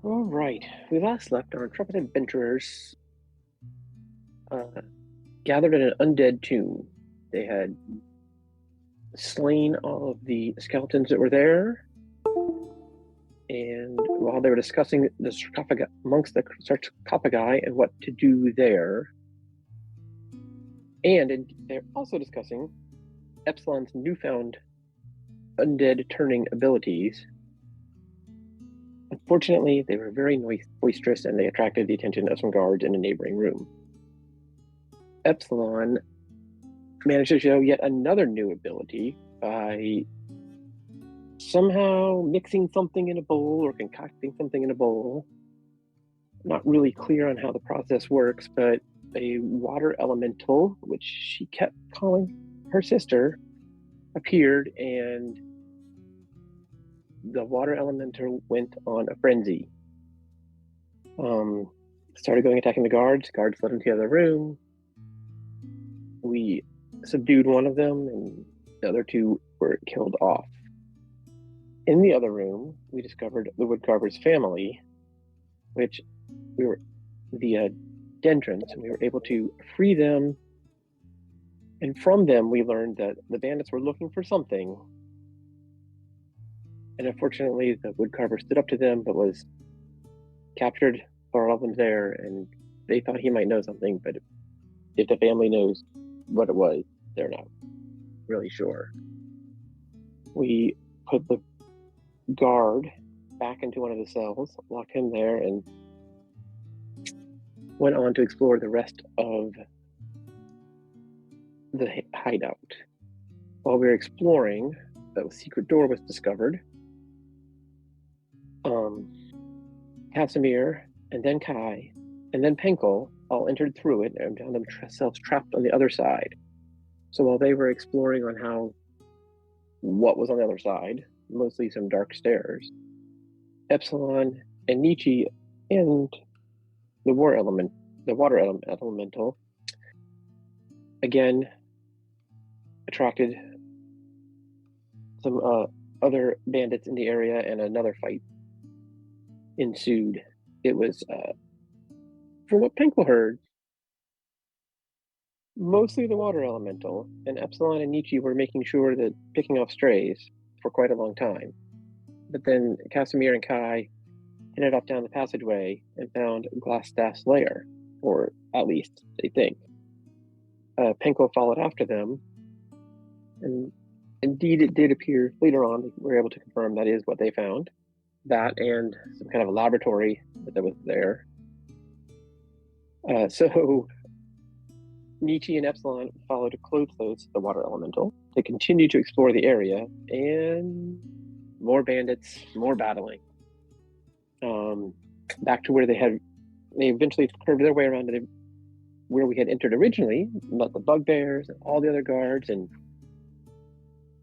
All right. We last left our intrepid adventurers uh, gathered in an undead tomb. They had slain all of the skeletons that were there, and while they were discussing the sarcophagi amongst the sarcophagi and what to do there, they're also discussing Epsilon's newfound undead turning abilities. Unfortunately, they were very boisterous and they attracted the attention of some guards in a neighboring room. Epsilon managed to show yet another new ability by somehow mixing something in a bowl or concocting something in a bowl. Not really clear on how the process works, but a water elemental, which she kept calling her sister, appeared, and the water elemental went on a frenzy. Started going attacking the guards. Guards led into the other room. We subdued one of them, and the other two were killed off. In the other room, we discovered the woodcarver's family, which we were via Dendrons, and we were able to free them. And from them, we learned that the bandits were looking for something. And unfortunately, the woodcarver stood up to them, but was captured for all of them there. And they thought he might know something, but if the family knows what it was, they're not really sure. We put the guard back into one of the cells, locked him there, and went on to explore the rest of the hideout. While we were exploring, a secret door was discovered. Casimir, and then Kai, and then Penkel all entered through it and found themselves trapped on the other side. So while they were exploring on what was on the other side, mostly some dark stairs, Epsilon and Nietzsche and the water elemental, again attracted some other bandits in the area, and another fight ensued. It was, from what Penkel heard, mostly the water elemental, and Epsilon and Nietzsche were making sure that picking off strays for quite a long time. But then Casimir and Kai headed off down the passageway and found Glassstaff's lair, or at least they think. Penko followed after them, and indeed it did appear later on, we were able to confirm that is what they found. That and some kind of a laboratory that was there. So Nietzsche and Epsilon followed close the water elemental. They continued to explore the area, and more bandits, more battling. Back to where they eventually curved their way around to where we had entered originally, met the bugbears and all the other guards, and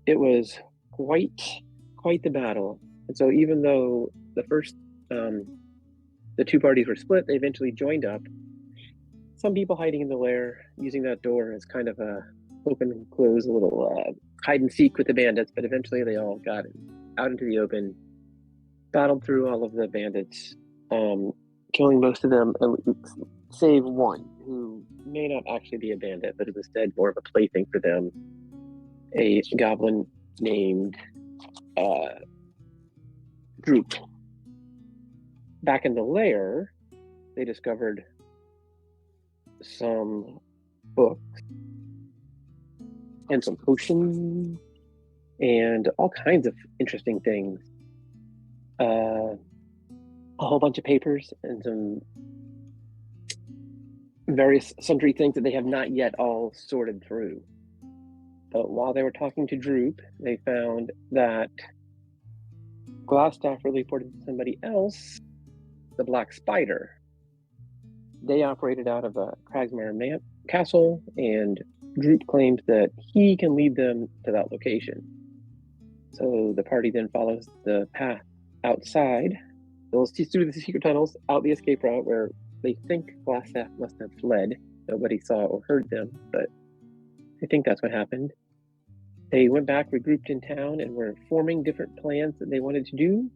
it was quite the battle. And so even though the two parties were split, they eventually joined up. Some people hiding in the lair, using that door as kind of a open and close, a little hide and seek with the bandits, but eventually they all got out into the open, battled through all of the bandits, killing most of them, save one, who may not actually be a bandit, but is instead more of a plaything for them, a goblin named Droop. Back in the lair, they discovered some books and some potions and all kinds of interesting things. A whole bunch of papers and some various sundry things that they have not yet all sorted through. But while they were talking to Droop, they found that Glassstaff really reported to somebody else, the Black Spider. They operated out of a Kragsmire castle, and Droop claims that he can lead them to that location. So the party then follows the path outside. They'll see through the secret tunnels, out the escape route where they think Glassstaff must have fled. Nobody saw or heard them, but I think that's what happened. They went back, regrouped in town, and were forming different plans that they wanted to do.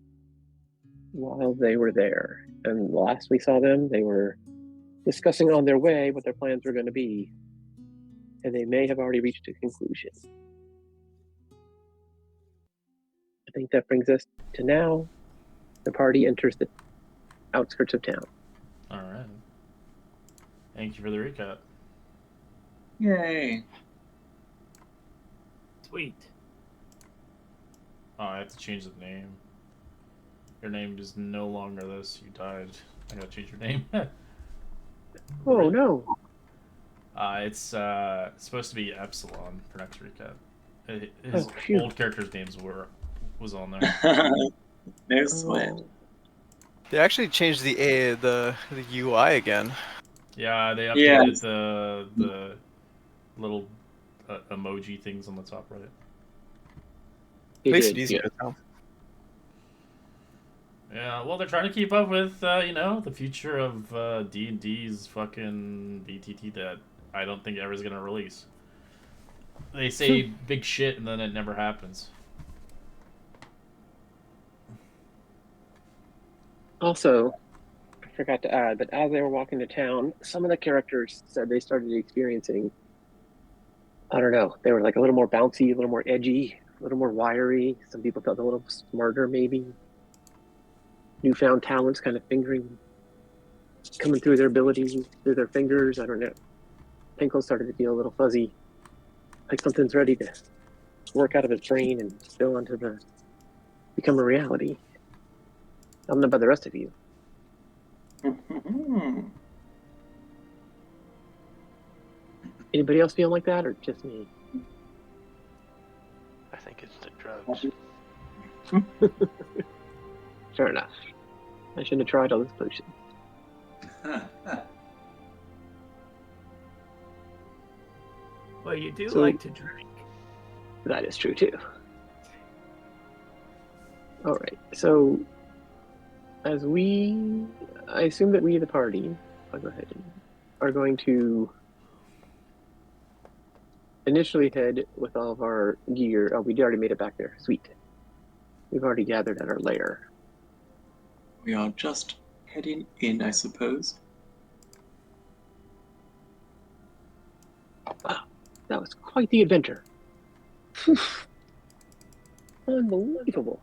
while they were there. And last we saw them, they were discussing on their way what their plans were going to be. And they may have already reached a conclusion. I think that brings us to now. The party enters the outskirts of town. All right. Thank you for the recap. Yay. Sweet. Oh, I have to change the name. Your name is no longer this. You died. I gotta change your name. Oh, no. It's supposed to be Epsilon for next recap. His Oh, old character's names was on there. No sweat. They actually changed the UI again. Yeah, they Yeah. updated the little emoji things on the top right. Makes it easier to tell. Yeah, well, they're trying to keep up with the future of D&D's fucking BTT that I don't think ever is gonna release. They say big shit and then it never happens. Also, I forgot to add, but as they were walking to town, some of the characters said they started experiencing, I don't know, they were like a little more bouncy, a little more edgy, a little more wiry. Some people felt a little smarter, maybe. Newfound talents kind of coming through their abilities, through their fingers. I don't know. Pinkle started to feel a little fuzzy, like something's ready to work out of his brain and spill onto become a reality. I don't know about the rest of you. Anybody else feeling like that, or just me? I think it's the drugs. Fair enough. I shouldn't have tried all this potion. Well, you do So- like to drink. That is true too. All right. So, I assume that we, the party, I'll go ahead and are going to initially head with all of our gear. Oh, we already made it back there. Sweet. We've already gathered at our lair. We are just heading in, I suppose. Wow, that was quite the adventure. Whew. Unbelievable.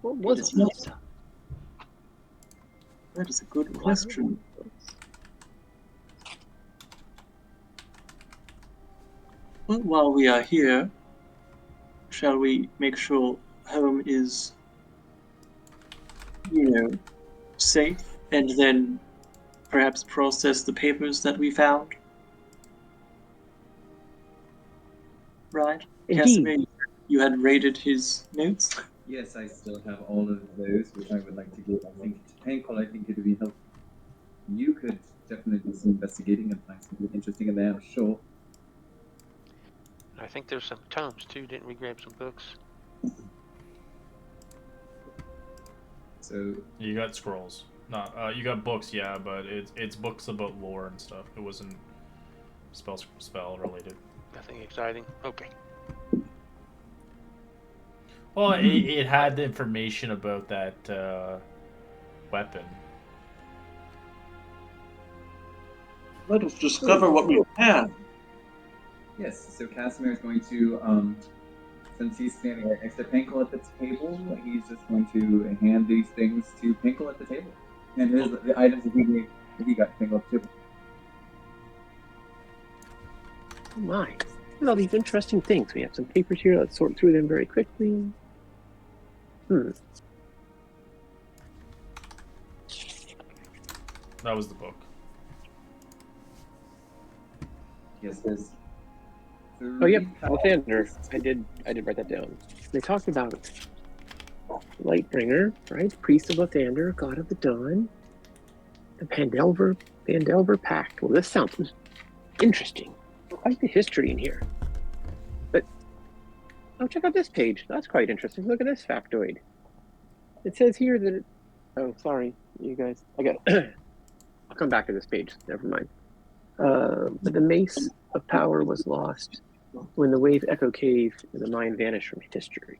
What was It's all not- that stuff? That is a good question. Well, while we are here, shall we make sure home is, safe, and then perhaps process the papers that we found? Right? Indeed. Casimir, you had raided his notes? Yes, I still have all of those, which I would like to give, I think, to Painful. I think it would be helpful. You could definitely do some investigating and find something interesting in there, I'm sure. I think there's some tomes too. Didn't we grab some books? So, You got scrolls. No, you got books, yeah, but it's books about lore and stuff. It wasn't spell related. Nothing exciting. Okay. Well, it had the information about that weapon. Let us discover what we have. yes, so Casimir is going to, since he's standing right next to Pinkle at the table, he's just going to hand these things to Pinkle at the table. And the items that he got Pinkle at the table. Oh my. Look at all these interesting things. We have some papers here. Let's sort through them very quickly. That was the book. Yes, there's Oh, yep. three Lathander. I did write that down. They talked about Lightbringer, right? Priest of Lathander, God of the Dawn. The Phandelver Pact. Well, this sounds interesting. Quite the history in here. But, oh, check out this page. That's quite interesting. Look at this factoid. It says here that oh, sorry, you guys. I'll come back to this page. Never mind. But the Mace of Power was lost when the Wave Echo Cave and the mine vanished from history.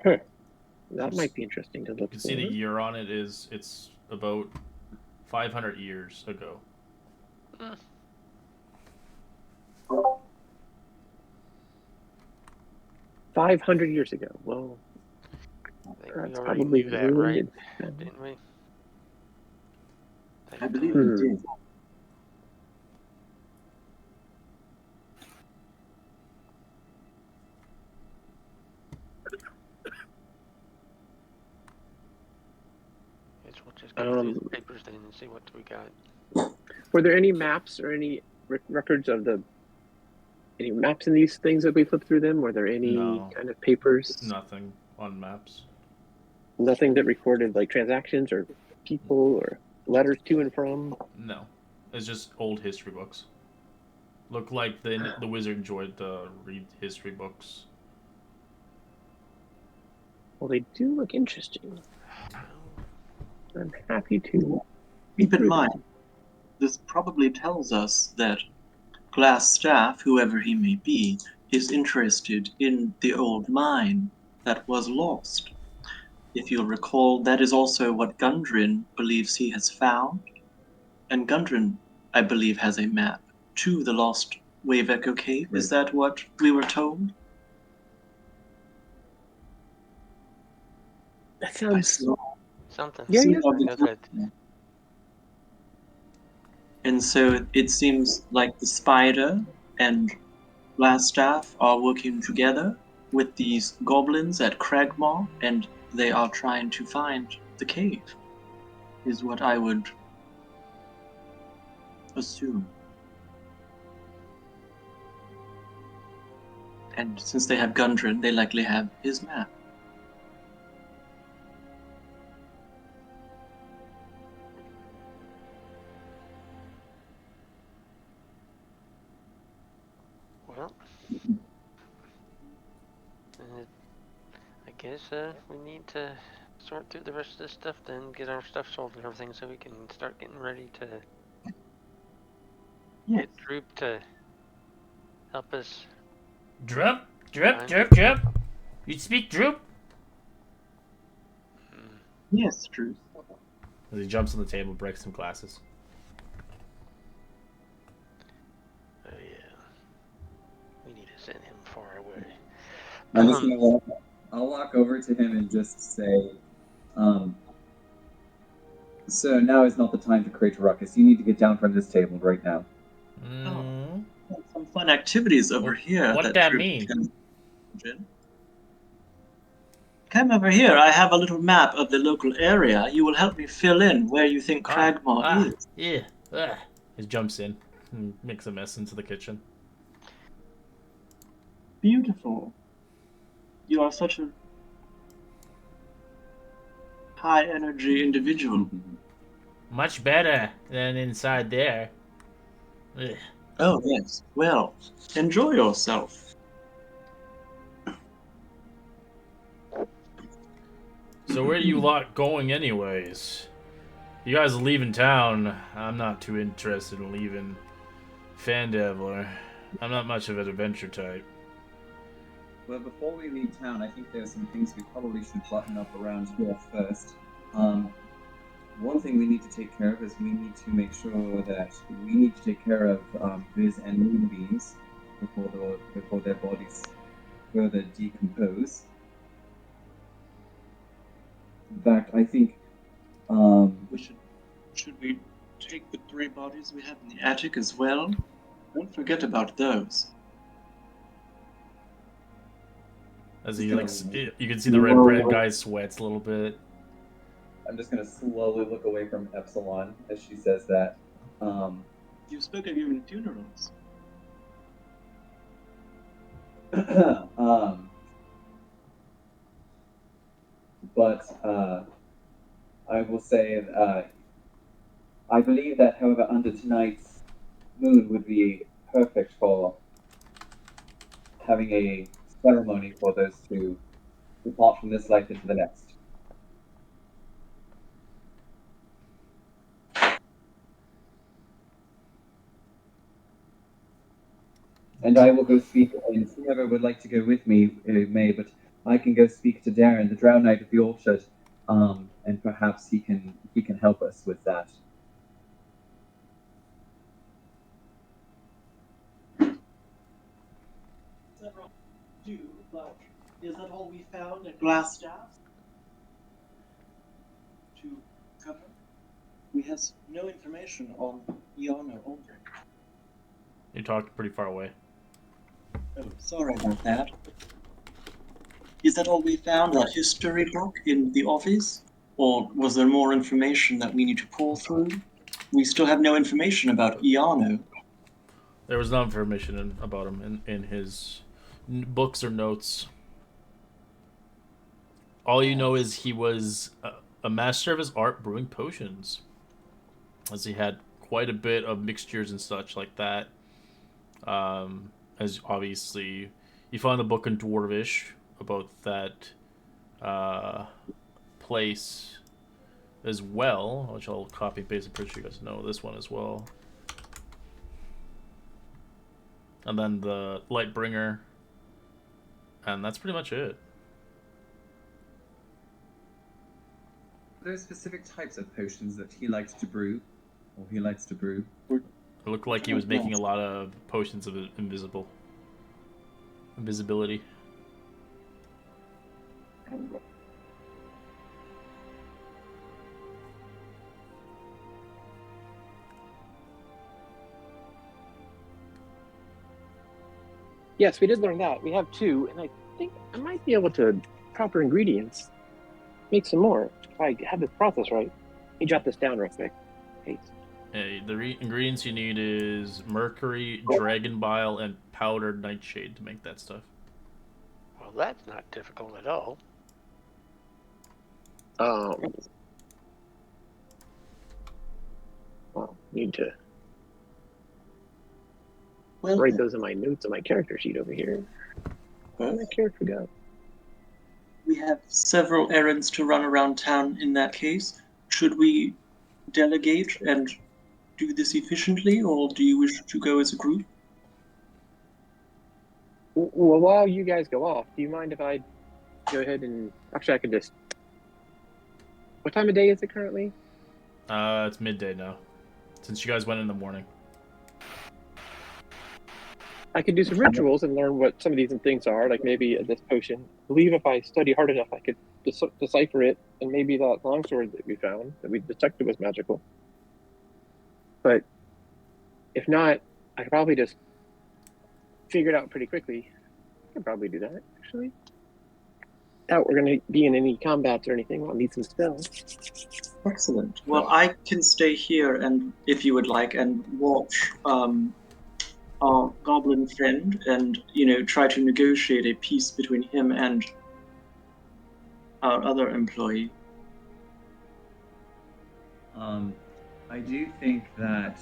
Huh. That might be interesting to You look can for. see the year on it it's about 500 years ago. 500 years ago. Well, I think that's we already probably knew that, right? ruined. Didn't we? I believe we did. Guess we'll just go through the papers then and see what we got. Were there any maps or any records of any maps in these things that we flipped through them? Were there any kind of papers? Nothing on maps. Nothing that recorded like transactions or people or letters to and from? No. It's just old history books. Look like the wizard enjoyed to read history books. Well, they do look interesting. I'm happy to. Keep in mind, this probably tells us that Glass Staff, whoever he may be, is interested in the old mine that was lost. If you'll recall, that is also what Gundren believes he has found. And Gundren, I believe, has a map to the lost Wave Echo Cave. Right. Is that what we were told? That sounds... Something. Yeah. And so it seems like the Spider and Glassstaff are working together with these goblins at Cragmaw, and they are trying to find the cave, is what I would assume. And since they have Gundren, they likely have his map. Well, I guess we need to sort through the rest of this stuff, then get our stuff sold and everything, so we can start getting ready to get Droop to help us. Droop? You speak Droop? Yes, Droop. As he jumps on the table, breaks some glasses. Oh yeah. We need to send him far away. I'm just gonna I'll walk over to him and just say, so now is not the time to create a ruckus. You need to get down from this table right now. Some fun activities over here. What that mean? Come over here. I have a little map of the local area. You will help me fill in where you think Cragmaw is. Yeah. He jumps in and makes a mess into the kitchen. Beautiful. You are such a high energy individual. Much better than inside there. Ugh. Oh, yes. Well, enjoy yourself. So where are you lot going anyways? You guys are leaving town. I'm not too interested in leaving Phandelver. I'm not much of an adventure type. Well, before we leave town, I think there's some things we probably should button up around here first. One thing we need to take care of is we need to make sure that we need to take care of Viz and Moonbeams before their bodies further decompose. In fact, I think should we take the 3 bodies we have in the attic as well? Don't forget about those. As he you can see the red bread guy sweats a little bit. I'm just going to slowly look away from Epsilon as she says that. You spoke of your funerals. But I will say, I believe that, however, under tonight's moon would be perfect for having a ceremony for those two depart from this life into the next. And I will go speak, and whoever would like to go with me may, but I can go speak to Darren, the Drow Knight of the Orchard, and perhaps he can help us with that. Several do, but is that all we found at Glass Staff? To cover? We have no information on Iana only. You're talking pretty far away. Oh, sorry about that. Is that all we found, that history book in the office? Or was there more information that we need to pull through? We still have no information about Iano. There was no information about him in his books or notes. All you know is he was a master of his art brewing potions, as he had quite a bit of mixtures and such like that. As obviously, you found a book in Dwarvish about that place as well, which I'll copy and paste and pretty sure you guys know this one as well. And then the Lightbringer, and that's pretty much it. Are there specific types of potions that he likes to brew, or he likes to brew? It looked like he was making a lot of potions of invisibility. Yes, we did learn that. We have 2, and I think I might be able to proper ingredients make some more if I have this process right. Let me jot this down real quick. Paste. The ingredients you need is mercury, dragon bile, and powdered nightshade to make that stuff. Well, that's not difficult at all. Well, need to Well, write those in my notes on my character sheet over here. Where did my character go? we have several errands to run around town in that case. Should we delegate and do this efficiently, or do you wish to go as a group? Well, while you guys go off, do you mind if I go ahead and... Actually, I could just... What time of day is it currently? It's midday now, since you guys went in the morning. I could do some rituals and learn what some of these things are, like maybe this potion. I believe if I study hard enough, I could decipher it, and maybe that longsword that we found, that we detected was magical. But if not, I could probably just figure it out pretty quickly. I could probably do that, actually. Doubt we're going to be in any combats or anything. I'll need some spells. Excellent. Well, I can stay here, and if you would like, and watch our goblin friend, and try to negotiate a peace between him and our other employee. I do think that,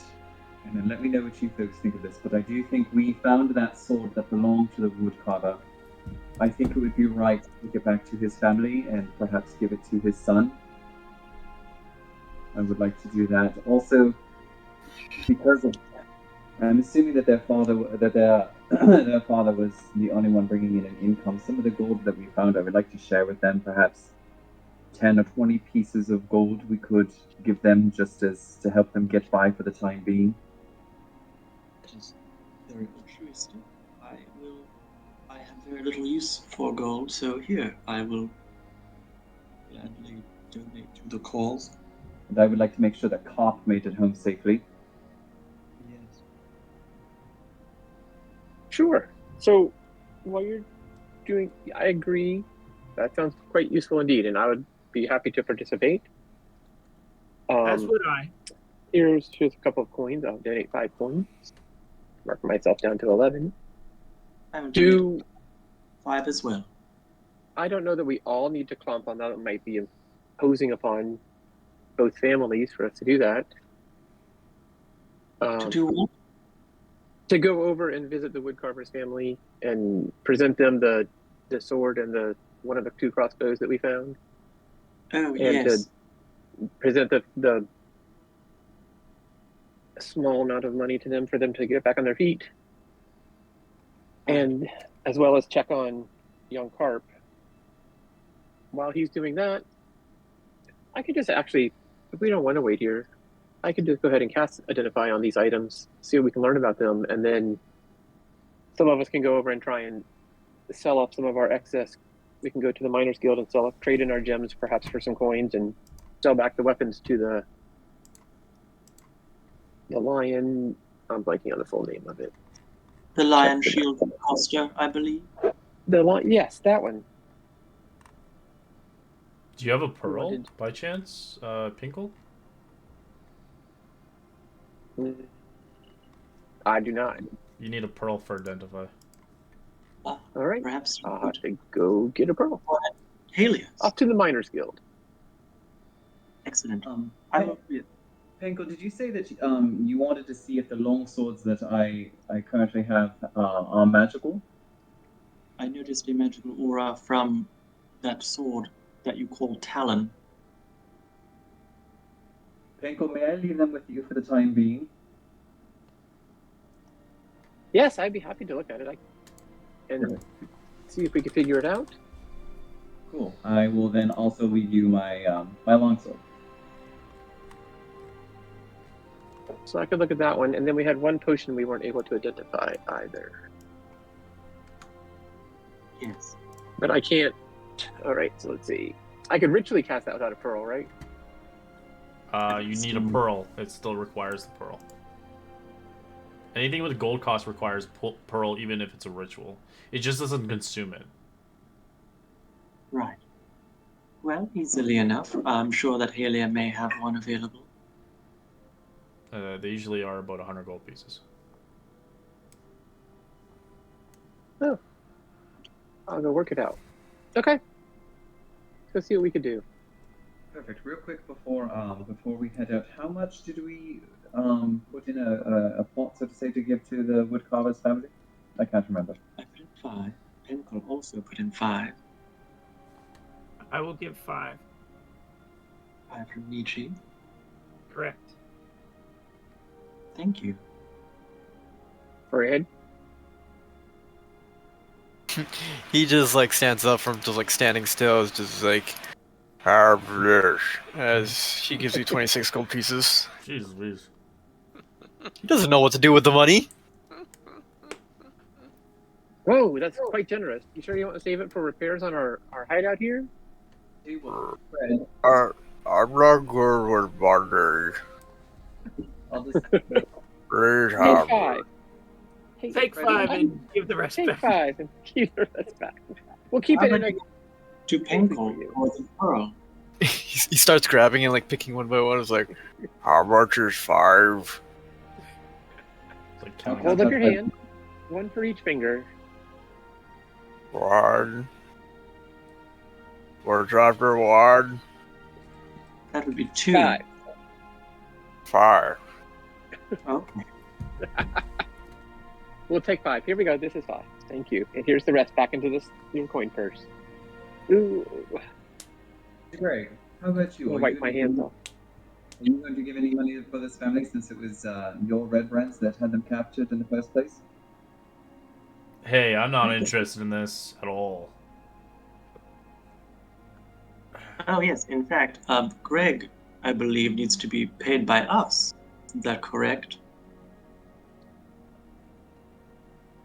and let me know what you folks think of this, but I do think we found that sword that belonged to the woodcarver. I think it would be right to take it back to his family and perhaps give it to his son. I would like to do that. Also, because of, I'm assuming that their father was the only one bringing in an income. Some of the gold that we found, I would like to share with them. Perhaps 10 or 20 pieces of gold we could give them just as to help them get by for the time being. That is very altruistic. I have very little use for gold, so here, I will gladly donate to the cause. And I would like to make sure that Cop made it home safely. Yes. Sure. So, while you're doing... I agree. That sounds quite useful indeed, and I would be happy to participate. As would I. Here's a couple of coins. I'll donate 5 coins. Mark myself down to 11. I will donate 5 as well. I don't know that we all need to clump on that. It might be imposing upon both families for us to do that. To do what? To go over and visit the woodcarver's family and present them the sword and one of the 2 crossbows that we found. Oh, and yes. To present the small amount of money to them for them to get back on their feet. And as well as check on young Carp while he's doing that, I could just actually, if we don't want to wait here, I could just go ahead and cast Identify on these items, see what we can learn about them, and then some of us can go over and try and sell off some of our excess. We can go to the Miners Guild and trade in our gems, perhaps for some coins, and sell back the weapons to the lion. I'm blanking on the full name of it. The Lion Shield Coster, I believe. Yes, that one. Do you have a pearl by chance, Pinkle? I do not. You need a pearl for Identify. All right. Perhaps I'll have to go get a pearl. Helios. Off to the Miners Guild. Excellent. Penko, did you say that you wanted to see if the long swords that I currently have are magical? I noticed a magical aura from that sword that you call Talon. Penko, may I leave them with you for the time being? Yes, I'd be happy to look at it and see if we can figure it out. Cool. I will then also leave you my my longsword. So I could look at that one, and then we had one potion we weren't able to identify either. Yes. But I can't. All right, so let's see. I could ritually cast that without a pearl, right? You need a pearl. It still requires the pearl. Anything with gold cost requires pearl, even if it's a ritual. It just doesn't consume it. Right. Well, easily enough. I'm sure that Helia may have one available. They usually are about 100 gold pieces. Oh. I'll go work it out. Okay. Let's see what we could do. Perfect. Real quick before we head out, how much did we put in a pot, so to say, to give to the woodcarver's family? I can't remember. I put in 5. Penkle also put in 5. I will give 5. 5 from Nietzsche. Correct. Thank you. Fred? He just like stands up from just like standing still, is just like, as he gives you 26 gold pieces. Jesus, please. He doesn't know what to do with the money. Whoa, that's quite generous. You sure you want to save it for repairs on our hideout here? Fred, I'm not good with money. I'll just Please Take have 5. Hey, Take Fred, 5 and give the rest Take back. 5 and keep the rest back. We'll keep it in a... To Penkle or the pearl. he starts grabbing and like picking one by one. It's like, how much is 5? It's like counting Hold up your hand. 1 for each finger. 1. What's after 1? That would be 2. 5. 5. Okay. We'll take 5. Here we go. This is 5. Thank you. And here's the rest back into your coin purse. Ooh. Greg, how about you? I'll wipe my hands off. Are you going to give any money for this family since it was your red brands that had them captured in the first place? Hey, I'm not interested in this at all. Oh, yes. In fact, Greg, I believe, needs to be paid by us. Is that correct?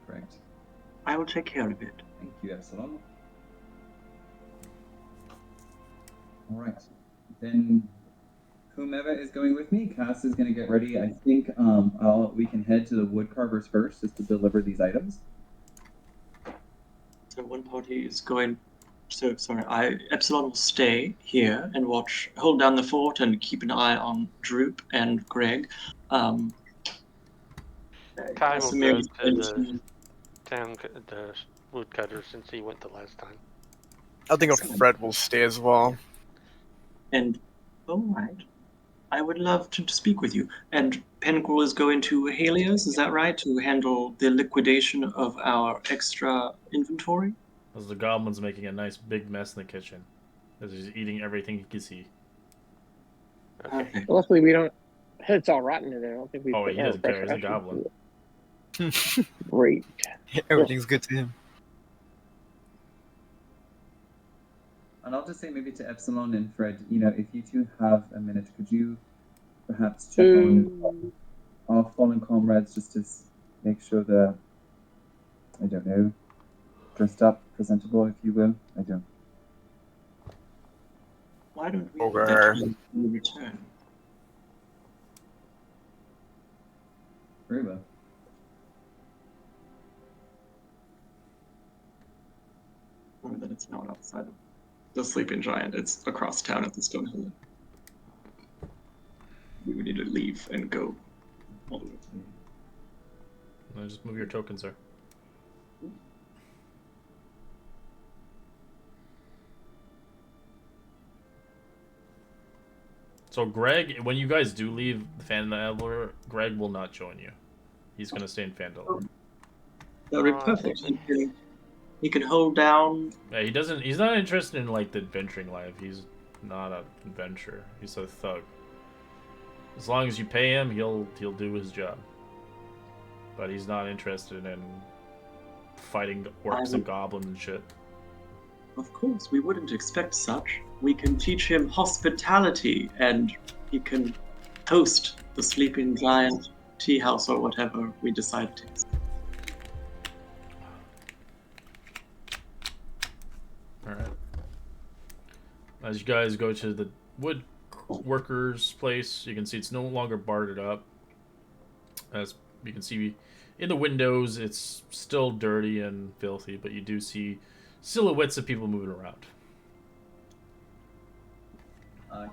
Correct. I will take care of it. Thank you, Epsilon. Alright. Then whomever is going with me, Cass is going to get ready. I think we can head to the woodcarvers first just to deliver these items. So one party is going... So, sorry, Epsilon will stay here and hold down the fort and keep an eye on Droop and Greg. Kai will Casimir go is to going the woodcutter since he went the last time. I think Fred will stay as well. And, all right. I would love to speak with you. And Penkle is going to Helios, is that right? To handle the liquidation of our extra inventory? As the goblin's making a nice big mess in the kitchen. As he's eating everything he can see. Perfect. Luckily, we don't... It's all rotten in there. I don't think we... Oh, he doesn't care. He's a fresh goblin. Great. Everything's good to him. And I'll just say maybe to Epsilon and Fred, if you two have a minute, could you perhaps check on our fallen comrades just to make sure they're, I don't know, dressed up, presentable, if you will? I don't. Why don't we Okay. do that when we return? Very well. Remember that it's not outside of the Sleeping Giant. It's across town at the Stone Hill. We would need to leave and go all the way. No, just move your token, sir. So Greg, when you guys do leave Phandelver, Greg will not join you. He's gonna stay in Phandelver. That would be perfect. He can hold down. Yeah, he doesn't. He's not interested in like the adventuring life. He's not an adventurer. He's a thug. As long as you pay him, he'll do his job. But he's not interested in fighting orcs and goblins and shit. Of course, we wouldn't expect such. We can teach him hospitality, and he can host the Sleeping Giant tea house or whatever we decide to. Alright. As you guys go to the woodworker's place, you can see it's no longer boarded up. As you can see in the windows, it's still dirty and filthy, but you do see silhouettes of people moving around.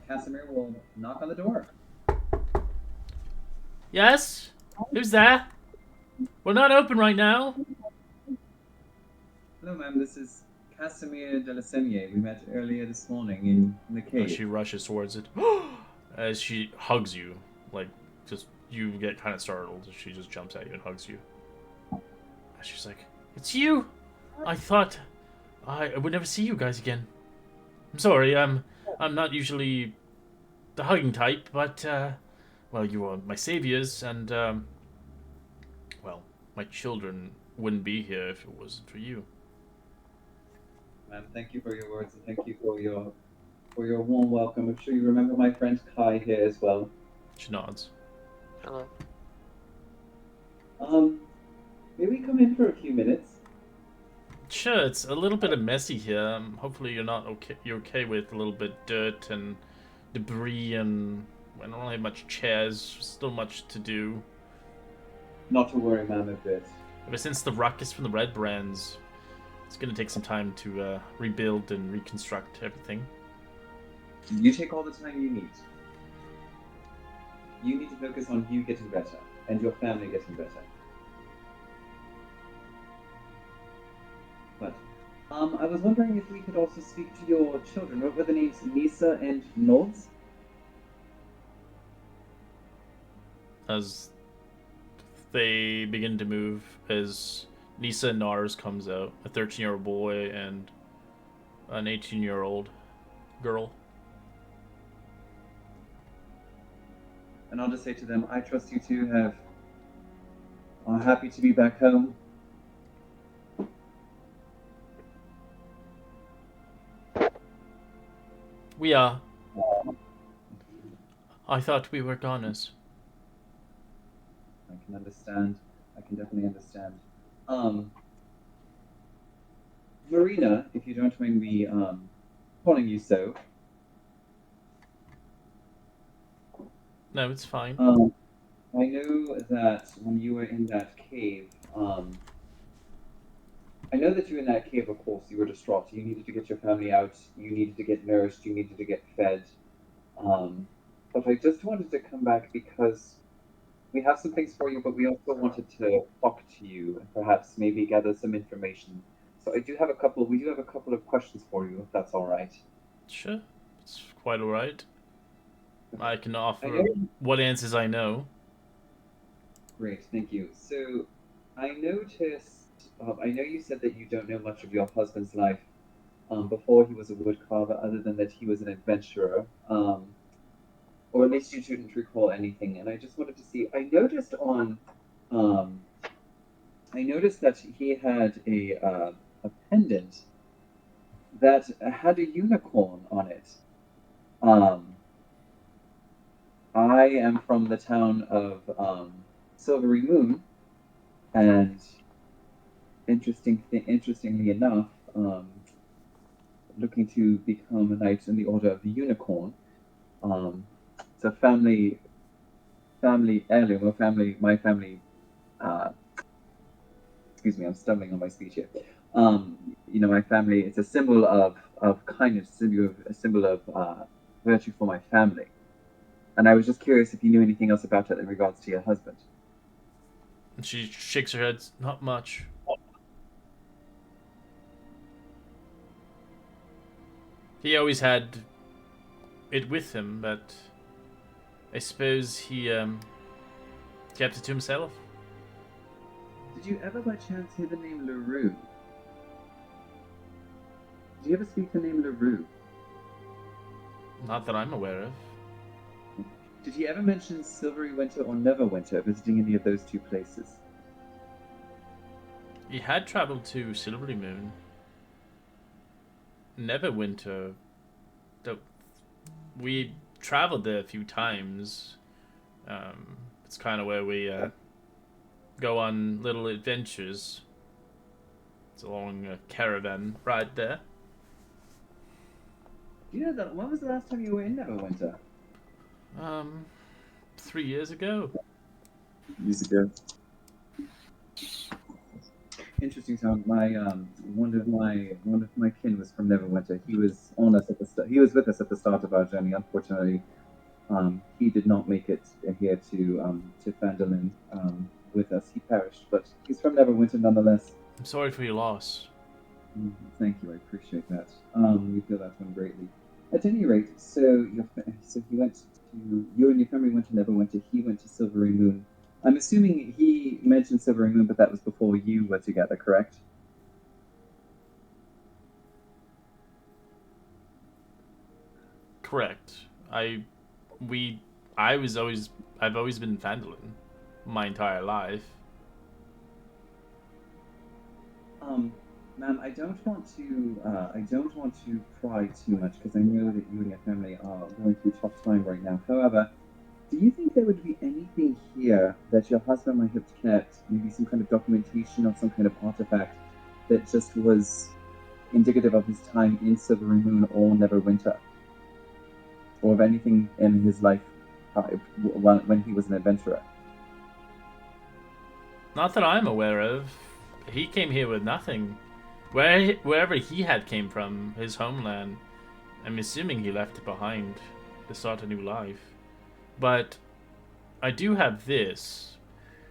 Casimir will knock on the door. Yes? Who's there? We're not open right now. Hello, ma'am. This is Casimir de la Semier. We met earlier this morning in the cave. She rushes towards it. As she hugs you. Like, just, you get kind of startled. She just jumps at you and hugs you. And she's like, "It's you! I thought I would never see you guys again. I'm sorry, I'm not usually the hugging type, but, well, you are my saviors, and, well, my children wouldn't be here if it wasn't for you." Ma'am, thank you for your words and thank you for your warm welcome. I'm sure you remember my friend Kai here as well. She nods. Hello. May we come in for a few minutes? Sure, it's a little bit messy here. Hopefully you're not okay. You're okay with a little bit dirt and debris, and I don't really have much chairs. Still much to do. Not to worry, ma'am, a bit. Ever since the ruckus from the Red Brands, it's gonna take some time to rebuild and reconstruct everything. You take all the time you need. You need to focus on you getting better and your family getting better. But I was wondering if we could also speak to your children. What were the names? Nisa and Nods? As they begin to move, as Nisa and Nars comes out, a 13-year-old boy and an 18-year-old girl. And I'll just say to them, I trust you two are happy to be back home. We are. I thought we were goners. I can understand. I can definitely understand. Marina, if you don't mind me calling you so. No, it's fine. I know that when you were in that cave, I know that you were in that cave, of course, you were distraught. You needed to get your family out. You needed to get nourished. You needed to get fed. But I just wanted to come back because we have some things for you, but we also wanted to talk to you and perhaps maybe gather some information. So we do have a couple of questions for you, if that's all right. Sure, it's quite all right. I can offer what answers I know. Great, thank you. So I noticed, I know you said that you don't know much of your husband's life before he was a woodcarver, other than that he was an adventurer. Or at least you shouldn't recall anything. And I just wanted to see. I noticed that he had a pendant that had a unicorn on it. Um, I am from the town of Silvery Moon, and interestingly enough, looking to become a knight in the Order of the Unicorn. It's a family heirloom, or my family. Uh, excuse me, I'm stumbling on my speech here. My family. It's a symbol of kindness, a symbol of virtue for my family. And I was just curious if you knew anything else about it in regards to your husband. And she shakes her head. Not much. He always had it with him, but I suppose he kept it to himself. Did you ever by chance hear the name LaRue? Did you ever speak the name LaRue? Not that I'm aware of. Did he ever mention Silvery Winter or Neverwinter, visiting any of those two places? He had traveled to Silvery Moon. Neverwinter. We traveled there a few times. It's kind of where we go on little adventures. It's a long caravan ride there. Do you know that? When was the last time you were in Neverwinter? 3 years ago. Years ago. Interesting. So one of my kin was from Neverwinter. He was on us at the start. He was with us at the start of our journey. Unfortunately, he did not make it here to Phandelver with us. He perished, but he's from Neverwinter nonetheless. I'm sorry for your loss. Thank you. I appreciate that. We feel that one greatly. At any rate, so he went to you and your family went to Neverwinter. He went to Silvery Moon. I'm assuming he mentioned Silvery Moon, but that was before you were together, correct? Correct. I've always been Phandelver my entire life. Ma'am, I don't want to pry too much because I know that you and your family are going through a tough time right now. However, do you think there would be anything here that your husband might have kept, maybe some kind of documentation or some kind of artifact that just was indicative of his time in Silvery Moon or Neverwinter? Or of anything in his life when he was an adventurer? Not that I'm aware of. He came here with nothing. Wherever he had came from, his homeland, I'm assuming he left it behind to start a new life. But I do have this.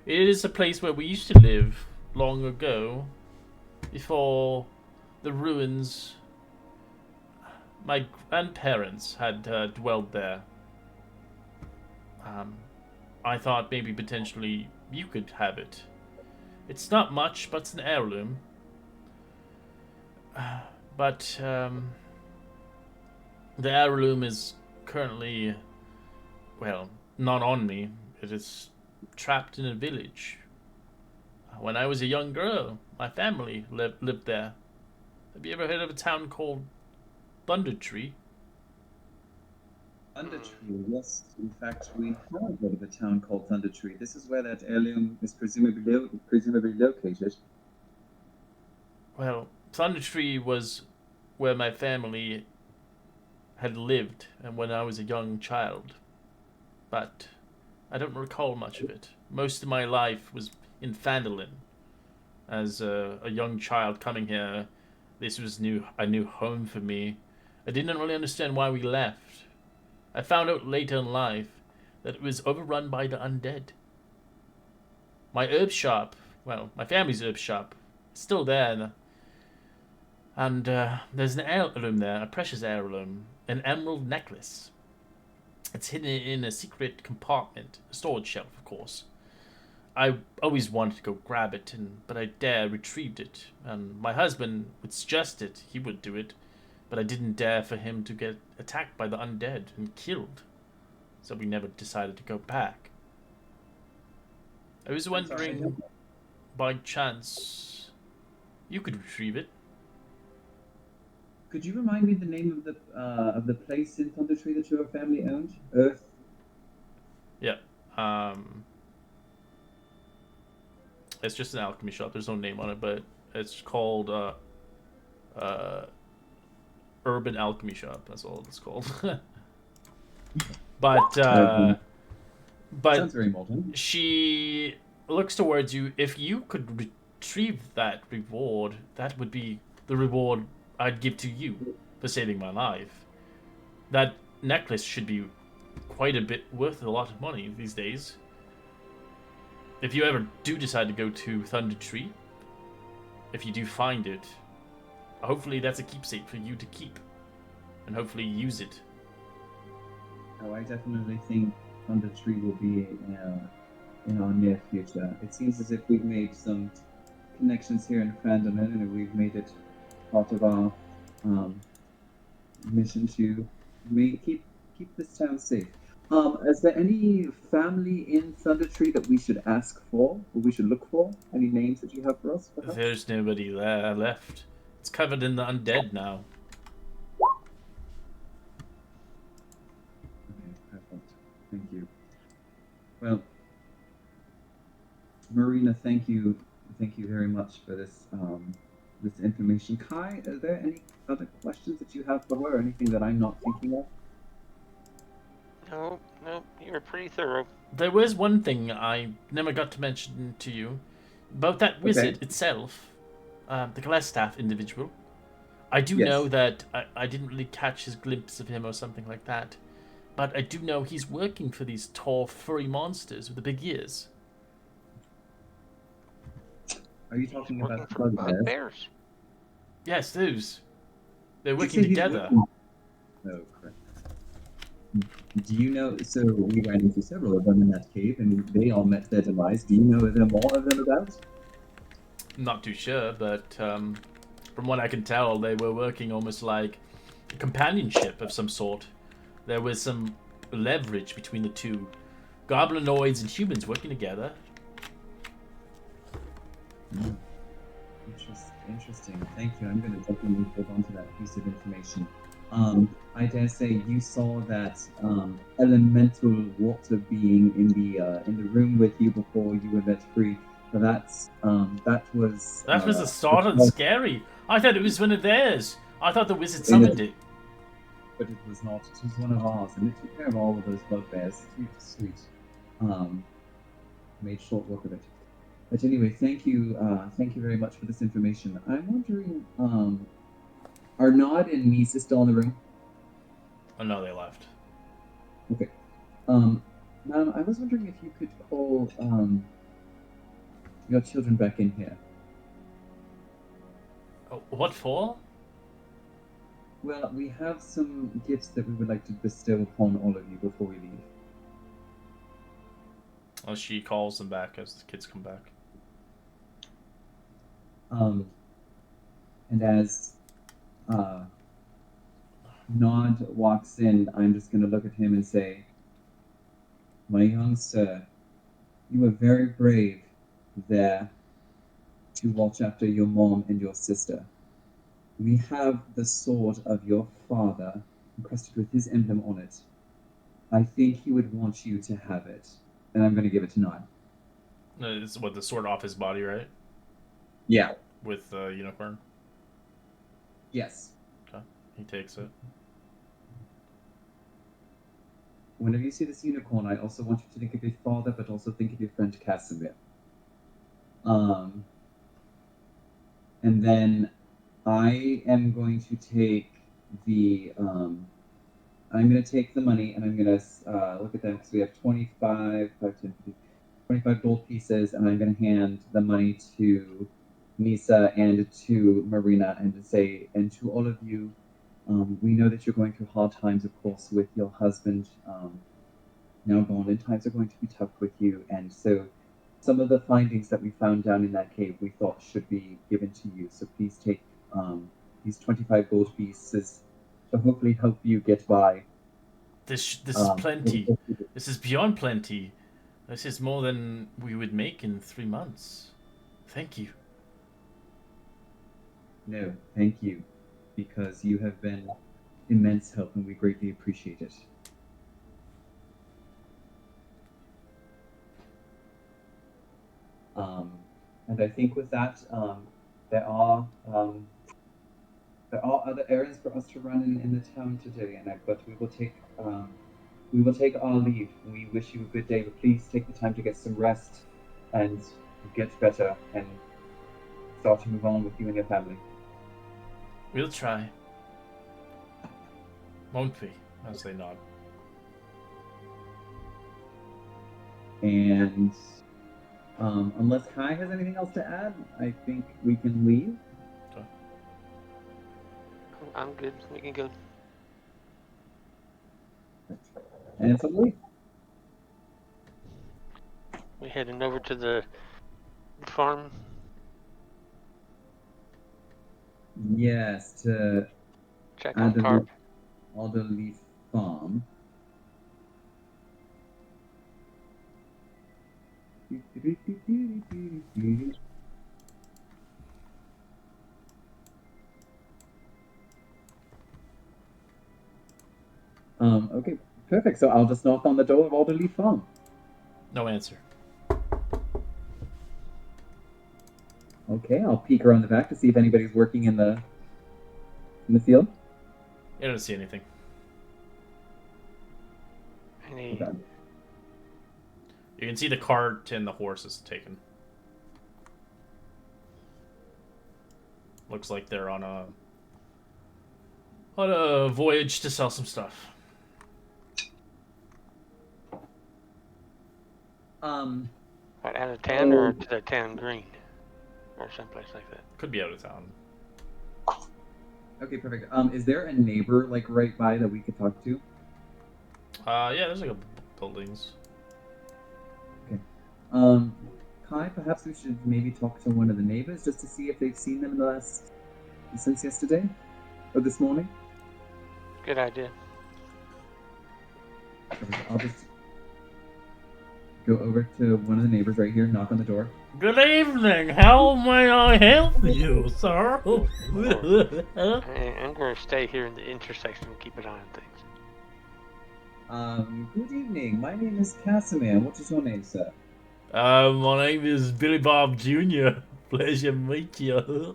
It is a place where we used to live long ago, before the ruins. My grandparents had dwelled there. I thought maybe potentially you could have it. It's not much, but it's an heirloom. But the heirloom is currently, well, not on me. It is trapped in a village. When I was a young girl, my family lived there. Have you ever heard of a town called Thunder Tree? Thunder Tree, yes. In fact, we have heard of a town called Thunder Tree. This is where that heirloom is presumably located. Well, Thunder Tree was where my family had lived and when I was a young child. But I don't recall much of it. Most of my life was in Phandelver. As a young child coming here, this was a new home for me. I didn't really understand why we left. I found out later in life that it was overrun by the undead. My herb shop, well, my family's herb shop, is still there. And there's an heirloom there, a precious heirloom, an emerald necklace. It's hidden in a secret compartment, a storage shelf, of course. I always wanted to go grab it, but I dare retrieved it. And my husband would suggest it, he would do it, but I didn't dare for him to get attacked by the undead and killed. So we never decided to go back. I was wondering, by chance, you could retrieve it. Could you remind me the name of the place in Thunder Tree that your family owned? Earth. Yeah. It's just an alchemy shop. There's no name on it, but it's called Urban Alchemy Shop. That's all it's called. but Sounds very modern. she looks towards you. If you could retrieve that reward, that would be the reward I'd give to you for saving my life. That necklace should be quite a bit worth a lot of money these days. If you ever do decide to go to Thunder Tree, if you do find it, hopefully that's a keepsake for you to keep, and hopefully use it. Oh, I definitely think Thunder Tree will be in our near future. It seems as if we've made some connections here in Phandelver, and we've made it part of our mission to keep this town safe. Is there any family in Thunder Tree that we should ask for, or we should look for? Any names that you have for us, perhaps? There's nobody there left. It's covered in the undead now. Okay, perfect. Thank you. Well, Marina, thank you very much for this this information. Kai, are there any other questions that you have for her, or anything that I'm not thinking of? No, you were pretty thorough. There was one thing I never got to mention to you about that wizard itself, the Glassstaff individual. I do know that I didn't really catch his glimpse of him or something like that, but I do know he's working for these tall, furry monsters with the big ears. Are you talking Working about for bugbears? bears? Yes, those. They're You working say he's together. working- Oh, correct. Do you know? So we ran into several of them in that cave, and they all met their demise. Do you know them, all of them, about? Not too sure, but from what I can tell, they were working almost like a companionship of some sort. There was some leverage between the two. Goblinoids and humans working together. Interesting. Thank you. I'm going to definitely hold on to that piece of information. I dare say you saw that elemental water being in the room with you before you were let free. So that was. That was the start and scary. I thought it was one of theirs. I thought the wizard summoned it. But it was not. It was one of ours, and it took care of all of those bugbears. Sweet. Made short work of it. But anyway, thank you very much for this information. I'm wondering, are Nod and Misa still in the room? Oh no, they left. Okay. Madam, I was wondering if you could call your children back in here. Oh, what for? Well, we have some gifts that we would like to bestow upon all of you before we leave. Well, she calls them back as the kids come back. And as Nod walks in, I'm just going to look at him and say, "My young sir, you were very brave there to watch after your mom and your sister. We have the sword of your father encrusted with his emblem on it. I think he would want you to have it." And I'm going to give it to Nod. It's what, the sword off his body, right? Yeah. With the unicorn? Yes. Okay. He takes it. Whenever you see this unicorn, I also want you to think of your father, but also think of your friend Casimir. And then I am going to take the I'm going to take the money, and I'm going to look at them, because we have 25 gold pieces, and I'm going to hand the money to Nisa and to Marina, and to say, and to all of you, we know that you're going through hard times, of course, with your husband now gone, and times are going to be tough with you, and so some of the findings that we found down in that cave we thought should be given to you, so please take these 25 gold pieces to hopefully help you get by. This is plenty. This is beyond plenty. This is more than we would make in 3 months. Thank you. No, thank you. because you have been immense help and we greatly appreciate it. And I think with that, there are other errands for us to run in the town today, but we will take our leave. We wish you a good day, but please take the time to get some rest and get better and start to move on with you and your family. We'll try. Won't we? As they nod. And unless Kai has anything else to add, I think we can leave. Okay. I'm good. We can go. And it's a leave. We heading over to the farm. Yes, to Check on Park. Alderleaf Farm. Okay, perfect. So I'll just knock on the door of Alderleaf Farm. No answer. Okay, I'll peek around the back to see if anybody's working in the field. You don't see anything. Any... Okay. You can see the cart and the horses taken. Looks like they're on a voyage to sell some stuff. Out of town or to the town green? Or someplace like that. Could be out of town. Okay, perfect. Is there a neighbor like right by that we could talk to? Yeah, there's like a buildings. Okay. Kai, perhaps we should maybe talk to one of the neighbors just to see if they've seen them since yesterday or this morning. Good idea. I'll just go over to one of the neighbors right here, knock on the door. Good evening. How may I help you, sir? I'm going to stay here in the intersection and keep an eye on things. Good evening. My name is Casimir. What is your name, sir? My name is Billy Bob Jr. Pleasure to meet you.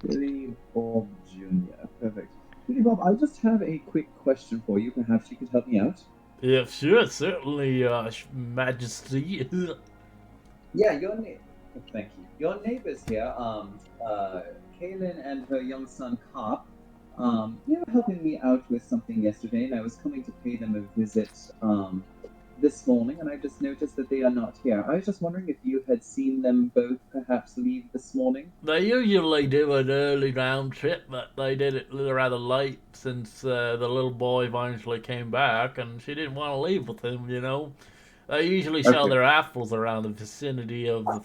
Billy Bob Jr. Perfect. Billy Bob, I just have a quick question for you. Perhaps you could help me out. Yeah, sure, certainly, Majesty. Yeah, thank you. Your neighbors here, Kaylin and her young son Cop, they were helping me out with something yesterday, and I was coming to pay them a visit, this morning, and I just noticed that they are not here. I was just wondering if you had seen them both perhaps leave this morning? They usually do an early round trip, but they did it rather late since the little boy eventually came back, and she didn't want to leave with him, you know. They usually sell their apples around the vicinity of the...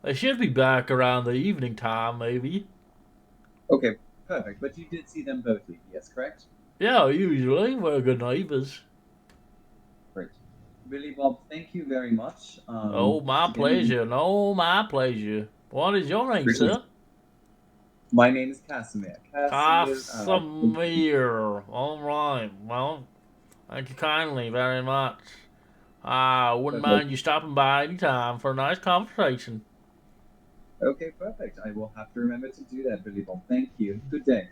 They should be back around the evening time, maybe. Okay, perfect. But you did see them both leave, yes, correct? Yeah, usually. We're good neighbors. Great. Billy Bob, thank you very much. Oh, my pleasure. No, my pleasure. What is your name, sir? My name is Casimir. Casimir. All right. Well, thank you kindly very much. I wouldn't mind you stopping by anytime for a nice conversation. Okay, perfect. I will have to remember to do that, Billy Bob. Thank you. Good day.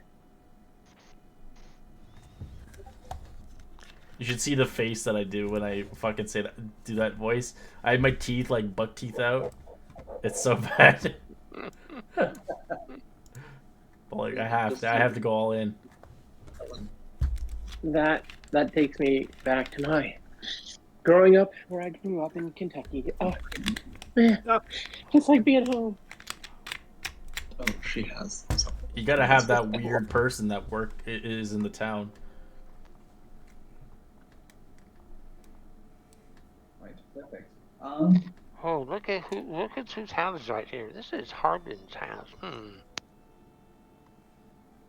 You should see the face that I do when I fucking say that, do that voice. I have my teeth like buck teeth out. It's so bad. But like I have to go all in. That takes me back to my growing up where I grew up in Kentucky. Oh man, it's like being home. Oh, she has something. You gotta have that weird person that is in the town. Right, perfect. Oh, look at whose house is right here. This is Hardin's house.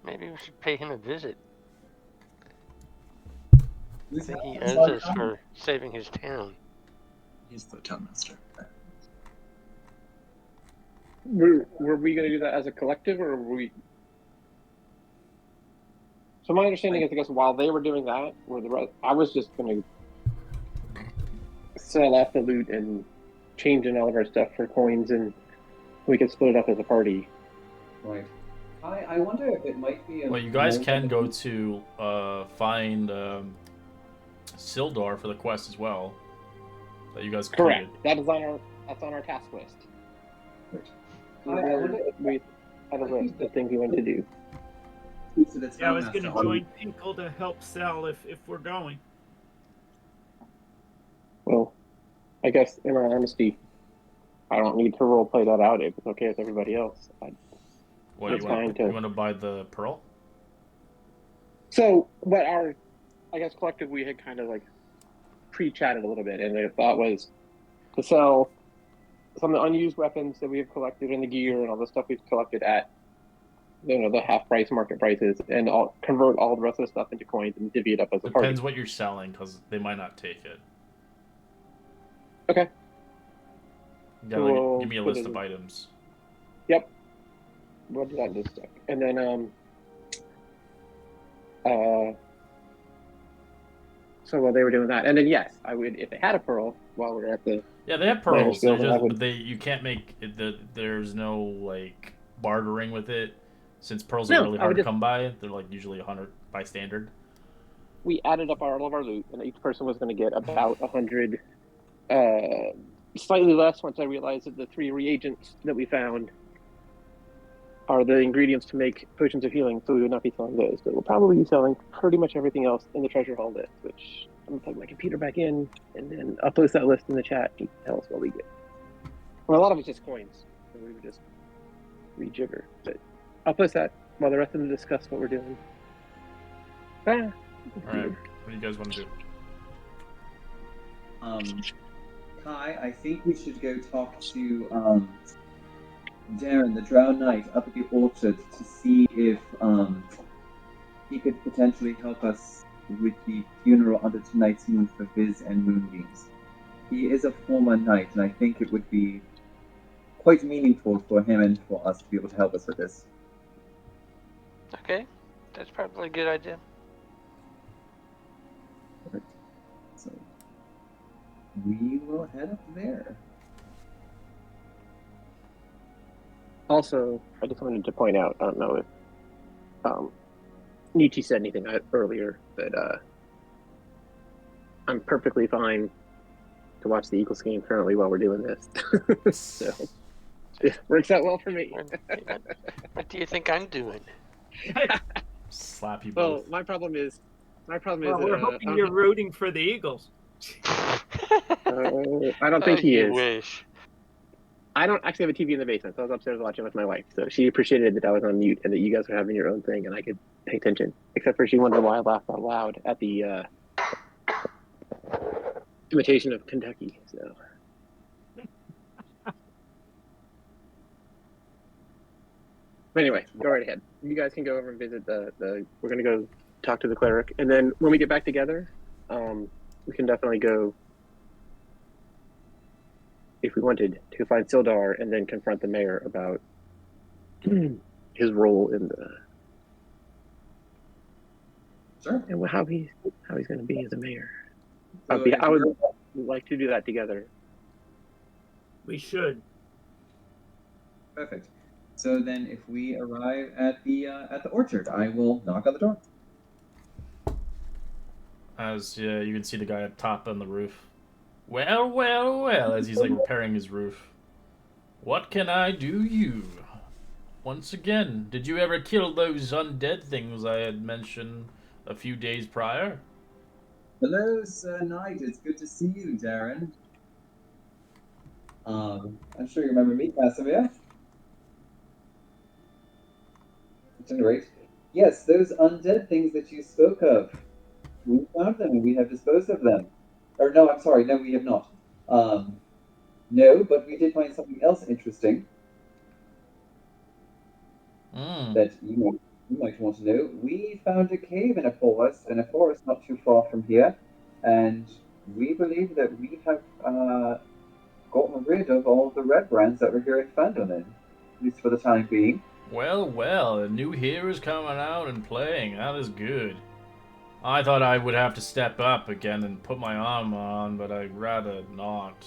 Maybe we should pay him a visit. I think he owes us for saving his town. He's the town master. Were we going to do that as a collective, or were we? So my understanding is, I guess, while they were doing that, I was just going to sell off the loot and change in all of our stuff for coins, and we could split it up as a party. Right. I wonder if it might be. Well, you guys can go to find Sildar for the quest as well. That you guys completed. Correct. That's on our task list. Right. We had a list of things we wanted to do. Yeah, I was going to join Pinkle to help sell if we're going. Well, I guess in all honesty, I don't need to roleplay that out if it's okay with everybody else. What, you want to buy the pearl? So, what I guess collective, we had kind of like pre-chatted a little bit, and the thought was to sell some of the unused weapons that we have collected and the gear and all the stuff we've collected at, the half price market prices, and convert all the rest of the stuff into coins and divvy it up as a party. Depends what you're selling, because they might not take it. Okay. You gotta give me a list of items. Yep. We'll do that in just a sec. And then, so while they were doing that, and then yes, I would, if they had a pearl while we're at the. Yeah, they have pearls. You can't make it. There's no like bartering with it, since pearls are really hard to come by. They're like usually 100 by standard. We added up all of our loot, and each person was going to get about 100. Slightly less once I realized that the 3 reagents that we found are the ingredients to make potions of healing, so we would not be selling those. But we'll probably be selling pretty much everything else in the treasure hall list, which I'm going to plug my computer back in, and then I'll post that list in the chat and tell us what we get. Well, a lot of it's just coins, so we would just rejigger. But I'll post that while the rest of them discuss what we're doing. Alright, what do you guys want to do? Kai, I think we should go talk to Darren, the Drowned Knight, up at the orchard to see if he could potentially help us with the funeral under tonight's moon for Viz and Moonbeams. He is a former knight, and I think it would be quite meaningful for him and for us to be able to help us with this. Okay, that's probably a good idea. Perfect. So we will head up there. Also, I just wanted to point out, I don't know if Nietzsche said anything earlier, but I'm perfectly fine to watch the Eagles game currently while we're doing this. So it works out well for me. What do you think I'm doing? Slap you Well, both. my problem is we're hoping you're rooting for the Eagles. I don't think he is. Wish. I don't actually have a TV in the basement, so I was upstairs watching with my wife. So she appreciated that I was on mute and that you guys were having your own thing and I could pay attention. Except for she wondered why I laughed out loud at the imitation of Kentucky. So. But anyway, go right ahead. You guys can go over and visit the we're going to go talk to the cleric. And then when we get back together, we can definitely go, if we wanted, to find Sildar and then confront the mayor about his role in the. Sure. And how he's going to be as a mayor. So I would like to do that together. We should. Perfect. So then, if we arrive at the orchard, I will knock on the door. As you can see the guy up top on the roof. Well, as he's like repairing his roof. What can I do you? Once again, did you ever kill those undead things I had mentioned a few days prior? Hello, Sir Knight. It's good to see you, Darren. I'm sure you remember me, Casimir. At any rate, yes, those undead things that you spoke of. We found them and we have disposed of them. Or no, I'm sorry, no, we have not. No, but we did find something else interesting that you might want to know. We found a cave in a forest not too far from here, and we believe that we have gotten rid of all the red brands that were here at Phandelver, at least for the time being. Well, well, a new hero's coming out and playing. That is good. I thought I would have to step up again and put my armor on, but I'd rather not.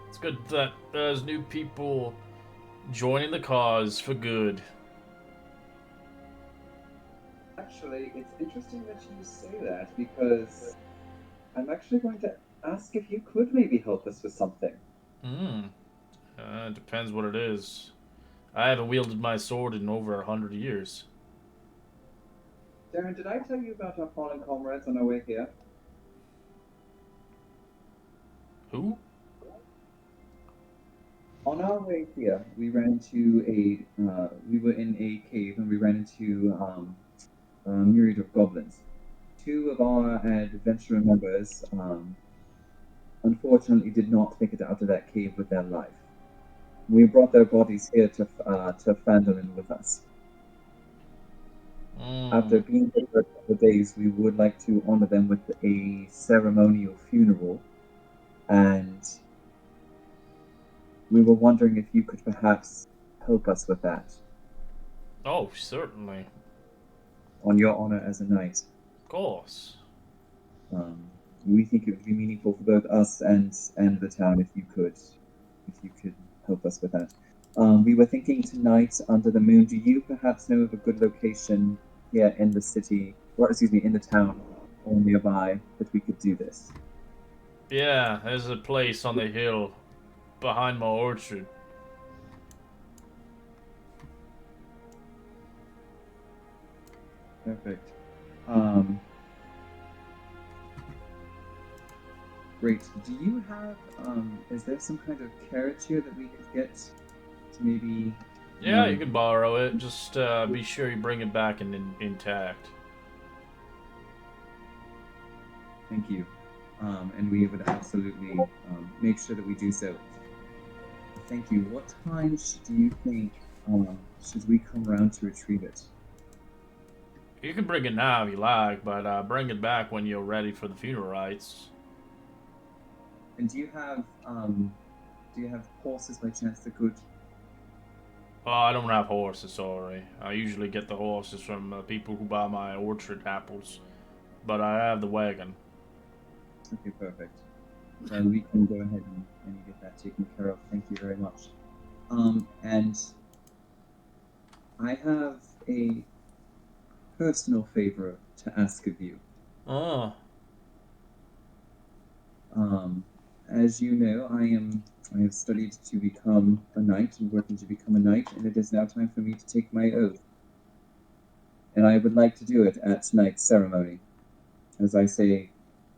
It's good that there's new people joining the cause for good. Actually, it's interesting that you say that because I'm actually going to ask if you could maybe help us with something. Depends what it is. I haven't wielded my sword in over 100 years. Darren, did I tell you about our fallen comrades on our way here? Who? On our way here, we ran into we were in a cave and we ran into a myriad of goblins. Two of our adventurer members, unfortunately, did not make it out of that cave with their life. We brought their bodies here to Phandelver with us. After being here for a couple of days, we would like to honor them with a ceremonial funeral, and we were wondering if you could perhaps help us with that. Oh, certainly. On your honor as a knight. Of course. We think it would be meaningful for both us and the town if you could help us with that. We were thinking tonight under the moon. Do you perhaps know of a good location here in the city, or excuse me, in the town or nearby that we could do this? Yeah, there's a place on the hill behind my orchard. Perfect. Great. Do you have, is there some kind of carriage here that we could get to maybe... Yeah, you can borrow it. Just be sure you bring it back intact. Thank you. And we would absolutely make sure that we do so. Thank you. What time do you think should we come around to retrieve it? You can bring it now if you like, but bring it back when you're ready for the funeral rites. And do you have horses by chance that could? Oh, I don't have horses, sorry. I usually get the horses from people who buy my orchard apples, but I have the wagon. Okay, perfect. We can go ahead and get that taken care of. Thank you very much. And I have a personal favor to ask of you. Oh. As you know, I have studied to become a knight and working to become a knight, and it is now time for me to take my oath. And I would like to do it at tonight's ceremony, as I say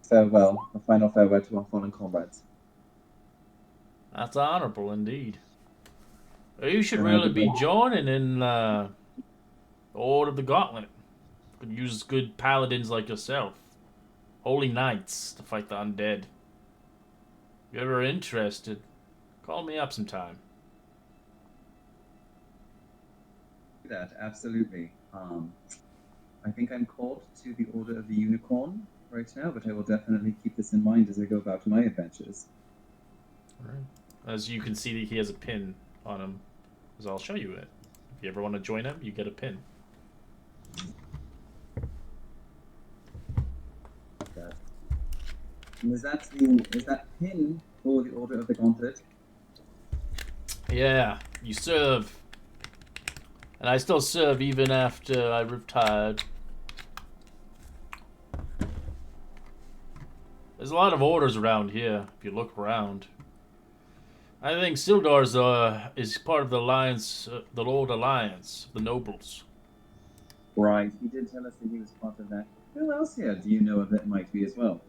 farewell, a final farewell to our fallen comrades. That's honorable indeed. You should really be joining in the Order of the Gauntlet. Could use good paladins like yourself. Holy knights to fight the undead. If you're ever interested, call me up sometime. That, absolutely. I think I'm called to the Order of the Unicorn right now, but I will definitely keep this in mind as I go about my adventures. Alright. As you can see, he has a pin on him. So I'll show you it. If you ever want to join him, you get a pin. Is that pin for the Order of the Gauntlet? Yeah, you serve. And I still serve even after I retired. There's a lot of orders around here, if you look around. I think Sildar's is part of the Alliance, the Lord Alliance, the Nobles. Right, he did tell us that he was part of that. Who else here do you know of that might be as well?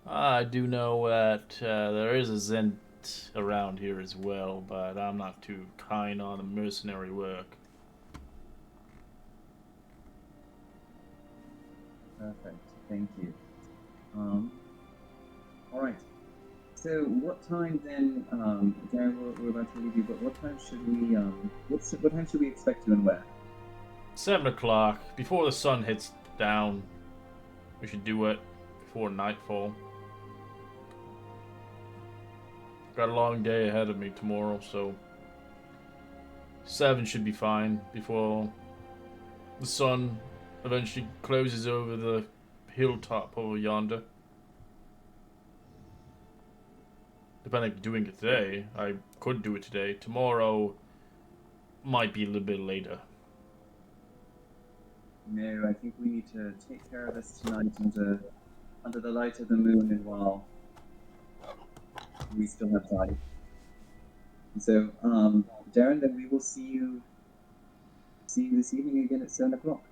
I do know that there is a Zent around here as well, but I'm not too keen on the mercenary work. Perfect, thank you. Alright. So what time then, Darren, we're about to leave you, but what time should we, what time should we expect you and where? 7 o'clock, before the sun hits down. We should do it before nightfall. Got a long day ahead of me tomorrow, so 7 should be fine before the sun eventually closes over the hilltop over yonder. Depending on doing it today, I could do it today. Tomorrow might be a little bit later. No, I think we need to take care of this tonight under the light of the moon and while we still have time. So, Darren, then we will see you this evening again at 7 o'clock.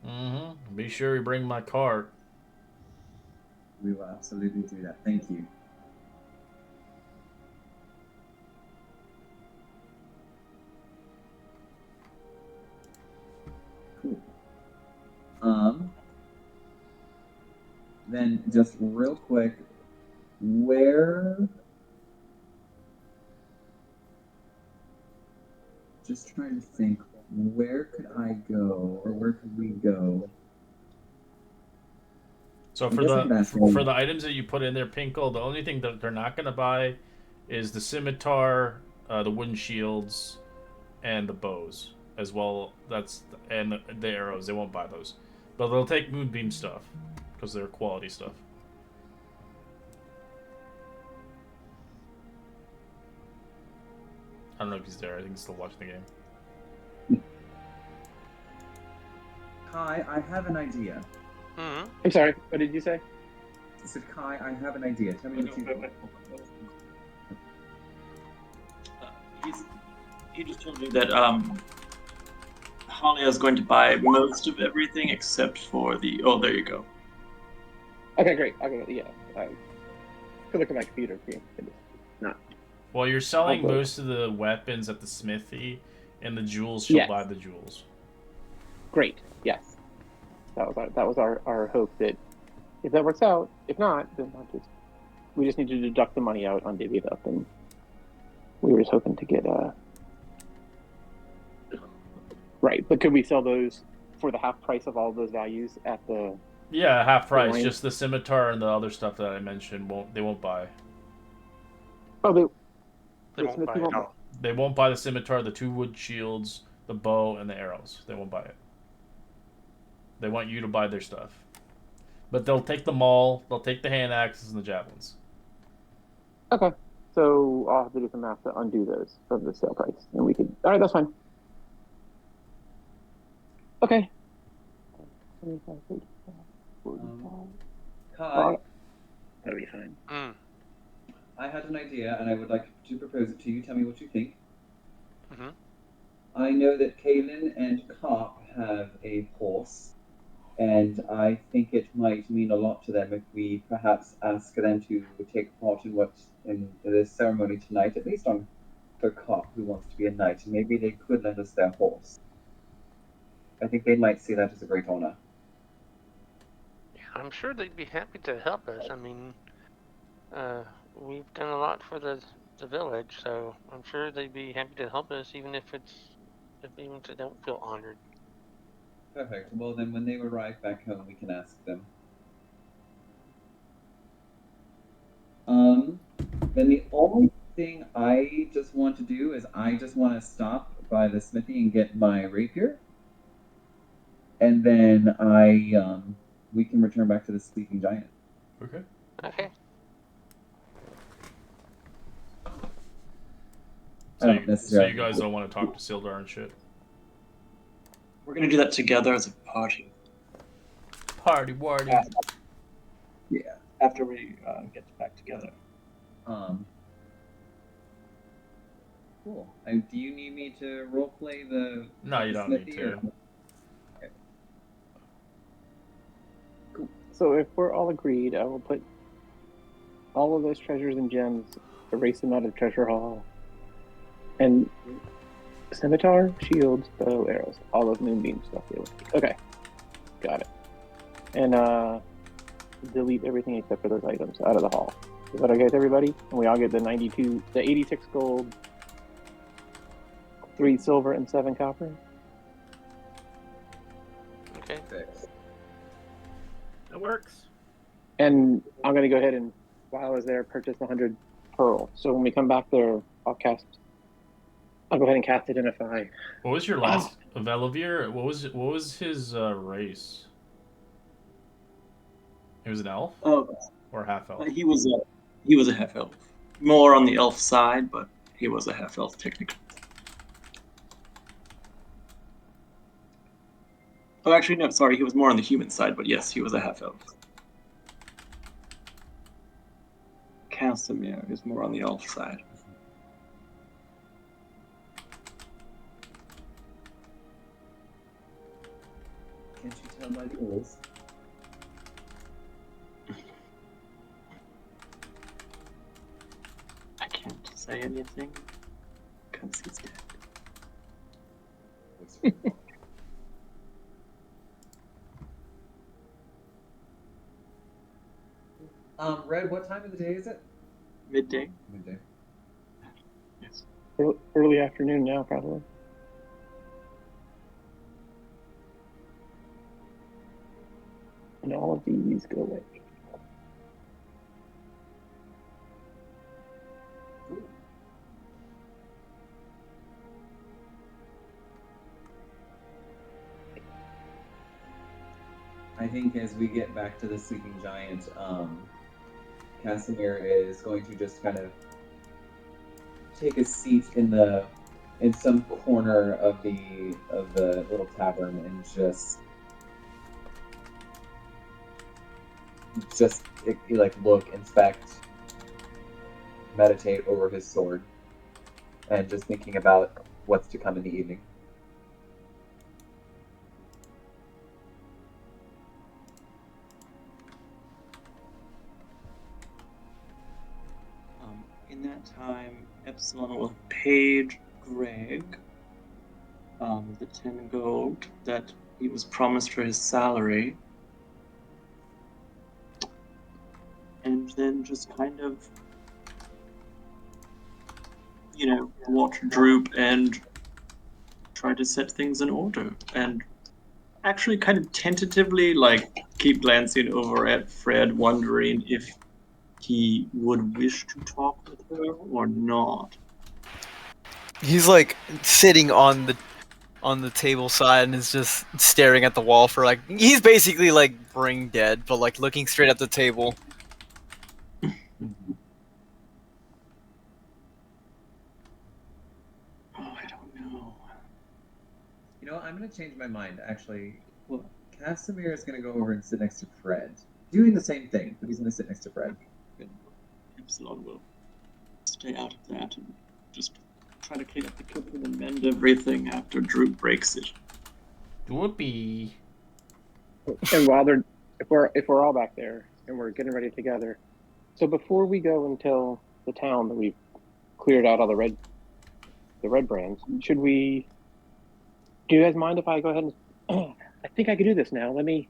Mm-hmm. Be sure you bring my cart. We will absolutely do that. Thank you. Cool. Then just real quick, just trying to think, where could I go, or where could we go? So for the items that you put in there, Pinkle, the only thing that they're not gonna buy is the scimitar, the wooden shields, and the bows as well. And the arrows. They won't buy those, but they'll take moonbeam stuff because they're quality stuff. I don't know if he's there. I think he's still watching the game. Kai, I have an idea. Mm-hmm. I'm sorry, what did you say? I said, Kai, I have an idea. Tell me what you think. He just told me that Halia is going to buy most of everything except for the. Oh, there you go. Okay, great. Okay, yeah. I could look at my computer. It's not. Well, you're selling most of the weapons at the smithy, and the jewels she'll buy the jewels. Great. Yes. That was our hope that if that works out, if not, then we just need to deduct the money out on divvy it up, and we were just hoping to get right. But could we sell those for the half price of all those values at the? Yeah, half price. Just the scimitar and the other stuff that I mentioned won't buy. Oh, they won't buy it. No. They won't buy the scimitar, the 2 wood shields, the bow, and the arrows. They won't buy it. They want you to buy their stuff. But they'll take the maul, they'll take the hand axes and the javelins. Okay. So I'll have to do some math to undo those from the sale price. And we could... Alright, that's fine. Okay. 25, 35, 45. Kai, that'll be fine. I had an idea, and I would like to propose it to you. Tell me what you think. Mm-hmm. I know that Kaylin and Carp have a horse, and I think it might mean a lot to them if we perhaps ask them to take part in this ceremony tonight, at least on for Carp, who wants to be a knight, and maybe they could lend us their horse. I think they might see that as a great honor. Yeah, I'm sure they'd be happy to help us. I mean, we've done a lot for the village, so I'm sure they'd be happy to help us, even if they don't feel honored. Perfect. Well, then when they arrive back home, we can ask them. Then the only thing I just want to do is I just want to stop by the smithy and get my rapier, and then we can return back to the Sleeping Giant. Okay. Okay. So you guys don't want to talk to Sildar and shit? We're gonna do that together as a party. Party, warty. Yeah. After we get back together. Cool. Do you need me to roleplay the? No, you don't need to. Okay. Cool. So if we're all agreed, I will put all of those treasures and gems, erase them out of the treasure hall, and scimitar, shields, bow, arrows, all of moonbeam stuff. Okay, got it. And delete everything except for those items out of the hall. Is that okay with everybody? And we all get the 86 gold, 3 silver, and 7 copper. Okay. That works. And I'm gonna go ahead and, while I was there, purchase 100 pearl. So when we come back there, I'll go ahead and cast Identify. What was your last Velavir? What was his race? He was an elf Oh, or half elf? he was a half elf. More on the elf side, but he was a half elf technically. Oh, actually, no, sorry, he was more on the human side, but yes, he was a half elf. Casimir is more on the elf side. Can't you tell by the rules? I can't say anything because he's dead. Red, what time of the day is it? Midday. Midday. Yes. Early afternoon now, probably. And all of these go away. I think as we get back to the sleeping giant, Casimir is going to just kind of take a seat in some corner of the little tavern and just like look, inspect, meditate over his sword, and just thinking about what's to come in the evening. In that time, Epsilon will have paid Greg the 10 gold that he was promised for his salary. And then just kind of, watch Droop and try to set things in order. And actually kind of tentatively, keep glancing over at Fred, wondering if he would wish to talk with her or not. He's like sitting on the table side and is just staring at the wall for like he's basically like brain dead, but like looking straight at the table. Oh, I don't know. You know, I'm going to change my mind, actually. Well, Casimir is going to go over and sit next to Fred. Doing the same thing, but he's going to sit next to Fred. Epsilon will stay out of that and just try to clean up the kitchen and mend everything after Drew breaks it. Whoopee. And while if we're all back there and we're getting ready together, so before we go and tell the town that we've cleared out all the red brands, should we? Do you guys mind if I go ahead and? I think I could do this now. Let me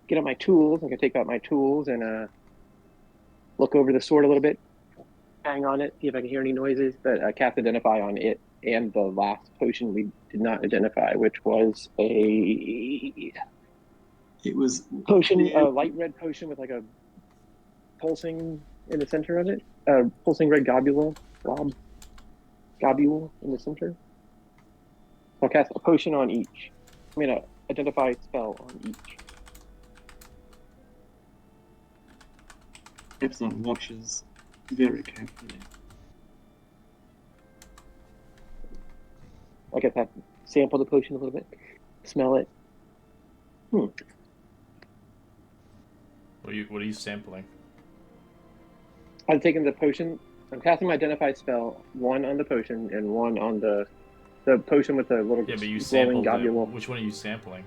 get out my tools. I'm gonna take out my tools and look over the sword a little bit, hang on it, see if I can hear any noises. But cast Identify on it and the last potion we did not identify, which was a. It was potion, a light red potion with like a pulsing in the center of it. Pulsing red globule in the center. I'll cast a potion on each. I'm gonna identify spell on each. Epsilon watches very carefully. I guess I have to sample the potion a little bit, smell it. What are you sampling? I'm taking the potion. I'm casting my Identify spell, one on the potion and one on the potion with the little Yeah, but you glowing sampled it. globule. Which one are you sampling?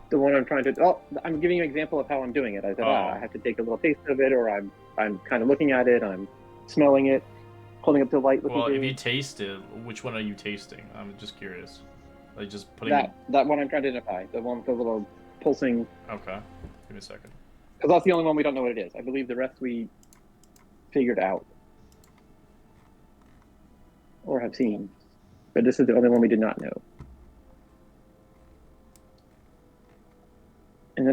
The one I'm trying to. Oh, I'm giving you an example of how I'm doing it. I said, I have to take a little taste of it, or I'm kind of looking at it. I'm smelling it, holding up to the light. Well, if you taste it, which one are you tasting? I'm just curious. Like just putting that one I'm trying to identify. The one with the little pulsing. Okay, give me a second. Because that's the only one we don't know what it is. I believe the rest we figured out or have seen, but this is the only one we did not know. And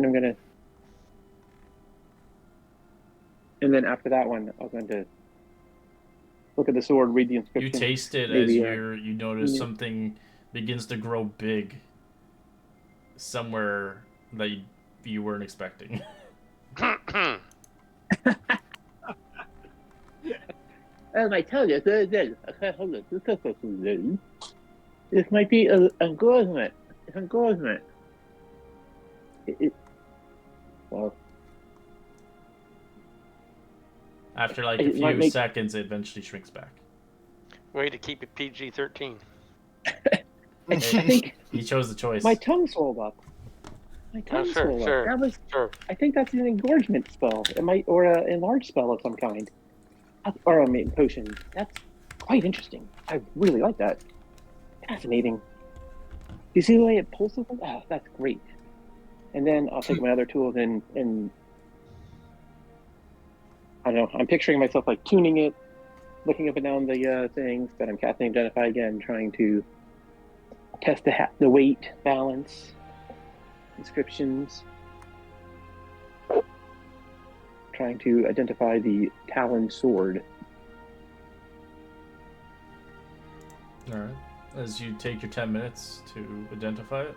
then then after that one, I was going to look at the sword, read the You inscription. taste it maybe, as you notice something begins to grow big somewhere that you weren't expecting. As I tell you, this might be an endorsement. It's an endorsement. Well, After like a It might few make- seconds, it eventually shrinks back. Way to keep it PG-13. I think He chose the choice. my tongue swelled up. My tongue swelled up. That was. Sure. I think that's an engorgement spell. It might, or an enlarged spell of some kind, or I mean potion. That's quite interesting. I really like that. Fascinating. You see the way it pulses? Oh, that's great. And then I'll take my other tools and I don't know. I'm picturing myself like tuning it, looking up and down the things that I'm casting Identify again, trying to test the weight, balance, inscriptions, trying to identify the Talon sword. All right. As you take your 10 minutes to identify it.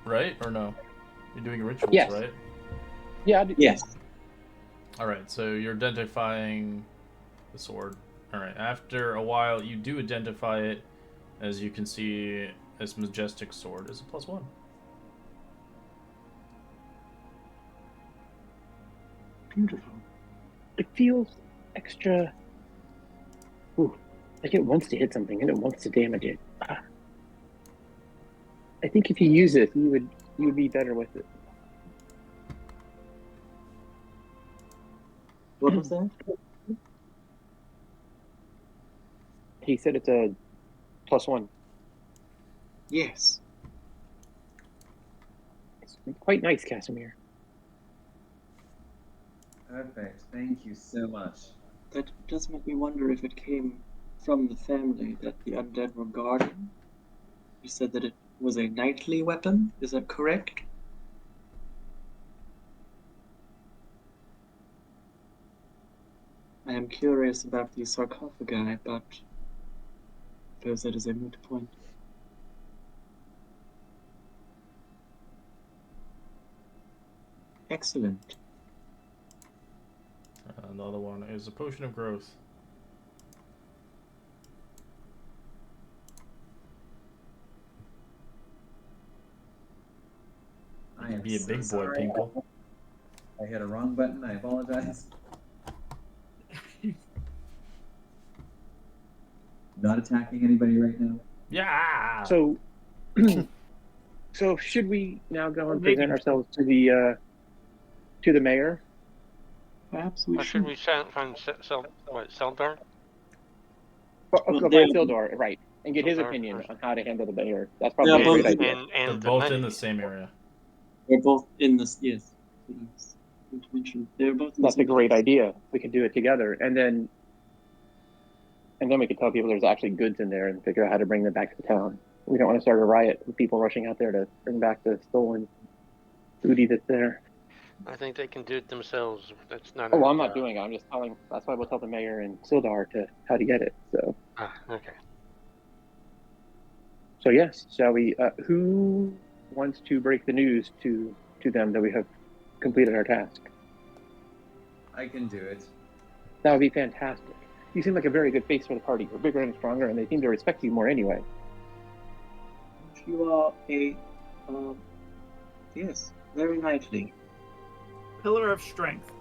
Right or no? You're doing rituals, Yes. right? Yeah. Yes. All right. So you're identifying the sword. All right. After a while, you do identify it. As you can see, this majestic sword is a +1. Beautiful. It feels extra. Ooh, like it wants to hit something and it wants to damage it. I think if you use it, you would be better with it. What was that? He said it's a +1. Yes. It's quite nice, Casimir. Perfect. Thank you so much. That does make me wonder if it came from the family that the undead were guarding. You said that it was a knightly weapon, is that correct? I am curious about the sarcophagi, but I suppose that is a moot point. Excellent. Another one is a potion of growth. I am Be a so big boy, sorry. Pinkle. I hit a wrong button. I apologize. Not attacking anybody right now. Yeah. So, so should we now go and Maybe. present ourselves to the mayor? Perhaps we Or should. should we find Seldar? Go Well, find they- Sildar, right, and get his Sildar opinion first. on how to handle the mayor. That's They probably are a both- great idea. They're And both the in the knight. same area. They're both in this. Yes. Not to mention, they're both. In the That's a same great place. idea. We could do it together, and then we could tell people there's actually goods in there and figure out how to bring them back to town. We don't want to start a riot with people rushing out there to bring back the stolen booty that's there. I think they can do it themselves. That's not. Oh, well, our I'm not job. doing it. I'm just telling. That's why we'll tell the mayor and Sildar how to get it. Okay. So yes, shall we? Who wants to break the news to them that we have completed our task? I can do it. That would be fantastic. You seem like a very good face for the party. You're bigger and stronger, and they seem to respect you more anyway. You are a. Yes, very knightly. Pillar of strength.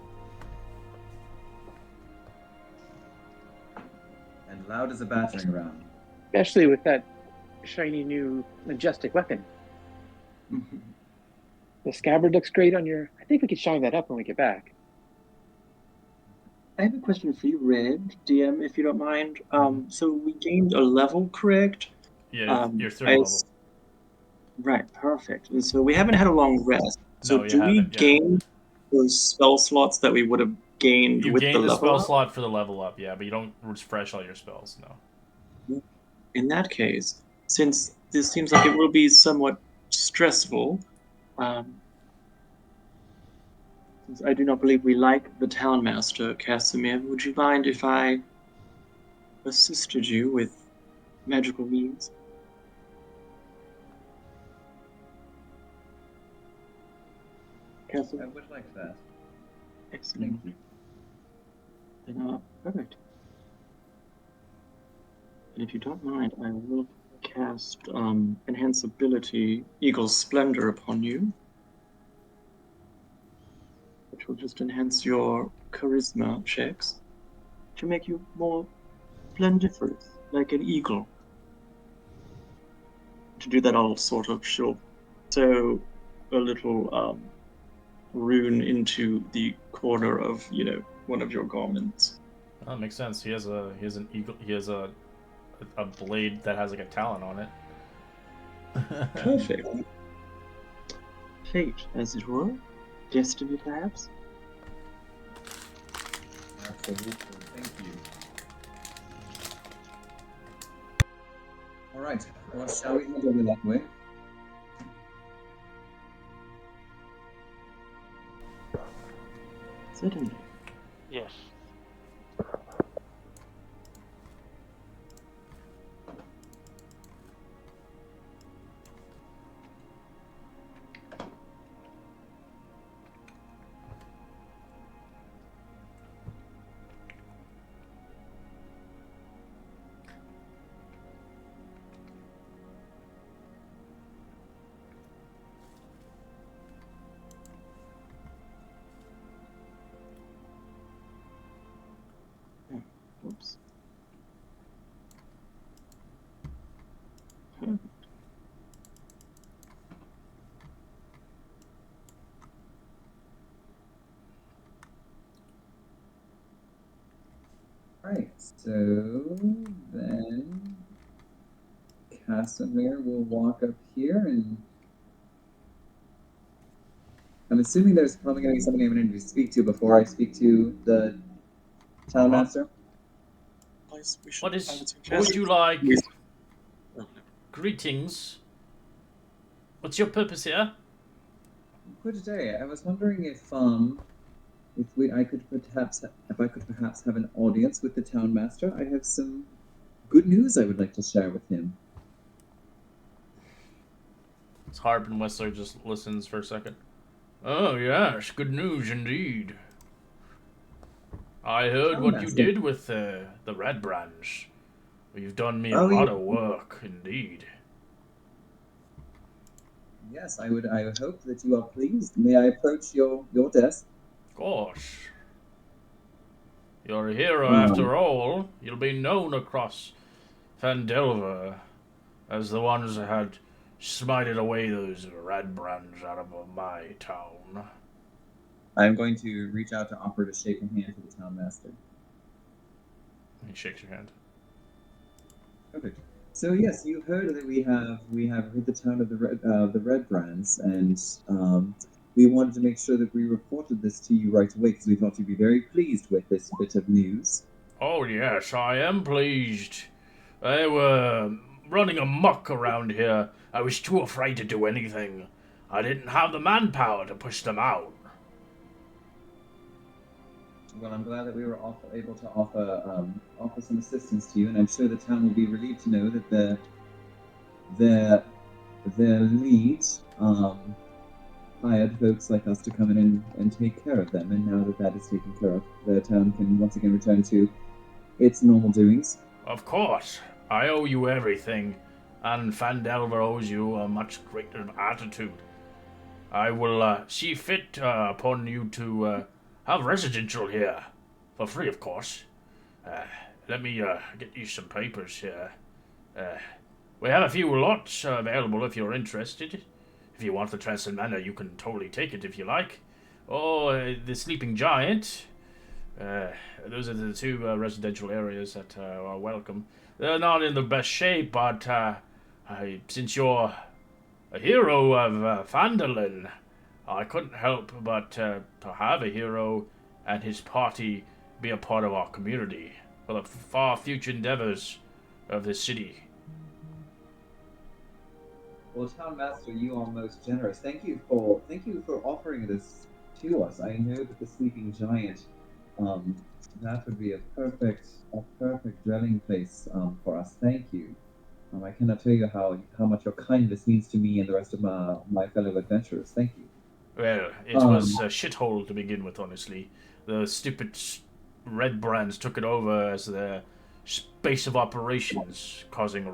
And loud as a battering ram. Especially with that shiny new majestic weapon. The scabbard looks great on your. I think we could shine that up when we get back. I have a question for you, Red DM, if you don't mind. So we gained a level, correct? Yeah, you're third I level. s- Right, perfect. And so we haven't had a long rest. So No, you do we haven't, yeah. gain those spell slots that we would have gained You with gain the the level spell up? slot for the level up, yeah, but you don't refresh all your spells, no. In that case, since this seems like it will be somewhat stressful, Since I do not believe we like the townmaster, Casimir, would you mind if I assisted you with magical means? I Casimir? would like that. Excellent. Then, perfect. And if you don't mind, I will cast Enhance Ability Eagle Splendor upon you, which will just enhance your charisma checks to make you more splendiferous, like an eagle. To do that, I'll sort of sew a little rune into the corner of, one of your garments. Oh, that makes sense. He has an eagle. He has a blade that has like a talon on it. Perfect. Fate, as it were. Destiny, perhaps? Absolutely. Thank you. All right. Well, shall we head over that way? Certainly. Yes. Oops. Right. So then Casimir will walk up here, and I'm assuming there's probably going to be somebody I'm going to need to speak to before I speak to the townmaster. What would you like? Greetings. What's your purpose here? Good day. I was wondering if I could perhaps have an audience with the townmaster. I have some good news I would like to share with him. It's Harp, Whistler just listens for a second. Oh yes, good news indeed. I heard what you did with the Red Branch. You've done me a lot of work indeed. Yes, I would hope that you are pleased. May I approach your desk? Of course. You're a hero after all. You'll be known across Phandelver as the ones that had smited away those Red Brands out of my town. I'm going to reach out to offer to shake a hand to the townmaster. He shakes your hand. Perfect. So yes, you heard that we have rid the town of the Red Brands, and we wanted to make sure that we reported this to you right away because we thought you'd be very pleased with this bit of news. Oh yes, I am pleased. They were running amok around here. I was too afraid to do anything. I didn't have the manpower to push them out. Well, I'm glad that we were able to offer some assistance to you, and I'm sure the town will be relieved to know that their lead hired folks like us to come in and take care of them. And now that that is taken care of, the town can once again return to its normal doings. Of course, I owe you everything, and Phandelver owes you a much greater attitude. I will see fit upon you to have residential here, for free, of course. Let me get you some papers here. We have a few lots available if you're interested. If you want the Transcend Manor, you can totally take it if you like. Or the Sleeping Giant. Those are the two residential areas that are welcome. They're not in the best shape, but since you're a hero of Phandelver, I couldn't help but to have a hero and his party be a part of our community for the far future endeavors of this city. Well, Townmaster, you are most generous. Thank you for offering this to us. I know that the sleeping giant, that would be a perfect dwelling place for us. Thank you. I cannot tell you how much your kindness means to me and the rest of my fellow adventurers. Thank you. Well, it was a shithole to begin with, honestly. The stupid red brands took it over as their base of operations, causing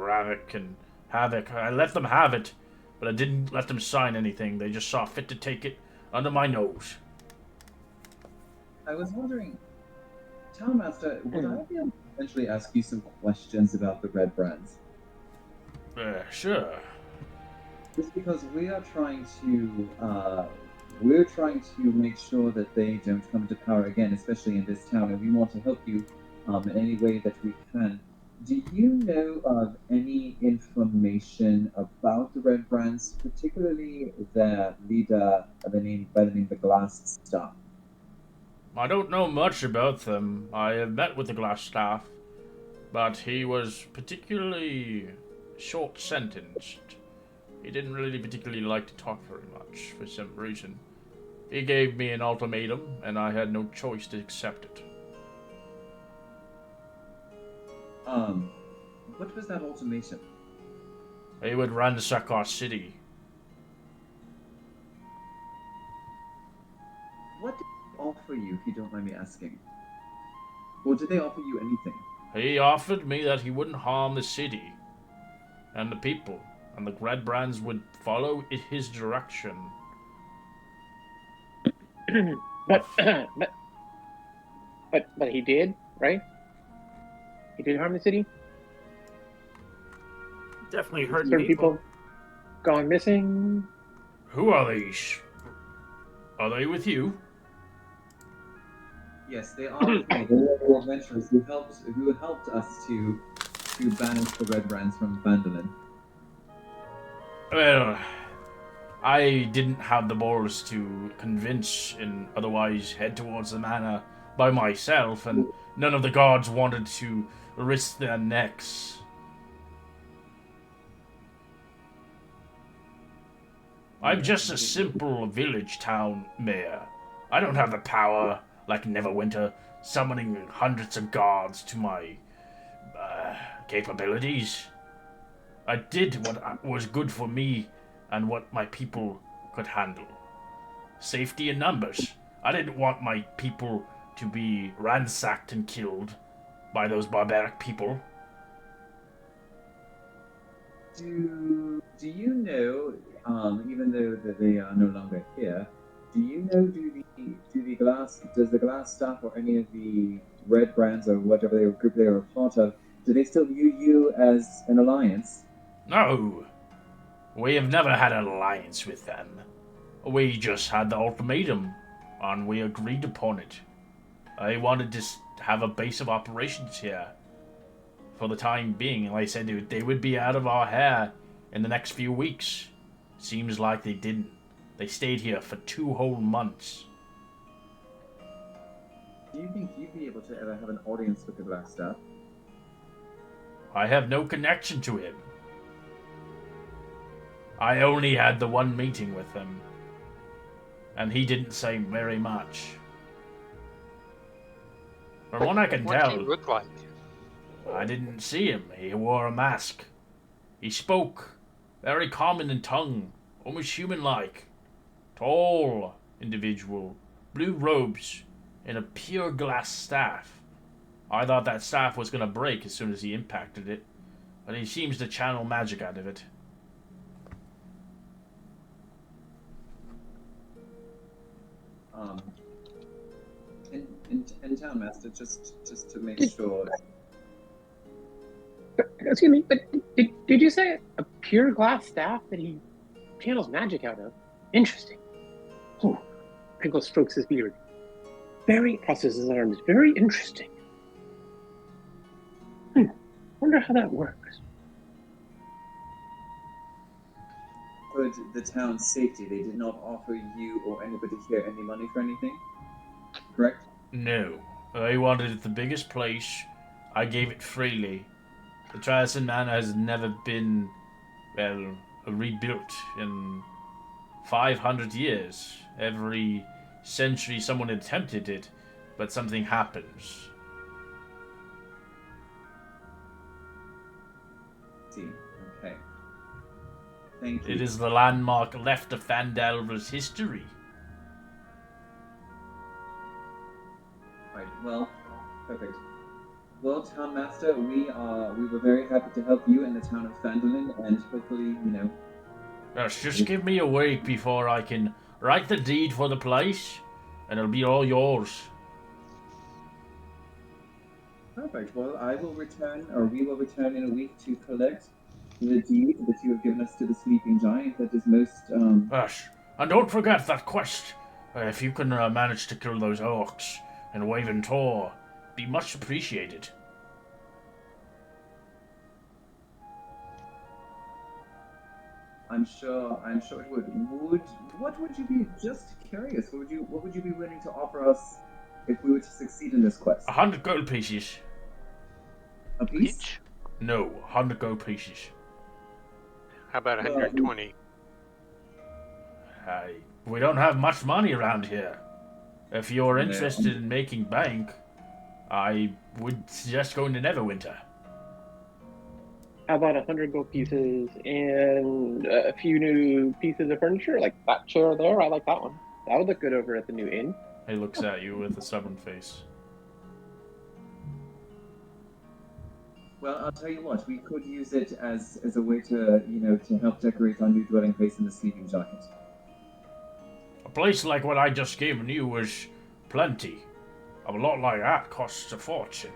havoc. I let them have it, but I didn't let them sign anything. They just saw fit to take it under my nose. I was wondering, Townmaster, would I be able to eventually ask you some questions about the red brands? Sure. Just because we're trying to make sure that they don't come to power again, especially in this town, and we want to help you in any way that we can. Do you know of any information about the Red Brands, particularly their leader by the name of the Glass Staff? I don't know much about them. I have met with the Glass Staff, but he was particularly short-sentenced. He didn't really particularly like to talk very much for some reason. He gave me an ultimatum, and I had no choice to accept it. What was that ultimatum? He would ransack our city. What did they offer you, if you don't mind me asking? Or did they offer you anything? He offered me that he wouldn't harm the city and the people, and the Red Brands would follow his direction. but he did, right? He did harm the city. Definitely hurt Certain people gone missing. Who are these? Are they with you? Yes, they are with me. They are the adventurers who helped us to banish the Red Brands from Phandelver. Well, I didn't have the balls to convince and otherwise head towards the manor by myself, and none of the guards wanted to risk their necks. I'm just a simple village town mayor. I don't have the power, like Neverwinter, summoning hundreds of guards to my capabilities. I did what was good for me and what my people could handle. Safety in numbers. I didn't want my people to be ransacked and killed by those barbaric people. Do you know, even though that they are no longer here, do you know, does the Glass Staff or any of the Red Brands or whatever group they were a part of, do they still view you as an alliance? No. We have never had an alliance with them. We just had the ultimatum, and we agreed upon it. I wanted to have a base of operations here for the time being. Like I said, they would be out of our hair in the next few weeks. Seems like they didn't. They stayed here for 2 whole months. Do you think you'd be able to ever have an audience with the Glass Staff? I have no connection to him. I only had the one meeting with him, and he didn't say very much. From what I can tell, what did he look like? I didn't see him. He wore a mask. He spoke very common in tongue, almost human-like. Tall individual, blue robes, and a pure glass staff. I thought that staff was going to break as soon as he impacted it, but he seems to channel magic out of it. In Townmaster, just to make sure. Excuse me, but did you say a pure glass staff that he channels magic out of? Interesting. Oh, Pinkle strokes his beard. Crosses his arms. Very interesting. Wonder how that works. For the town's safety, they did not offer you or anybody here any money for anything, correct? No. I wanted it the biggest place. I gave it freely. The Triassian Manor has never been, rebuilt in 500 years. Every century someone attempted it, but something happens. See, okay. Thank you. It is the landmark left of Phandelver's history. Right. Well, perfect. Well, Town Master, we were very happy to help you in the town of Phandelver, and hopefully, Yes, just give me a week before I can write the deed for the place, and it'll be all yours. Perfect. Well, we will return in a week to collect the deed that you have given us to the sleeping giant. That is most. Yes, and don't forget that quest. If you can manage to kill those orcs and Waven Tor, be much appreciated. I'm sure it would. What would you be? Just curious. What would you be willing to offer us if we were to succeed in this quest? 100 gold pieces. A piece? Each? No, 100 gold pieces. How about 120? We don't have much money around here. If you're Yeah. interested in making bank, I would suggest going to Neverwinter. How about 100 gold pieces and a few new pieces of furniture? Like that chair there, I like that one. That would look good over at the new inn. He looks at you with a stubborn face. Well, I'll tell you what. We could use it as a way to to help decorate our new dwelling place in the sleeping giant. A place like what I just given you was plenty. A lot like that costs a fortune.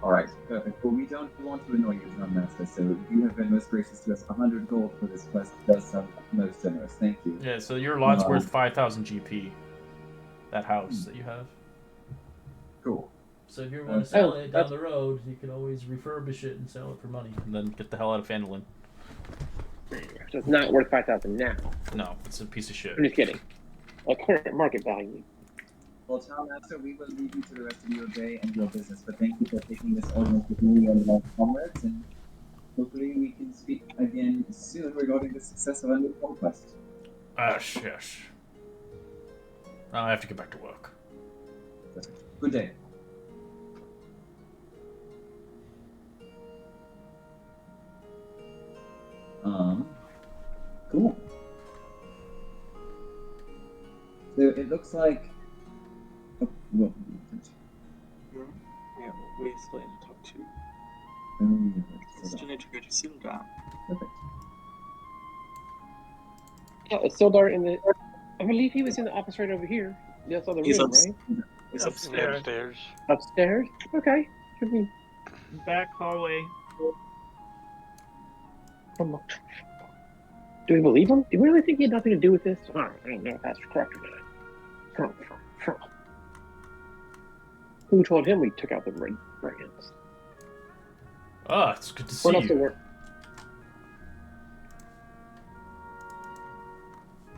All right, perfect. Well, we don't want to annoy you, Town Master, so you have been most gracious to us. 100 gold for this quest does sound most generous. Thank you. Yeah, so your lot's worth 5,000 GP. That house that you have. Cool. So if you ever want to sell it down the road, you can always refurbish it and sell it for money, and then get the hell out of Phandelver. So it's not worth 5,000 now. No, it's a piece of shit. I'm just kidding. Like current market value. Well, Town Master, we will leave you to the rest of your day and your business, but thank you for taking this audience with me and my comrades, and hopefully we can speak again soon regarding the success of our new conquest. Yes. I have to get back to work. Good day. Cool. So it looks like. Oh, well, Yeah, we still need to talk to. Still need to go to Sildar. Perfect. Yeah, it's Sildar in the. I believe he was in the office right over here. That's other He's room, upstairs. right? He's Upstairs. upstairs. Upstairs? Okay. Should be. Back hallway. Do we believe him? Do we really think he had nothing to do with this? I don't know if that's correct or not. Who told him we took out the red brands? Ah, it's good to see What else you. work?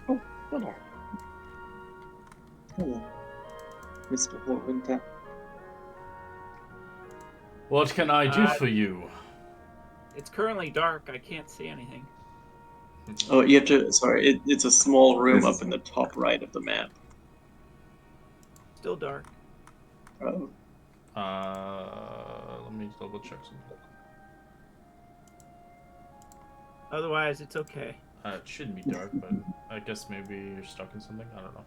Oh, Sildar. Hello, Mr. Horwinter. What can I do for you? It's currently dark. I can't see anything. Oh, you have to. Sorry, it's a small room up in the top right of the map. Still dark. Oh. Let me double check something. Otherwise, it's okay. It shouldn't be dark, but I guess maybe you're stuck in something. I don't know.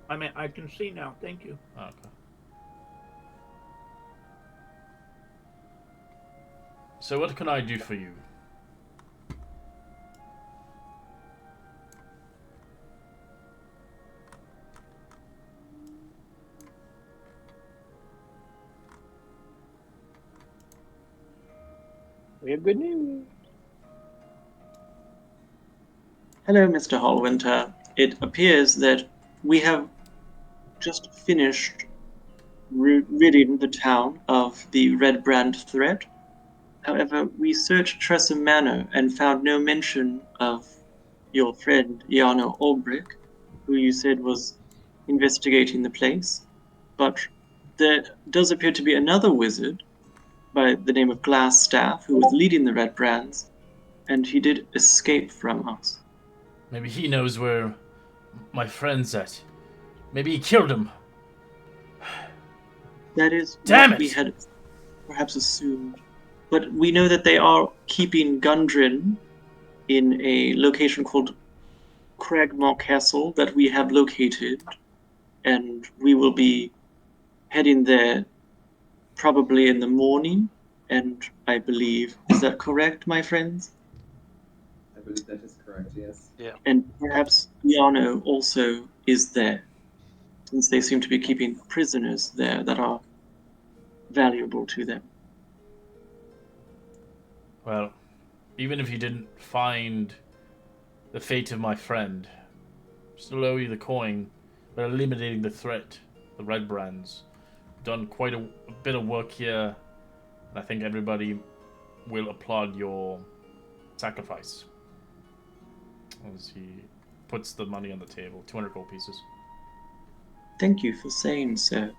I mean, I can see now. Thank you. Oh, okay. So what can I do for you? We have good news. Hello, Mr. Hallwinter. It appears that we have just finished ridding the town of the Red Brand threat. However, we searched Tressum Manor and found no mention of your friend Jarno Olbrich, who you said was investigating the place. But there does appear to be another wizard by the name of Glassstaff who was leading the Red Brands, and he did escape from us. Maybe he knows where my friends that maybe he killed him. That is Damn what we it! had perhaps assumed. But we know that they are keeping Gundren in a location called Cragmaw Castle that we have located, and we will be heading there probably in the morning, and I believe, is that correct, my friends? I believe that is correct, yes. Yeah. And perhaps Yano also is there, since they seem to be keeping prisoners there that are valuable to them. Well, even if you didn't find the fate of my friend, still owe you the coin, but eliminating the threat, the Red Brands. Done quite a bit of work here. I think everybody will applaud your sacrifice. As he puts the money on the table, 200 gold pieces. Thank you for saying so.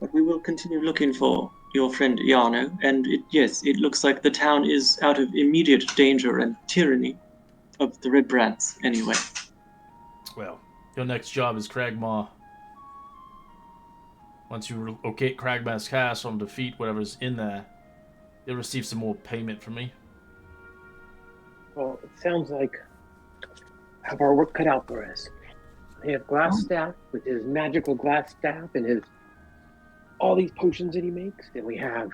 But we will continue looking for your friend Yano, and yes, it looks like the town is out of immediate danger and tyranny of the Red Brands, anyway. Well, your next job is Cragmaw. Once you locate Cragmaw's castle and defeat whatever's in there, you'll receive some more payment from me. Well, it sounds like we have our work cut out for us. We have Glassstaff with his magical glass staff and his all these potions that he makes, and we have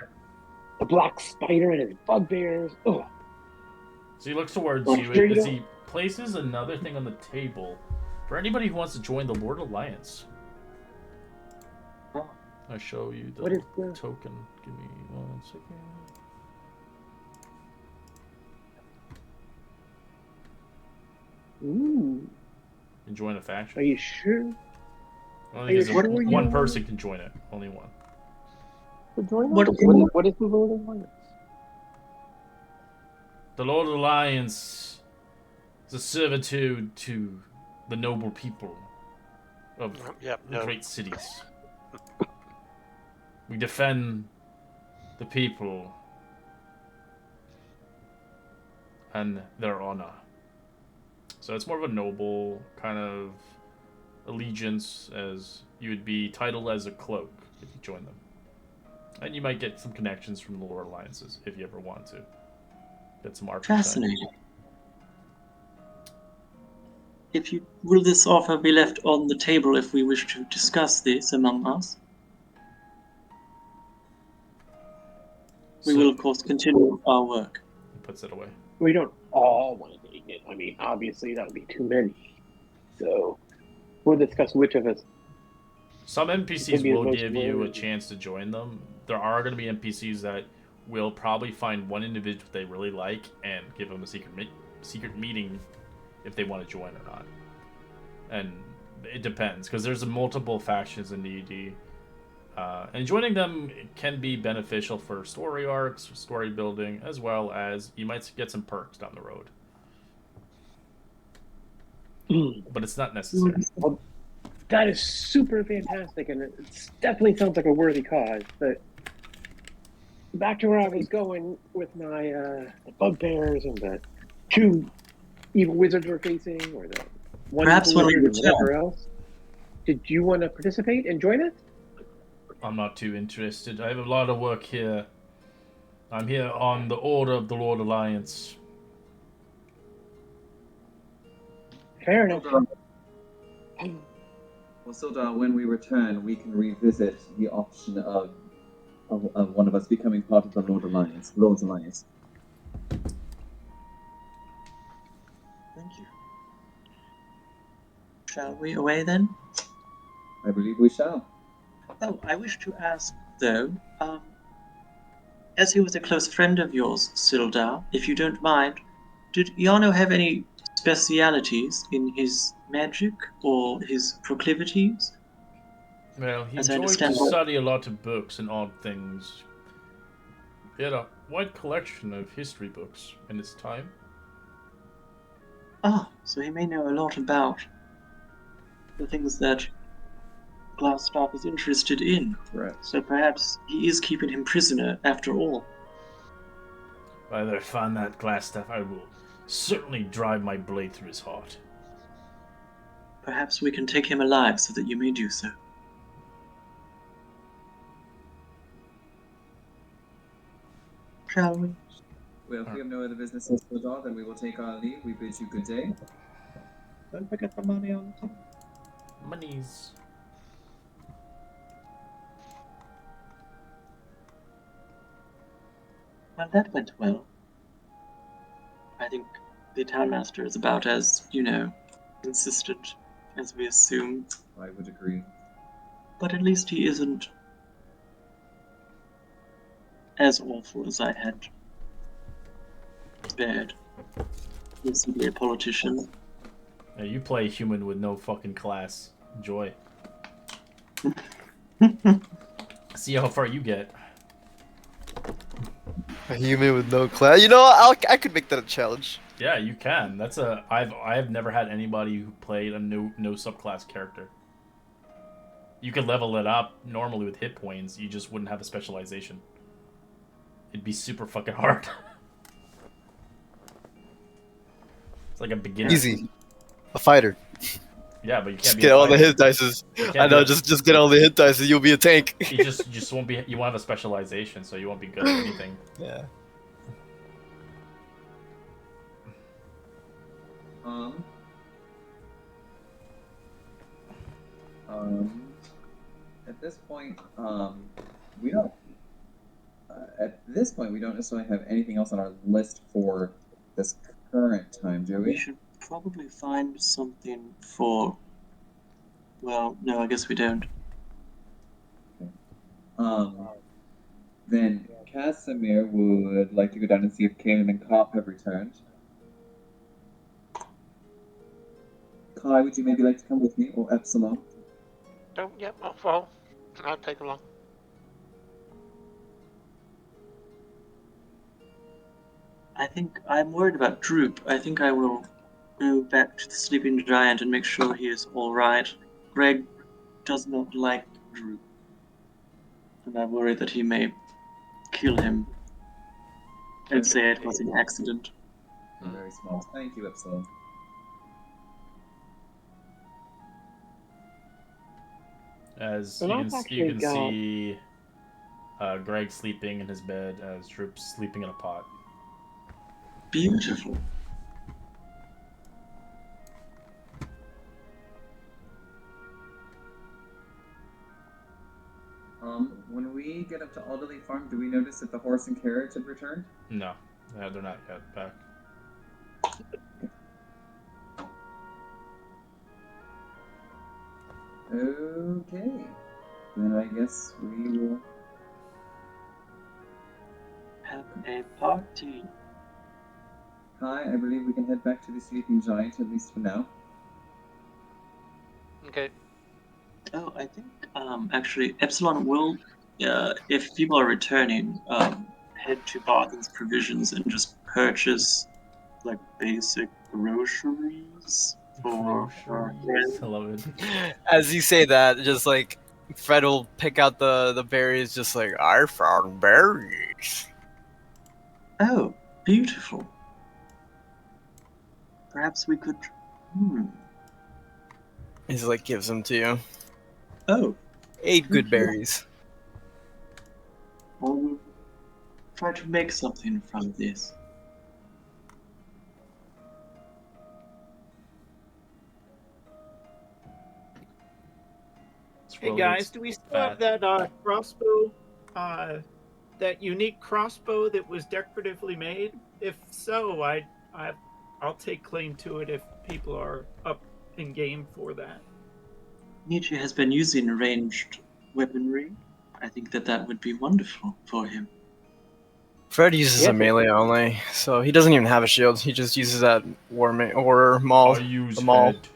the black spider and his bugbears. Ugh. So he looks towards Well, you sure you as don't. he places another thing on the table for anybody who wants to join the Lord Alliance. Oh. I'll show you the What is the token. Give me 1 second. Ooh, You can join a faction. are you sure? Only Are you because sure one you- person can join it. Only one. To join What- us? What is the Lord Alliance? The Lord Alliance is a servitude to the noble people of Yep. the No. great cities. We defend the people and their honor. So it's more of a noble kind of allegiance, as you would be titled as a cloak if you join them. And you might get some connections from the Lord Alliances if you ever want to. Get some art. Fascinating. Will this offer be left on the table if we wish to discuss this among us? We will, of course, continue our work. He puts it away. We don't all want to take it. I mean, obviously that would be too many. So we'll discuss which of us. Some NPCs Maybe will most give you a worthy. chance to join them. There are going to be NPCs that will probably find one individual they really like and give them a secret meeting if they want to join or not. And it depends, because there's multiple factions in D&D. And joining them can be beneficial for story arcs, story building, as well as you might get some perks down the road. But it's not necessary. Well, that is super fantastic, and it definitely sounds like a worthy cause. But back to where I was going with my the bugbears and the two evil wizards we're facing, or the one Perhaps evil when we wizard and return. whatever else. Did you want to participate and join us? I'm not too interested. I have a lot of work here. I'm here on the order of the Lord Alliance. Fair enough. Well, Sildar, when we return, we can revisit the option of one of us becoming part of the Lord's Alliance. Thank you. Shall we away then? I believe we shall. Oh, I wish to ask, though, as he was a close friend of yours, Sildar, if you don't mind, did Yano have any specialities in his magic or his proclivities? Well, he As I enjoyed to understand- study a lot of books and odd things. He had a wide collection of history books in his time. Ah, so he may know a lot about the things that Glassstaff is interested in. Correct. So perhaps he is keeping him prisoner after all. If I ever find that glass stuff, I will certainly drive my blade through his heart. Perhaps we can take him alive so that you may do so. Shall we? Well, if we have no other businesses for all, then we will take our leave. We bid you good day. Don't forget the money on the table. Monies. Well, that went well. I think the townmaster is about as, consistent as we assume. I would agree. But at least he isn't as awful as I had feared. He's simply a politician. Yeah, you play human with no fucking class. Enjoy. See how far you get. A human with no class. You know what? I could make that a challenge. Yeah, you can. That's a. I've never had anybody who played a no subclass character. You could level it up normally with hit points. You just wouldn't have a specialization. It'd be super fucking hard. It's like a beginner. Easy. A fighter. Yeah, but you can't Just be get a all the fighter. hit dices. You can't I be know, a- just get all the hit dices. You'll be a tank. You just won't be. You won't have a specialization, so you won't be good at anything. Yeah. At this point, we don't. At this point, we don't necessarily have anything else on our list for this current time, do We we? should probably find something for. Well, no, I guess we don't. Then Casimir would like to go down and see if Kanan and Cop have returned. Kai, would you maybe like to come with me, or Epsilon? Oh, yep, I'll follow. I'll take along. I think I'm worried about Droop. I think I will go back to the sleeping giant and make sure he is all right. Greg does not like Droop, and I worry that he may kill him. I'd say it was an accident. Very small. Thank you, Epsilon. As And you I've can actually got- see, Greg sleeping in his bed as Droop's sleeping in a pot. Beautiful. When we get up to Alderley Farm, do we notice that the horse and carriage had returned? No, they're not yet back. Okay. Then I guess we will Have a party. Kai, I believe we can head back to the Sleeping Giant, at least for now. Okay. Oh, I think actually Epsilon will, if people are returning, head to Bargain's Provisions and just purchase like basic groceries for our friends. I love it. As you say that, just like Fred will pick out the berries, just like I found berries. Oh, beautiful. Perhaps we could. He's like gives them to you. Oh, 8 good berries. I will try to make something from this. Hey guys, do we still have that crossbow? That unique crossbow that was decoratively made? If so, I'll take claim to it if people are up in game for that. Nietzsche has been using ranged weaponry. I think that would be wonderful for him. Fred uses a melee only, so he doesn't even have a shield. He just uses that war maul. I use the maul. head.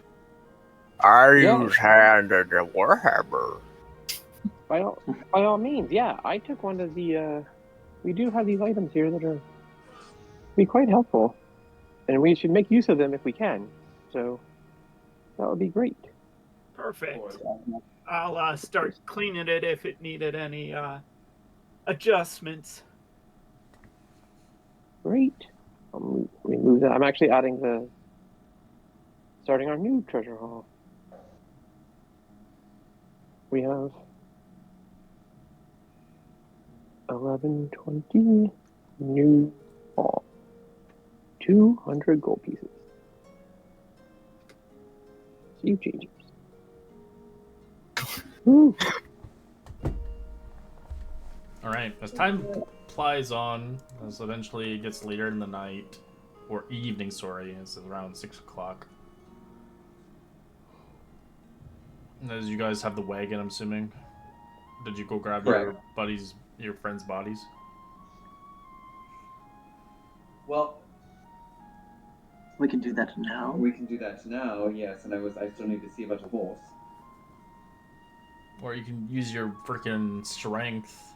I use hand and the warhammer. By all means, yeah. I took one of the. We do have these items here that are be quite helpful, and we should make use of them if we can. So that would be great. Perfect. I'll start cleaning it if it needed any adjustments. Great. Remove that. I'm actually adding starting our new treasure hall. We have 11, 20 new ball. 200 gold pieces. See you changers. Woo. Alright, as time plies on, as eventually it gets later in the night, or evening, sorry, it's around 6 o'clock. As you guys have the wagon, I'm assuming. Did you go grab Correct. your friends' bodies? Well, We can do that now. we can do that now, yes, and I still need to see about a horse. Or you can use your freaking strength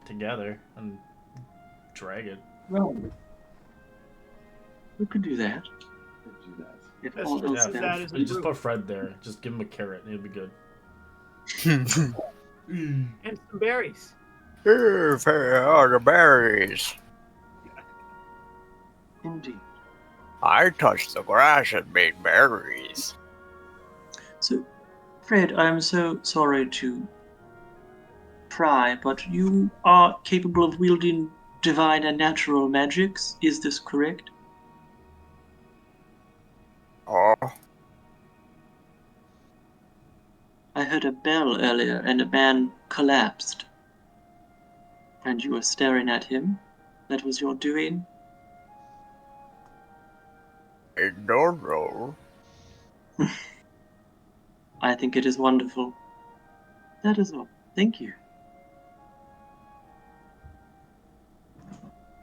together and drag it. Well, we could do that. Let's do that. If Let's all just else use Yeah, that fails. as a just group. put Fred there. Just give him a carrot and it'll be good. And some berries. Here are the berries. Indeed. I touched the grass and made berries. So, Fred, I'm so sorry to pry, but you are capable of wielding divine and natural magics. Is this correct? Oh, I heard a bell earlier and a man collapsed. And you were staring at him? That was your doing? I don't know. I think it is wonderful. That is all. Thank you.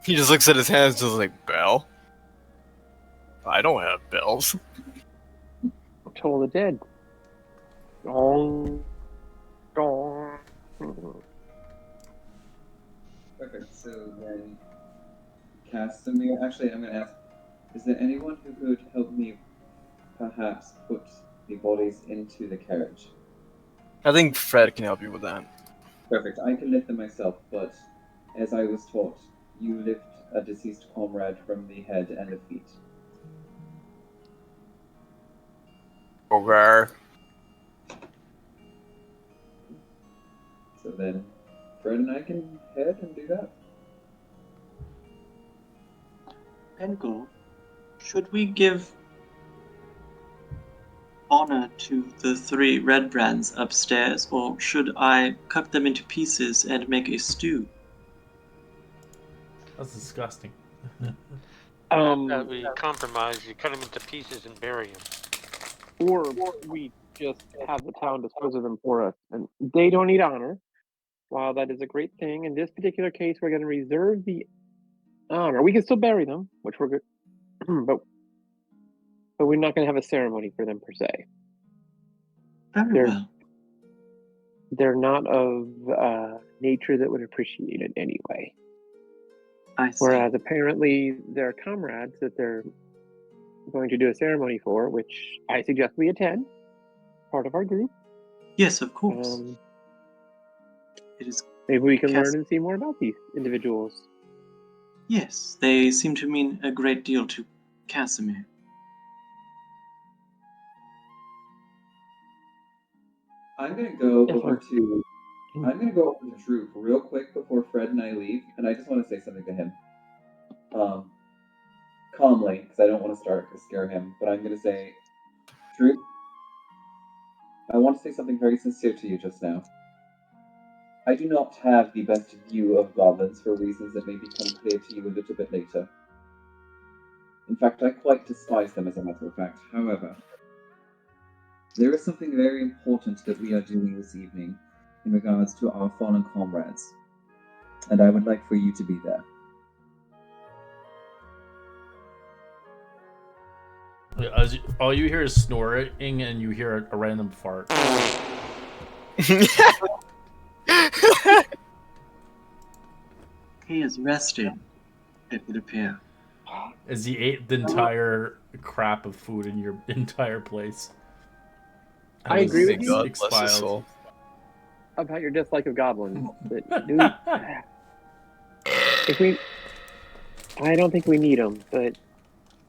He just looks at his hands, just like, bell? I don't have bells. Toll the dead. Dong. Dong. Perfect. So then, Casimir. Actually, I'm going to ask: is there anyone who could help me, perhaps, put the bodies into the carriage? I think Fred can help you with that. Perfect. I can lift them myself, but as I was taught, you lift a deceased comrade from the head and the feet. Okay. So then, Fred and I can head and do that. Penguin, should we give honor to the 3 red brands upstairs, or should I cut them into pieces and make a stew? That's disgusting. That we compromise. You cut them into pieces and bury them. Or we just have the town dispose of them for us. And they don't need honor. While that is a great thing, in this particular case, we're going to reserve the honor. We can still bury them, which we're good, but we're not going to have a ceremony for them per se. Very well. They're not of nature that would appreciate it anyway. I see. Whereas apparently their comrades that they're going to do a ceremony for, which I suggest we attend, part of our group. Yes, of course. It is. Maybe we can learn and see more about these individuals. Yes, they seem to mean a great deal to Casimir. I'm gonna go over to Drew real quick before Fred and I leave, and I just want to say something to him. Calmly, because I don't want to scare him, but I'm gonna say, Drew, I want to say something very sincere to you just now. I do not have the best view of goblins for reasons that may become clear to you a little bit later. In fact, I quite despise them as a matter of fact. However, there is something very important that we are doing this evening in regards to our fallen comrades, and I would like for you to be there. All you hear is snoring and you hear a random fart. He is rested, it would appear. As he ate the entire crap of food in your entire place. I agree with you. God bless his soul. About your dislike of goblins. But, dude, I don't think we need them, but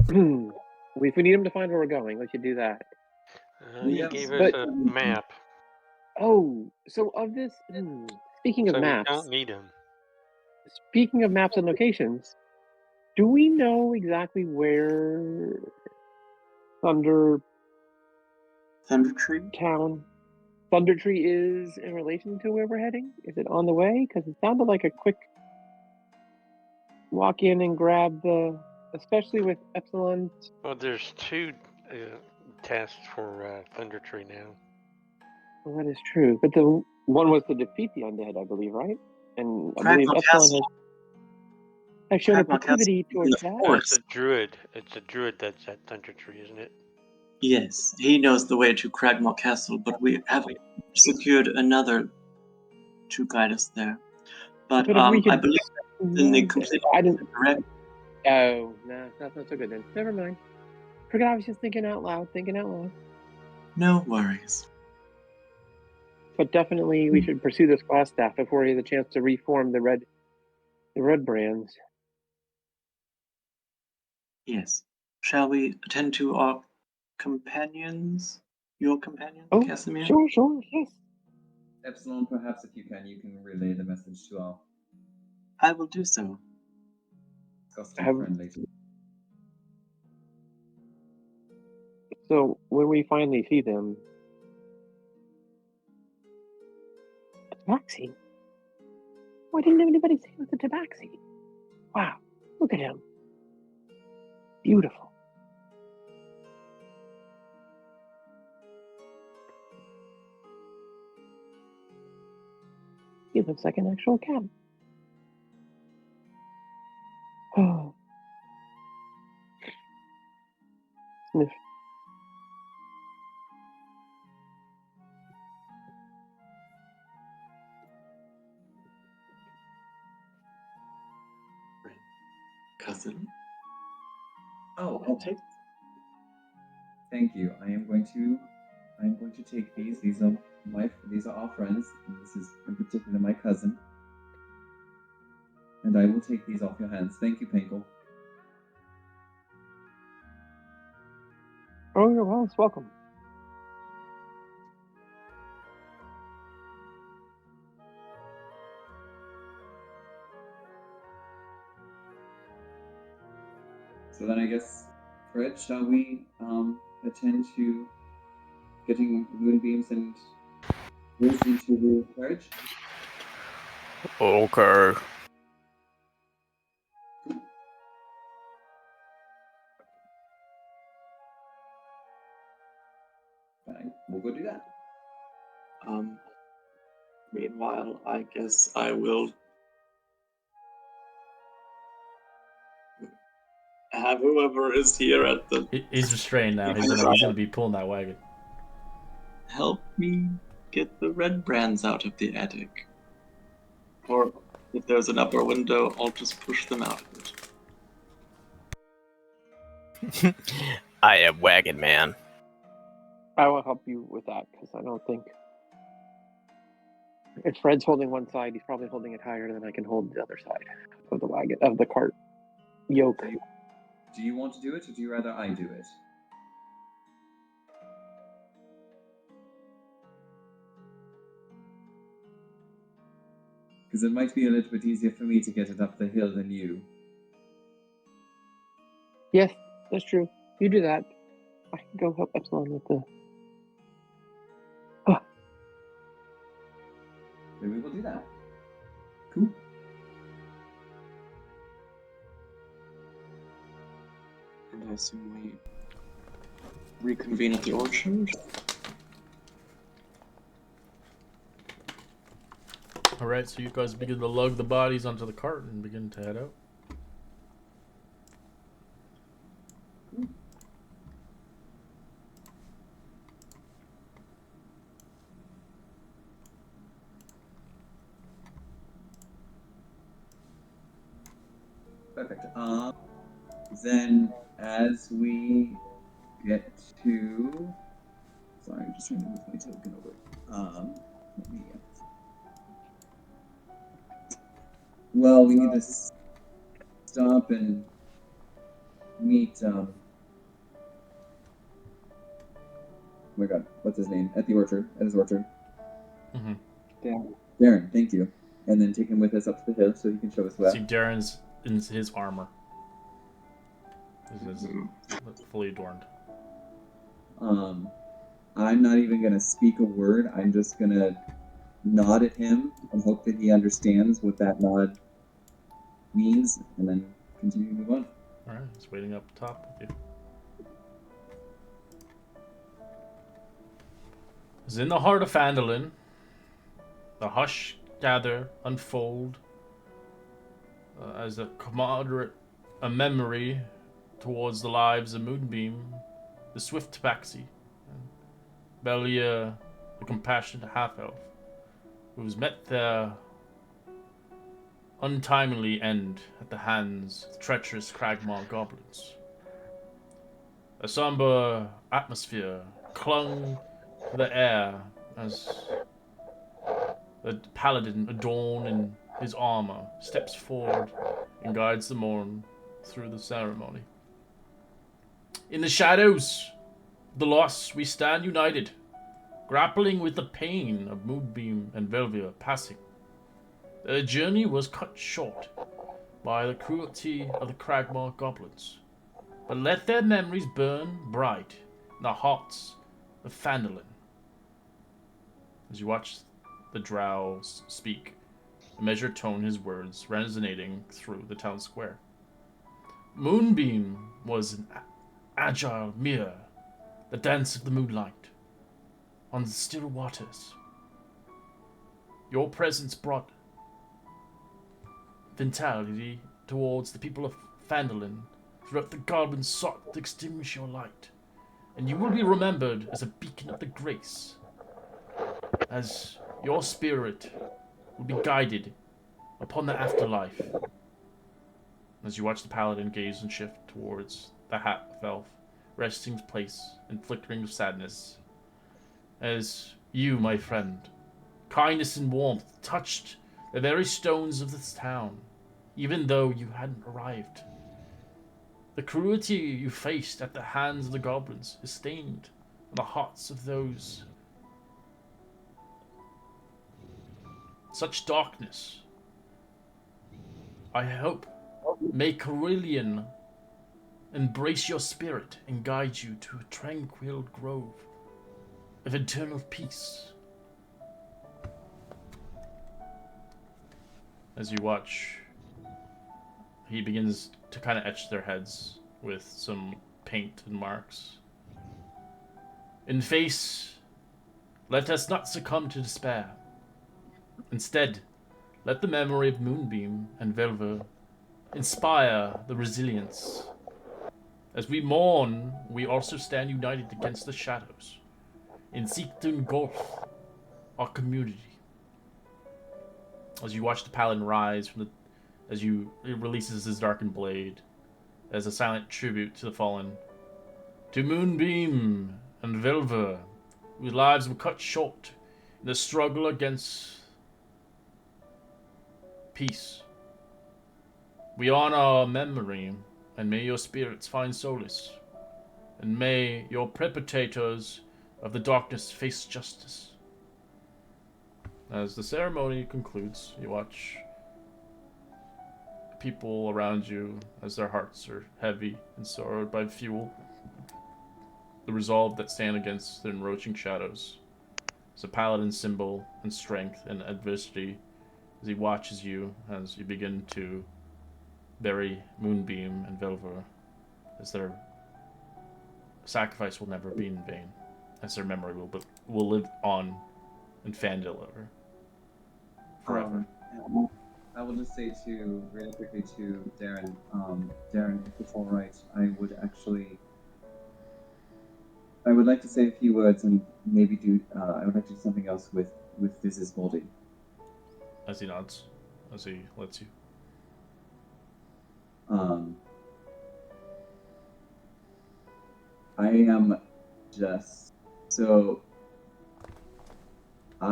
if we need them to find where we're going, we should do that. He gave us a map. Oh, so of this, speaking of So we maps, don't need him. speaking of maps and locations, do we know exactly where Thunder Tree? Town, Thunder Tree is in relation to where we're heading? Is it on the way? Because it sounded like a quick walk in and grab the, especially with Epsilon. Well, there's two tests for Thunder Tree now. Well, that is true, but the one was to defeat the undead, I believe, right? And I believe Cragmore Epsilon Castle. has shown a Cragmore Castle proclivity in towards the that. Oh, it's forest. a druid. It's a druid that's at Thunder Tree, isn't it? Yes, he knows the way to Cragmore Castle, but we have secured another to guide us there. But But if we I could, believe in the complete I didn't. correct. Oh, no, that's not so good then. Never mind. Forgot I was just thinking out loud. No worries. But definitely, we should pursue this glass staff before he has a chance to reform the red brands. Yes. Shall we attend to our companions? Your companions, Oh, Casimir? sure, yes. Epsilon, perhaps if you can relay the message to our I will do so. disgusting Have- friend later. So when we finally see them, Tabaxi. Why didn't anybody say it was a Tabaxi? Wow, look at him. Beautiful. He looks like an actual cat. Oh. Sniff. Cousin? Oh, I'll take. thank you. I am going to take these. These are our friends, and this is in particular my cousin. And I will take these off your hands. Thank you, Pinkle. Oh, you're most welcome. So then I guess, Fred, shall we attend to getting moonbeams and Riz into the carriage? Okay. Fine, we'll go do that. Meanwhile, I guess I will have whoever is here at the He's restrained now. He's gonna be pulling that wagon. help me get the red brands out of the attic. Or if there's an upper window, I'll just push them out of it. I am Wagon Man. I will help you with that because I don't think if Fred's holding one side, he's probably holding it higher than I can hold the other side of the wagon of the cart yoke. Do you want to do it, or do you rather I do it? Because it might be a little bit easier for me to get it up the hill than you. Yes, that's true. You do that. I can go help Epsilon with the. Then we will do that. Cool. And I assume we reconvene at the orchard. Alright, so you guys begin to lug the bodies onto the cart and begin to head out. Perfect. Then as we get to, sorry, I'm just trying to move my token over. Let me. Well, we need to stop and meet. Oh my God, what's his name? At the orchard, at his orchard. Mm-hmm. Darren, thank you. And then take him with us up to the hill so he can show us where. See, Darren's in his armor. This is fully adorned. I'm not even gonna speak a word. I'm just gonna nod at him and hope that he understands what that nod means, and then continue to move on. All right, he's waiting up top with you. As in the heart of Phandelver, the hush gather, unfold, as a memory towards the lives of Moonbeam, the swift tabaxi, and Belia, the compassionate half-elf, who's met their untimely end at the hands of the treacherous Cragmaw goblins. A somber atmosphere clung to the air as the paladin, adorned in his armor, steps forward and guides the morn through the ceremony. In the shadows of the loss, we stand united, grappling with the pain of Moonbeam and Velvia passing. Their journey was cut short by the cruelty of the Cragmaw goblins, but let their memories burn bright in the hearts of Phandelver. As you watch the drow speak, a measured tone, his words resonating through the town square. Moonbeam was an agile mirror, the dance of the moonlight on the still waters. Your presence brought vitality towards the people of Phandelver throughout the goblins sought to extinguish your light, and you will be remembered as a beacon of the grace, as your spirit will be guided upon the afterlife. As you watch the paladin gaze and shift towards the half-elf, resting place in flickering of sadness, as you, my friend, kindness and warmth touched the very stones of this town, even though you hadn't arrived. The cruelty you faced at the hands of the goblins is stained on the hearts of those. Such darkness, I hope, may Carillion embrace your spirit and guide you to a tranquil grove of eternal peace. As you watch, he begins to kind of etch their heads with some paint and marks. In face, let us not succumb to despair. Instead, let the memory of Moonbeam and Velver inspire the resilience. As we mourn, we also stand united against the shadows and seek to engulf our community. As you watch the paladin rise from as he releases his darkened blade as a silent tribute to the fallen. To Moonbeam and Velver, whose lives were cut short in the struggle against peace. We honor our memory, and may your spirits find solace, and may your perpetrators of the darkness face justice. As the ceremony concludes, you watch people around you as their hearts are heavy and sorrowed by fuel. The resolve that stand against the encroaching shadows. It's a paladin's symbol and strength and adversity as he watches you as you begin to bury Moonbeam and Velver, as their sacrifice will never be in vain, as their memory will live on in Phandelver forever. I will just say really quickly to Darren, Darren, if it's all right, I would like to say a few words and maybe I would like to do something else with Viz's molding. As he nods, as he lets you. I am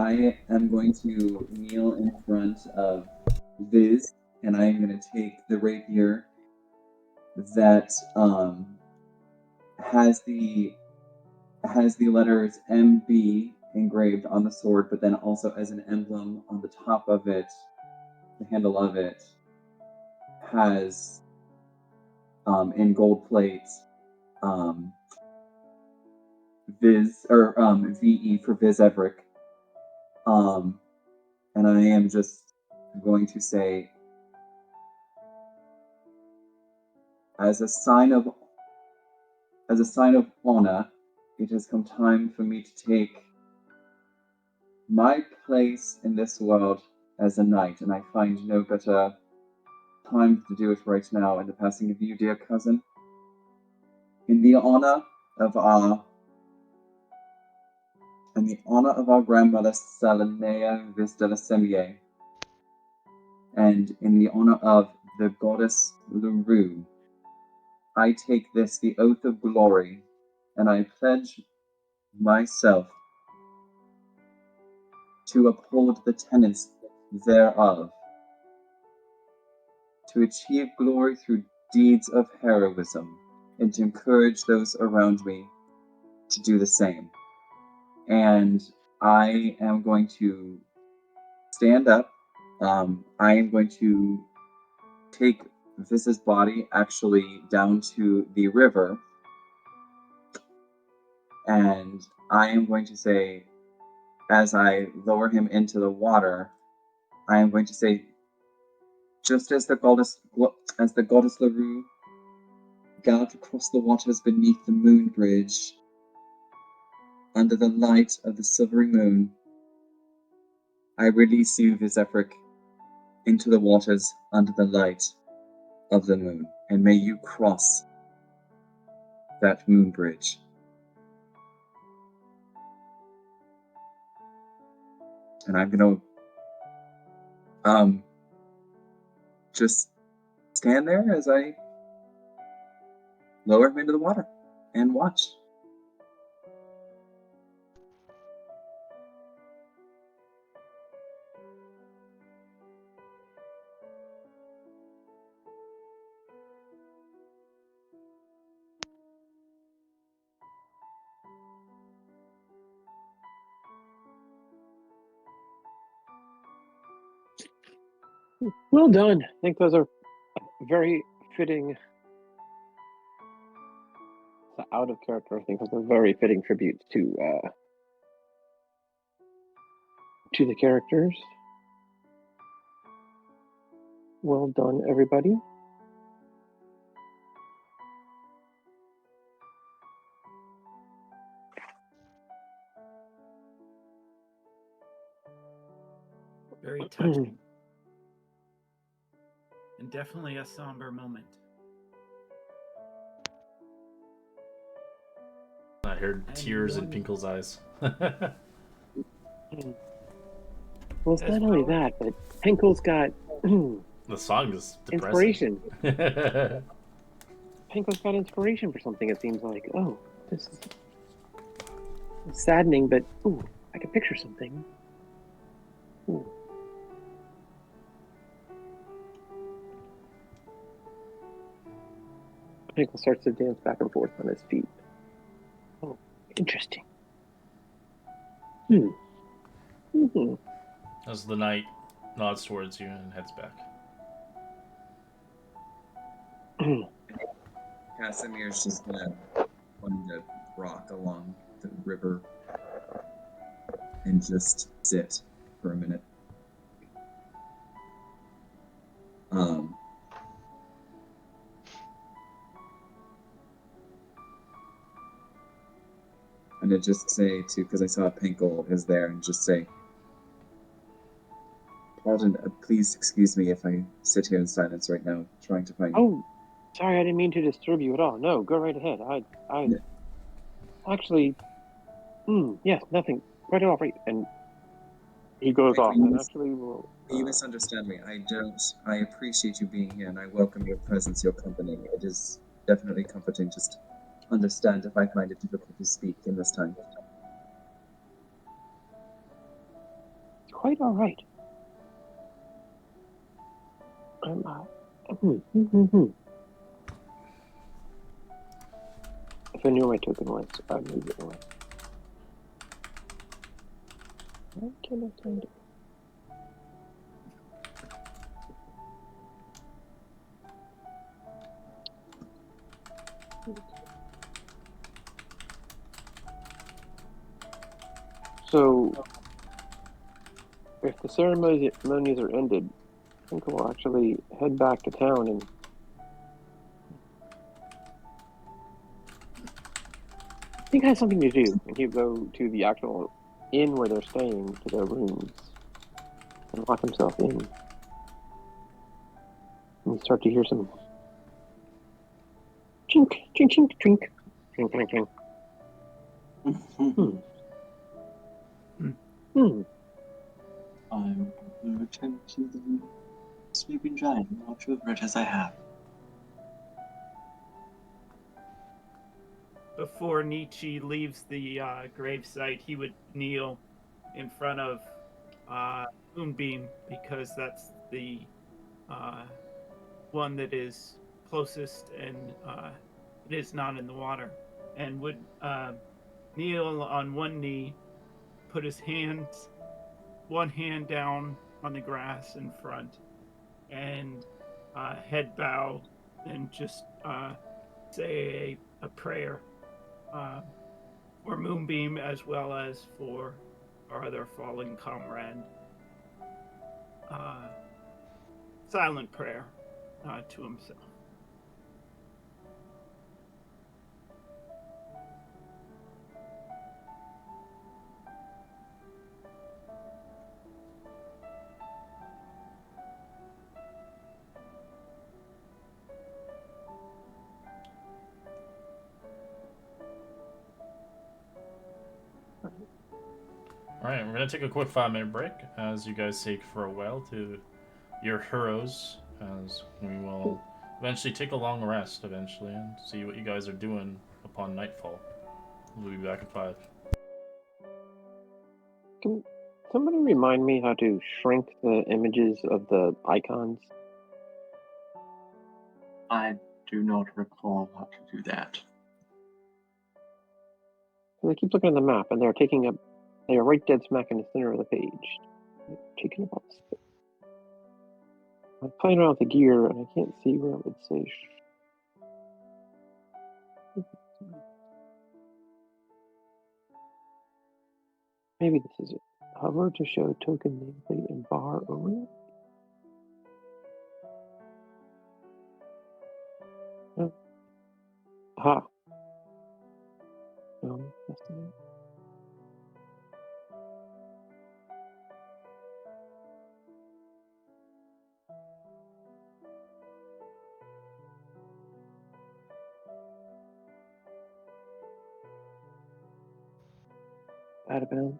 I am going to kneel in front of Viz, and I am going to take the rapier that has the letters MB engraved on the sword, but then also as an emblem on the top of it, the handle of it has in gold plates VE for Viz Everick. And I am just going to say, as a sign of honor, it has come time for me to take my place in this world as a knight, and I find no better time to do it right now in the passing of you, dear cousin. In the honor of our grandmother Salanea Vistela and in the honor of the goddess Larue, I take this, the oath of glory, and I pledge myself to uphold the tenets thereof, to achieve glory through deeds of heroism, and to encourage those around me to do the same. And I am going to stand up. I am going to take Viz's body actually down to the river, and I am going to say, as I lower him into the water, I am going to say, just as the goddess Larue galloped across the waters beneath the moon bridge, under the light of the silvery moon, I release you, Vizefric, into the waters under the light of the moon, and may you cross that moon bridge. And I'm gonna just stand there as I lower him into the water and watch. Well done. I think those are very fitting. Out of character, I think those are very fitting tributes to the characters. Well done, everybody. Very touching. And definitely a somber moment. I heard tears in Pinkle's eyes. Well, it's not only that, but Pinkle's got the song is depressing. Inspiration. Pinkle's got inspiration for something. It seems like, oh, this is saddening, but ooh, I can picture something. Ooh. Pinkle starts to dance back and forth on his feet. Oh, interesting. Mm-hmm. As the knight nods towards you and heads back. Casimir's just gonna find a rock along the river and just sit for a minute. And to just say because I saw Pinkle is there, and just say, pardon, please excuse me if I sit here in silence right now, trying to find. Oh, sorry, I didn't mean to disturb you at all. No, go right ahead. I actually, yes, nothing. Quite all right. And he goes off. And actually, will. You misunderstand me. I appreciate you being here, and I welcome your presence, your company. It is definitely comforting. Just understand if I find it difficult to speak in this time. Quite all right. If I knew where my token was, I'd move it away. Why can't I find it? So, if the ceremonies are ended, I think we'll actually head back to town and I think it has something to do. And he'll go to the actual inn where they're staying, to their rooms, and lock himself in. And you start to hear some chink, chink, chink, chink, chink, chink, chink. I will return to the sleeping giant and watch over it as I have. Before Nietzsche leaves the gravesite, he would kneel in front of Moonbeam because that's the one that is closest and it is not in the water, and would kneel on one knee, put his hands, one hand down on the grass in front, and head bow, and just say a prayer for Moonbeam as well as for our other fallen comrade. Silent prayer to himself. Alright, we're gonna take a quick 5-minute break as you guys say farewell to your heroes, as we will eventually take a long rest eventually and see what you guys are doing upon nightfall. We'll be back at 5. Can somebody remind me how to shrink the images of the icons? I do not recall how to do that. I keep looking at the map, and they are right dead smack in the center of the page. They're taking up all the space. I'm playing around with the gear, and I can't see where it would say. Maybe this is it. Hover to show token nameplate and bar overlay. No. Aha. No, that's the name. Out of bounds.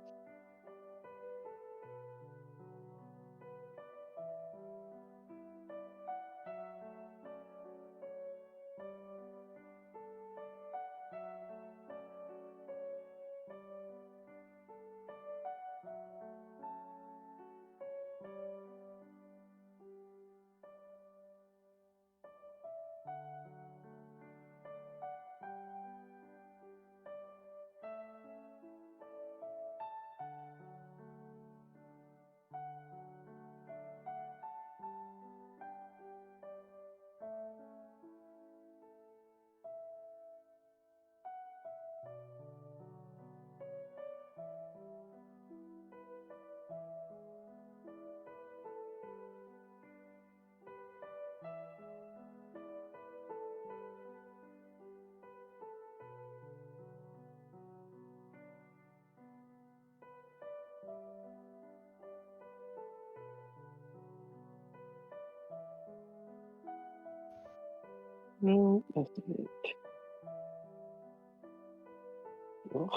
No, that's it. Oh.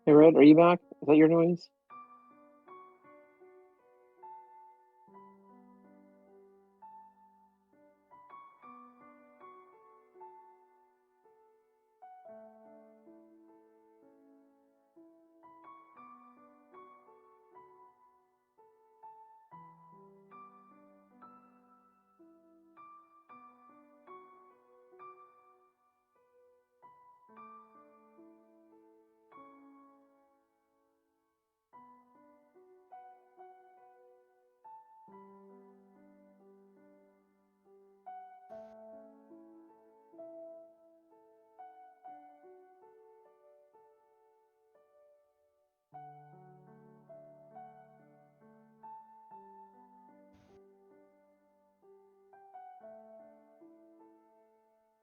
Hey, Red, are you back? Is that your noise?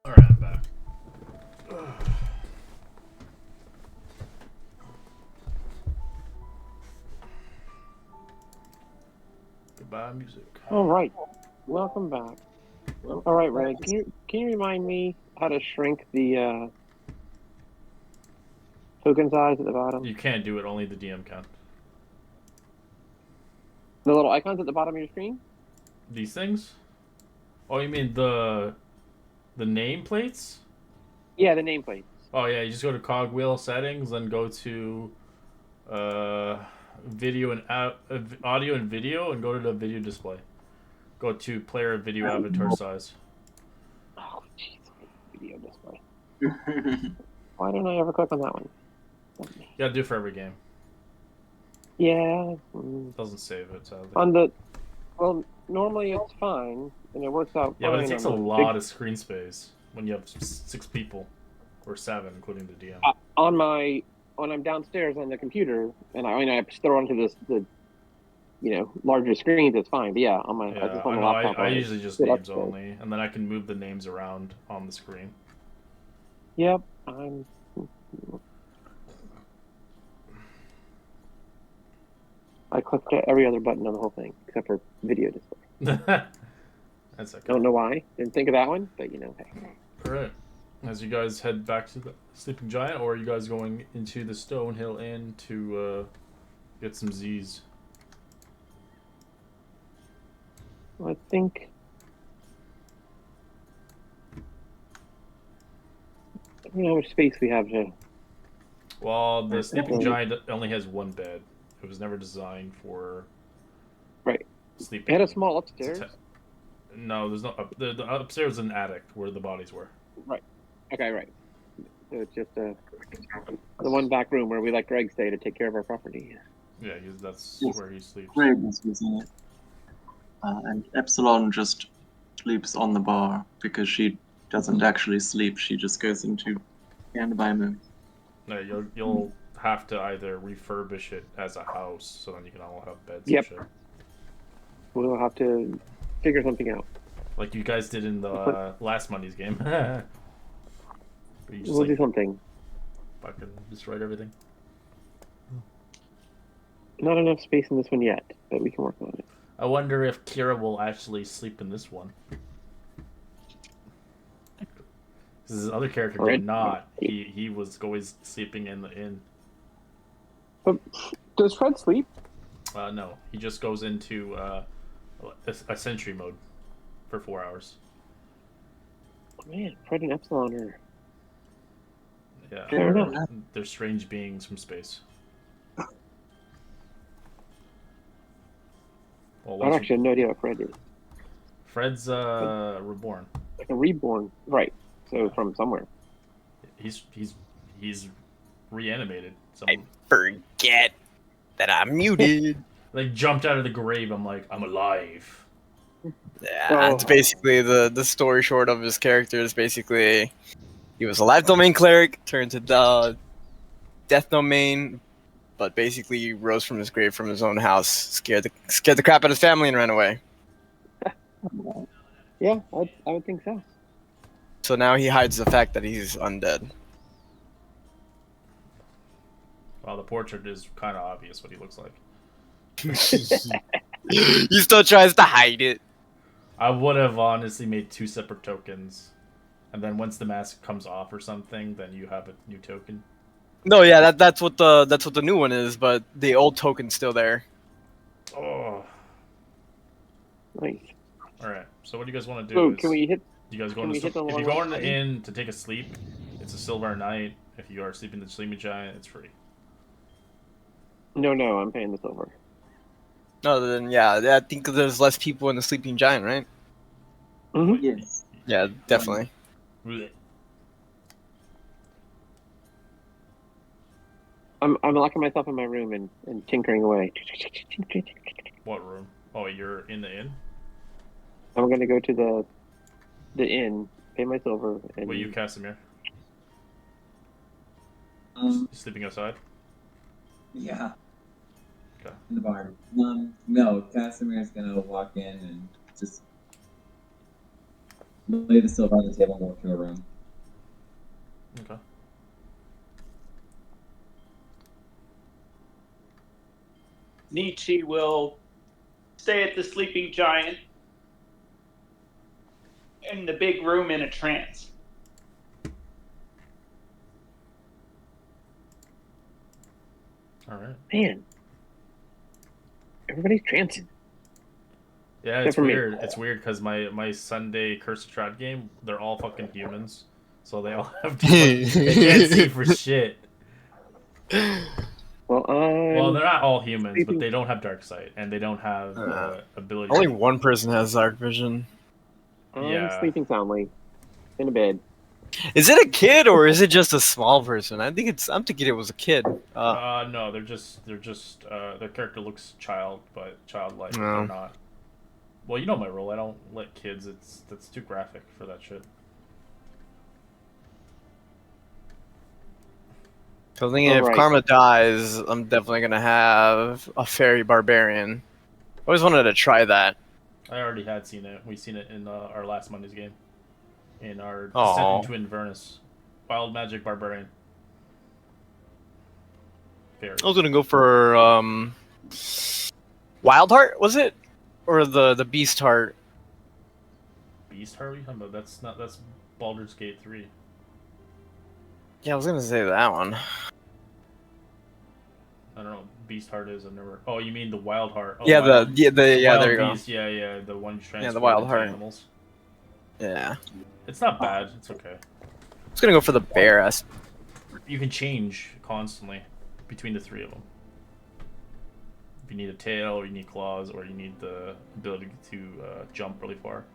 Alright, I'm back. Goodbye, music. All right. Welcome back. All right, Red, can you remind me how to shrink the token size at the bottom? You can't do it, only the DM can. The little icons at the bottom of your screen? These things? Oh, you mean the nameplates? Yeah, the nameplate. Oh yeah, you just go to cogwheel settings, then go to video and audio and video, and go to the video display. Go to player video avatar size. Oh, jeez. Video display. Why don't I ever click on that one? You gotta do it for every game. Yeah. It doesn't save it, sadly. Well, normally it's fine, and it works out Yeah, fine. but it takes a lot of screen space when you have 6 people. Or 7, including the DM. When I'm downstairs on the computer, and I just throw onto the larger screens, it's fine. But yeah, on my just on the laptop. I usually just names only, and then I can move the names around on the screen. Yep, I clicked every other button on the whole thing except for video display. That's okay. Don't know why. Didn't think of that one, but hey. All right. As you guys head back to the Sleeping Giant, or are you guys going into the Stonehill Inn to get some Z's? Well, I think I don't know how much space we have to. Well, the Sleeping Giant only has 1 bed. It was never designed for sleeping. It had a small upstairs. No, there's no the upstairs is an attic where the bodies were. Right. Okay, right. So it's just the one back room where we let Greg stay to take care of our property. Yeah, that's where he sleeps. Greg is using it. And Epsilon just sleeps on the bar because she doesn't actually sleep. She just goes into standby mode. No, you'll have to either refurbish it as a house so then you can all have beds Yep. and shit. We'll have to figure something out. Like you guys did in the last Monday's game. We'll do something. Fucking destroyed everything. Not enough space in this one yet, but we can work on it. I wonder if Kira will actually sleep in this one. His other character did not. He was always sleeping in the inn. But does Fred sleep? No, he just goes into a sentry mode for 4 hours. Oh, man, Fred and Epsilon are. Yeah, Fair enough. They're strange beings from space. Well, I actually have no idea what Fred is. Fred's reborn. Like a reborn, right? So from somewhere. He's reanimated. I forget that I'm muted. Like jumped out of the grave. I'm like, I'm alive. Yeah, it's basically the story short of his character is basically he was a life domain cleric, turned to the death domain, but basically rose from his grave from his own house, scared the crap out of his family and ran away. Yeah, I would think so. So now he hides the fact that he's undead. Well, the portrait is kind of obvious what he looks like. He still tries to hide it. I would have honestly made 2 separate tokens, and then once the mask comes off or something, then you have a new token. No, yeah, that's what the new one is, but the old token's still there. Oh. Nice. All right. So what do you guys want to So do? can we hit? You guys Can we hit the if long you go in rest the button? inn to take a sleep, it's a silver night. If you are sleeping the sleeping giant, it's free. No, I'm paying the silver. No, then yeah, I think there's less people in the Sleeping Giant, right? Mm-hmm. Yes. Yeah, definitely. Blech. I'm locking myself in my room and tinkering away. What room? Oh, you're in the inn? I'm gonna go to the inn, pay my silver, and What you, Casimir? Um, Sleeping outside? yeah. Okay. In the bar. No, Casimir's gonna walk in and just lay the silver on the table and walk to a room. Okay. Nietzsche will stay at the Sleeping Giant in the big room in a trance. All right. man, everybody's trancing. Yeah, Except it's for me. weird. It's weird because my Sunday Curse of Strahd game, they're all fucking humans, so they all have they can't see for shit. Well, Well, they're not all humans, but sleeping. they don't have dark sight and they don't have the ability. Only one person has dark vision. I'm Yeah. sleeping soundly in a bed. Is it a kid or is it just a small person? I'm thinking it was a kid. No, they're just their character looks childlike. But No. they're not. Well, you know my rule. I don't let kids. That's too graphic for that shit. So thinking if Alright. Karma dies, I'm definitely gonna have a fairy barbarian. I always wanted to try that. I already had seen it. We seen it in our last Monday's game. In our Aw. Descent into Inverness. Wild Magic Barbarian. Fairy. I was gonna go for Wild Heart, was it? Or the Beast Heart? Beast Heart? That's Baldur's Gate 3. Yeah, I was gonna say that one. I don't know what Beast Heart is. I've never. Oh, you mean the Wild Heart? Oh, Yeah, Wild, yeah, Wild there you go. Beast. Yeah, the one you transfer the Wild into Heart. animals. Yeah. It's not bad. It's okay. I was gonna go for the bear. You can change constantly between the three of them. If you need a tail, or you need claws, or you need the ability to jump really far.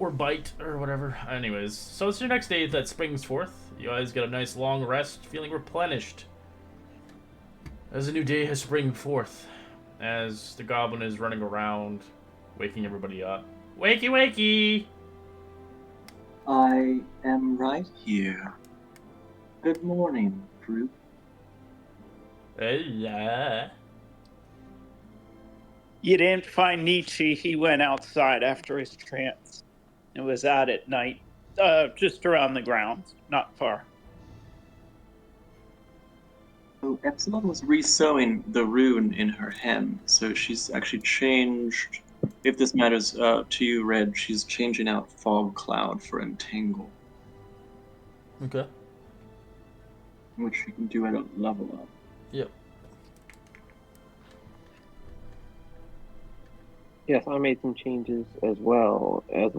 Or bite, or whatever. Anyways, so it's your next day that springs forth. You guys get a nice long rest, feeling replenished. As a new day has spring forth. As the goblin is running around, waking everybody up. Wakey, wakey! I am right here. Good morning, Drew. Hola. You didn't find Nietzsche. He went outside after his trance. It was out at night, just around the grounds, not far. So Epsilon was resewing the rune in her hem, so she's actually changed. If this matters to you, Red, she's changing out Fog Cloud for Entangle, Okay. which you can do at a level up. Yep. Yes, I made some changes as well as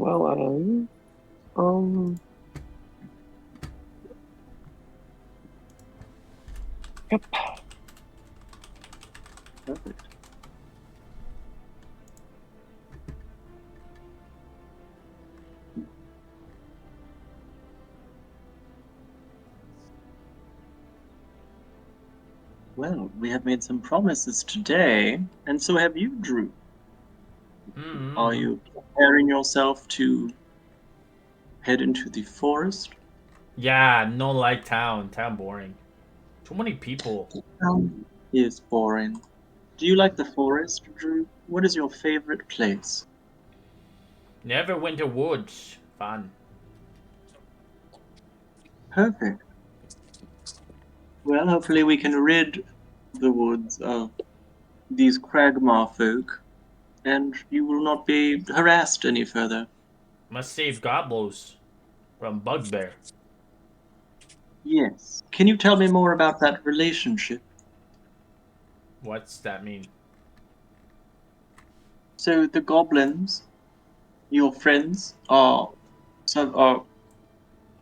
Yep. Perfect. Well, we have made some promises today, and so have you, Drew. Mm-hmm. Are you preparing yourself to head into the forest? Yeah, no like town. Town boring. Too many people. Town is boring. Do you like the forest, Drew? What is your favorite place? Never went to woods. Fun. Perfect. Well, hopefully we can rid the woods of these Cragmaw folk, and you will not be harassed any further. Must save Goblos from Bugbear. Yes. Can you tell me more about that relationship? What's that mean? So the goblins, your friends, are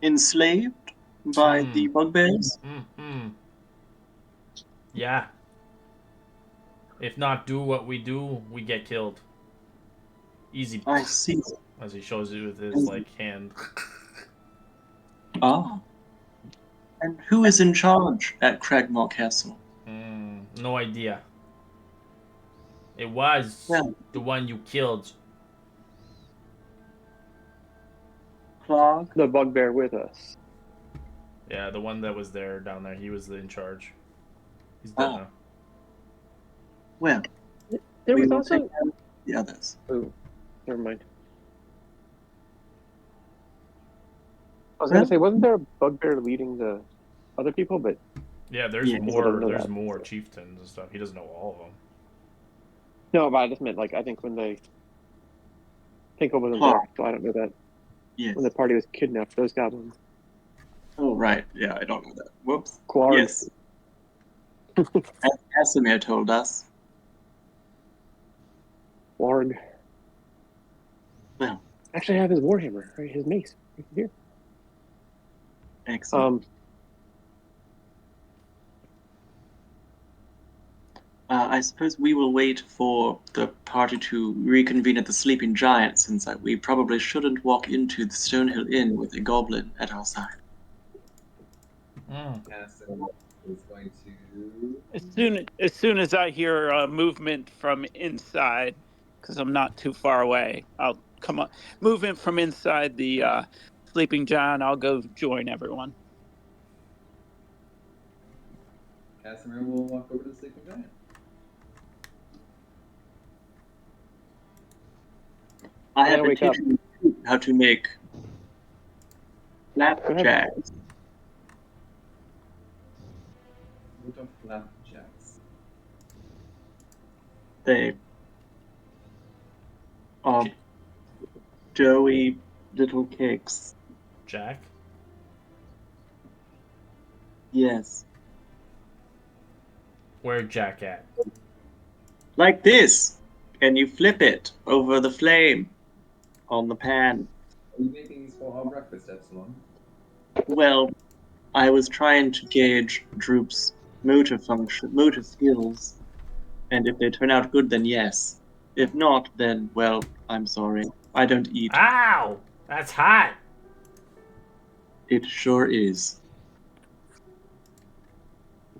enslaved by the bugbears? Mm-hmm. Yeah. If not do what we do, we get killed. Easy. I see. As he shows you with his hand. Ah. And who is in charge at Cragmore Castle? No idea. It was the one you killed. Clark? The bugbear with us. Yeah, the one that was there down there. He was in charge. He's dead now. Well, There we was will also take care of the others. Oh, never mind. I was gonna say, wasn't there a bugbear leading the other people? But yeah, there's I more. don't know There's that. more chieftains and stuff. He doesn't know all of them. No, but I just meant I think when Tinkle wasn't there, so I don't know that. Yes. When the party was kidnapped, those goblins. Oh, right. Yeah, I don't know that. Whoops. Clark. Yes. As Casimir told us. Warg. Well. Actually, I have his warhammer, right? His mace, right here. Excellent. I suppose we will wait for the party to reconvene at the Sleeping Giant, since we probably shouldn't walk into the Stonehill Inn with a goblin at our side. Castle is going to. As soon as I hear movement from inside, because I'm not too far away, I'll come up. Movement from inside the Sleeping Giant. I'll go join everyone. Casimir will walk over to the Sleeping Giant. I have been teaching you how to make flapjacks. What are flapjacks? They are doughy little cakes. Jack? Yes. Where Jack at? Like this. And you flip it over the flame on the pan. Are you making these for our breakfast, Epsilon? Well, I was trying to gauge Droop's motor skills. And if they turn out good, then yes. If not, then, well, I'm sorry. I don't eat. Ow! That's hot! It sure is.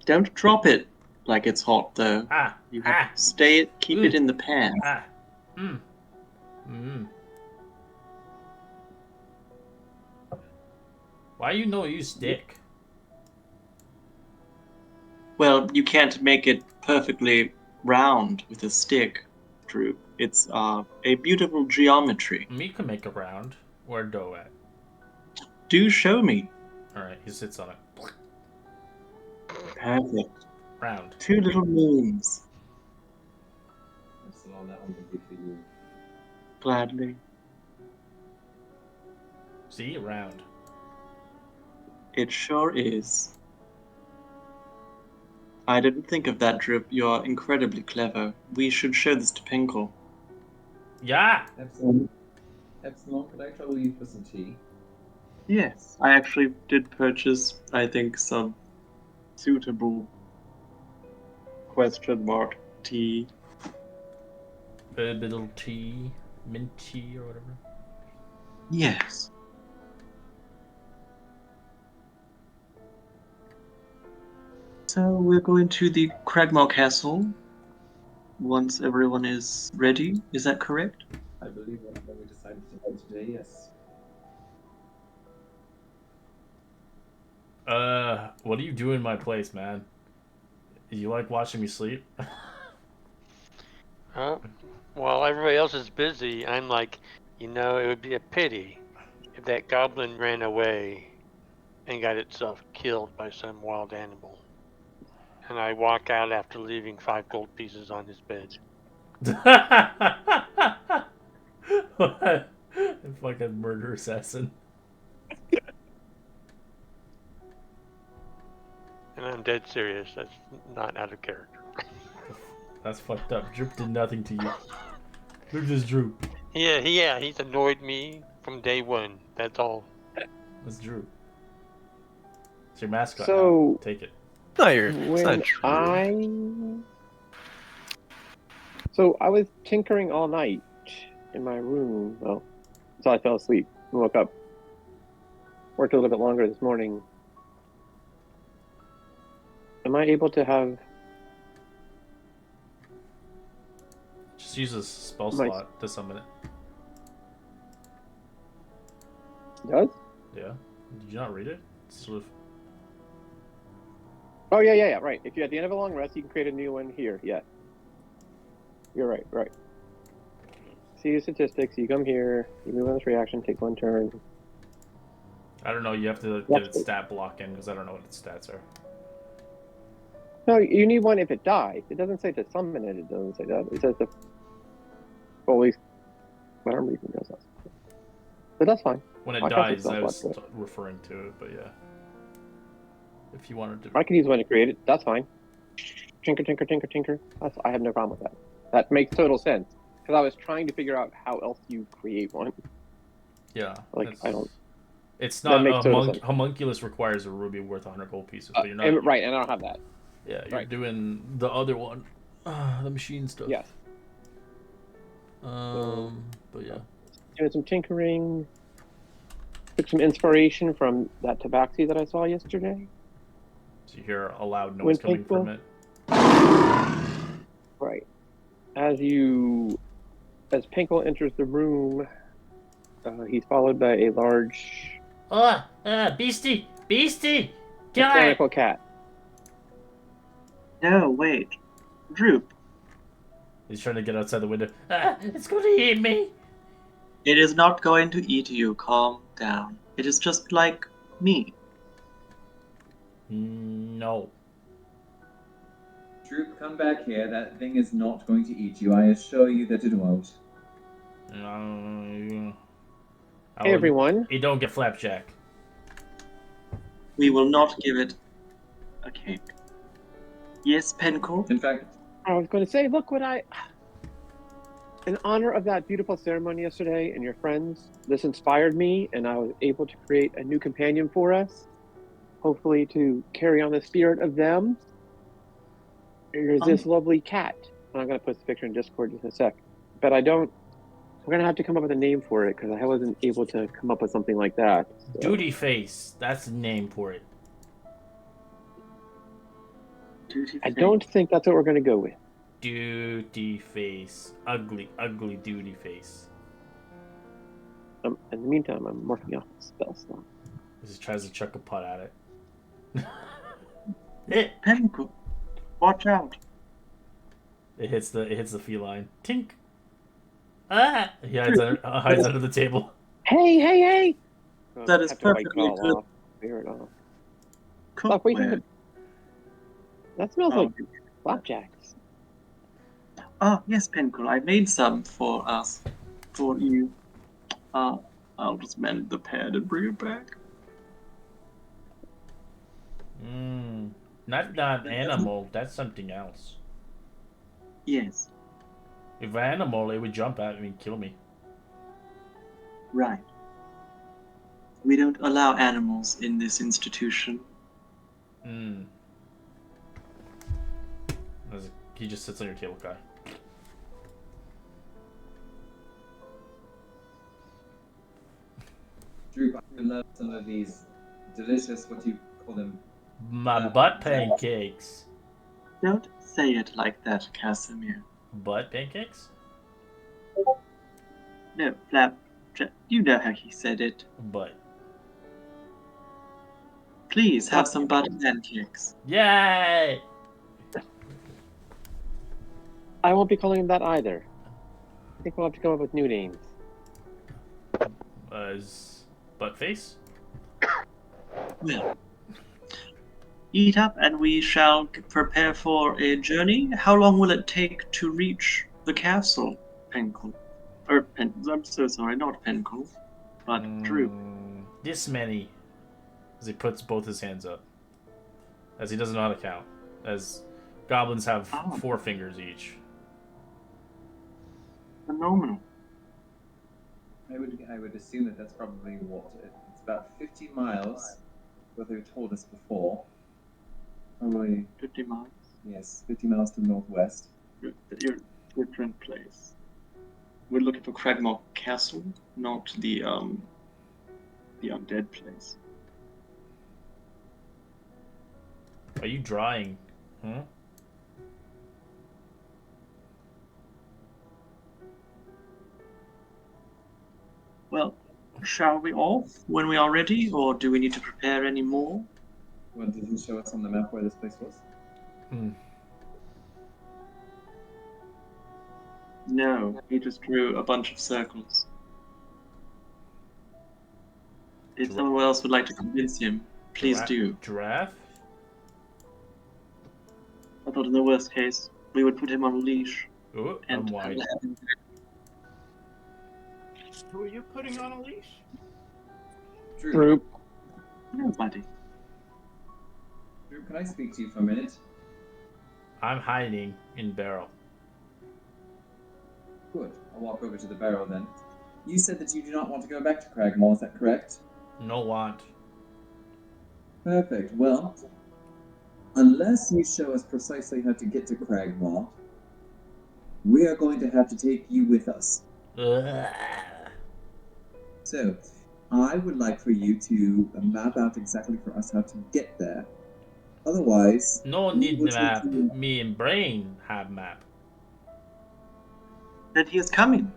Don't drop it like it's hot, though. You have to keep it in the pan. Why you no use stick? Well, you can't make it perfectly round with a stick, Droop. It's a beautiful geometry. Me can make a round. Where dough at? Do show me. Alright, he sits on it. Perfect. Round. 2 little moons. Epsilon, that one can be for you. Gladly. See? Round. It sure is. I didn't think of that, Droop. You're incredibly clever. We should show this to Pinkle. Yeah! Epsilon, could I trouble you for some tea? Yes, I actually did purchase, I think, some suitable tea. Herbal tea, mint tea, or whatever. Yes. So we're going to the Cragmore Castle once everyone is ready. Is that correct? I believe that's what we decided to do today, yes. What do you do in my place, man? You like watching me sleep? While everybody else is busy, I'm like, it would be a pity if that goblin ran away and got itself killed by some wild animal. And I walk out after leaving 5 gold pieces on his bed. What? Fucking murder assassin. And I'm dead serious. That's not out of character. That's fucked up. Droop did nothing to you. Look at this Droop. Yeah, he's annoyed me from day one. That's all. That's Droop. It's your mascot So, now. Take it. It's not when true. So I was tinkering all night in my room, well, until I fell asleep and woke up. Worked a little bit longer this morning. Am I able to have Just use a spell My- slot to summon it. does? Yeah. Did you not read it? Sort of. Oh yeah, right. If you're at the end of a long rest, you can create a new one here. Yeah. You're right. See your statistics, you come here, you move on this reaction, takes 1 turn. I don't know. You have to get its stat block in because I don't know what its stats are. No, you need one if it dies. It doesn't say to summon it, it doesn't say that. It says to always whatever reason does that. But that's fine. When it I can dies, I was self-select it. referring to it, but yeah. If you wanted to. I can use one to create it. That's fine. Tinker. I have no problem with that. That makes total sense. Because I was trying to figure out how else you create one. Yeah. Like, I don't... It's that not makes total sense. homunculus requires a ruby worth 100 gold pieces, but you're not. Right, and I don't have that. Yeah, you're doing the other one. The machine stuff. Yes. But yeah. Doing some tinkering. Took some inspiration from that tabaxi that I saw yesterday. So you hear a loud noise coming from it. Right. As Pinkle enters the room, he's followed by a large Beastie! mechanical cat. No, wait. Droop, He's trying to get outside the window. It's going to eat me! it is not going to eat you. Calm down. It is just like me. No. Droop, come back here. That thing is not going to eat you. I assure you that it won't. Hey, everyone. You don't get flapjack. We will not give it a cake. Yes, Penco? In fact, I was going to say, look what in honor of that beautiful ceremony yesterday and your friends, this inspired me, and I was able to create a new companion for us. Hopefully to carry on the spirit of them. There's this lovely cat. And I'm going to post the picture in Discord just in a sec. But we're going to have to come up with a name for it because I wasn't able to come up with something like that. So. Duty face. That's the name for it. I don't think that's what we're going to go with. Duty face. Ugly duty face. In the meantime, I'm working off the spell slot. He just tries to chuck a putt at it. Penco, watch out. It hits the feline. Tink. He hides under the table. Hey! That is perfectly good. Clear it off. Cookware. That smells like flapjacks. Ah, yes, Penco, I made some for you. I'll just mend the pad and bring it back. Not animal. That's something else. Yes. If animal, it would jump at me and kill me. Right. We don't allow animals in this institution. He just sits on your table, guy. Droop, I would love some of these delicious, what do you call them? My butt pancakes. Don't say it like that, Casimir. Butt pancakes? No, you know how he said it. Butt. Please have some butter pancakes. Yay! I won't be calling him that either. I think we'll have to come up with new names. Is butt face? Well, eat up and we shall prepare for a journey. How long will it take to reach the castle, Penco? I'm so sorry, not Penco, but Droop. This many. As he puts both his hands up. as he doesn't know how to count. As goblins have Oh. 4 fingers each. Phenomenal. I would assume that that's probably what it's about 50 miles. What they told us before. Probably 50 miles. yes, 50 miles to the northwest. You're different place. We're looking for Cragmore Castle, not the undead place. Are you drawing? Huh? Well, shall we off when we are ready, or do we need to prepare any more? What did he show us on the map where this place was? No, he just drew a bunch of circles. If someone else would like to convince him, please do. Giraffe? I thought in the worst case, we would put him on a leash. Ooh, and I'm wide. Who are you putting on a leash? Droop. Nobody. Drew, can I speak to you for a minute? I'm hiding in barrel. Good. I'll walk over to the barrel then. You said that you do not want to go back to Cragmore, is that correct? No want. Perfect. Well, unless you show us precisely how to get to Cragmore, we are going to have to take you with us. Ugh. So, I would like for you to map out exactly for us how to get there. Otherwise, No we need will take map. you- Me and Brain have map. Then he is coming.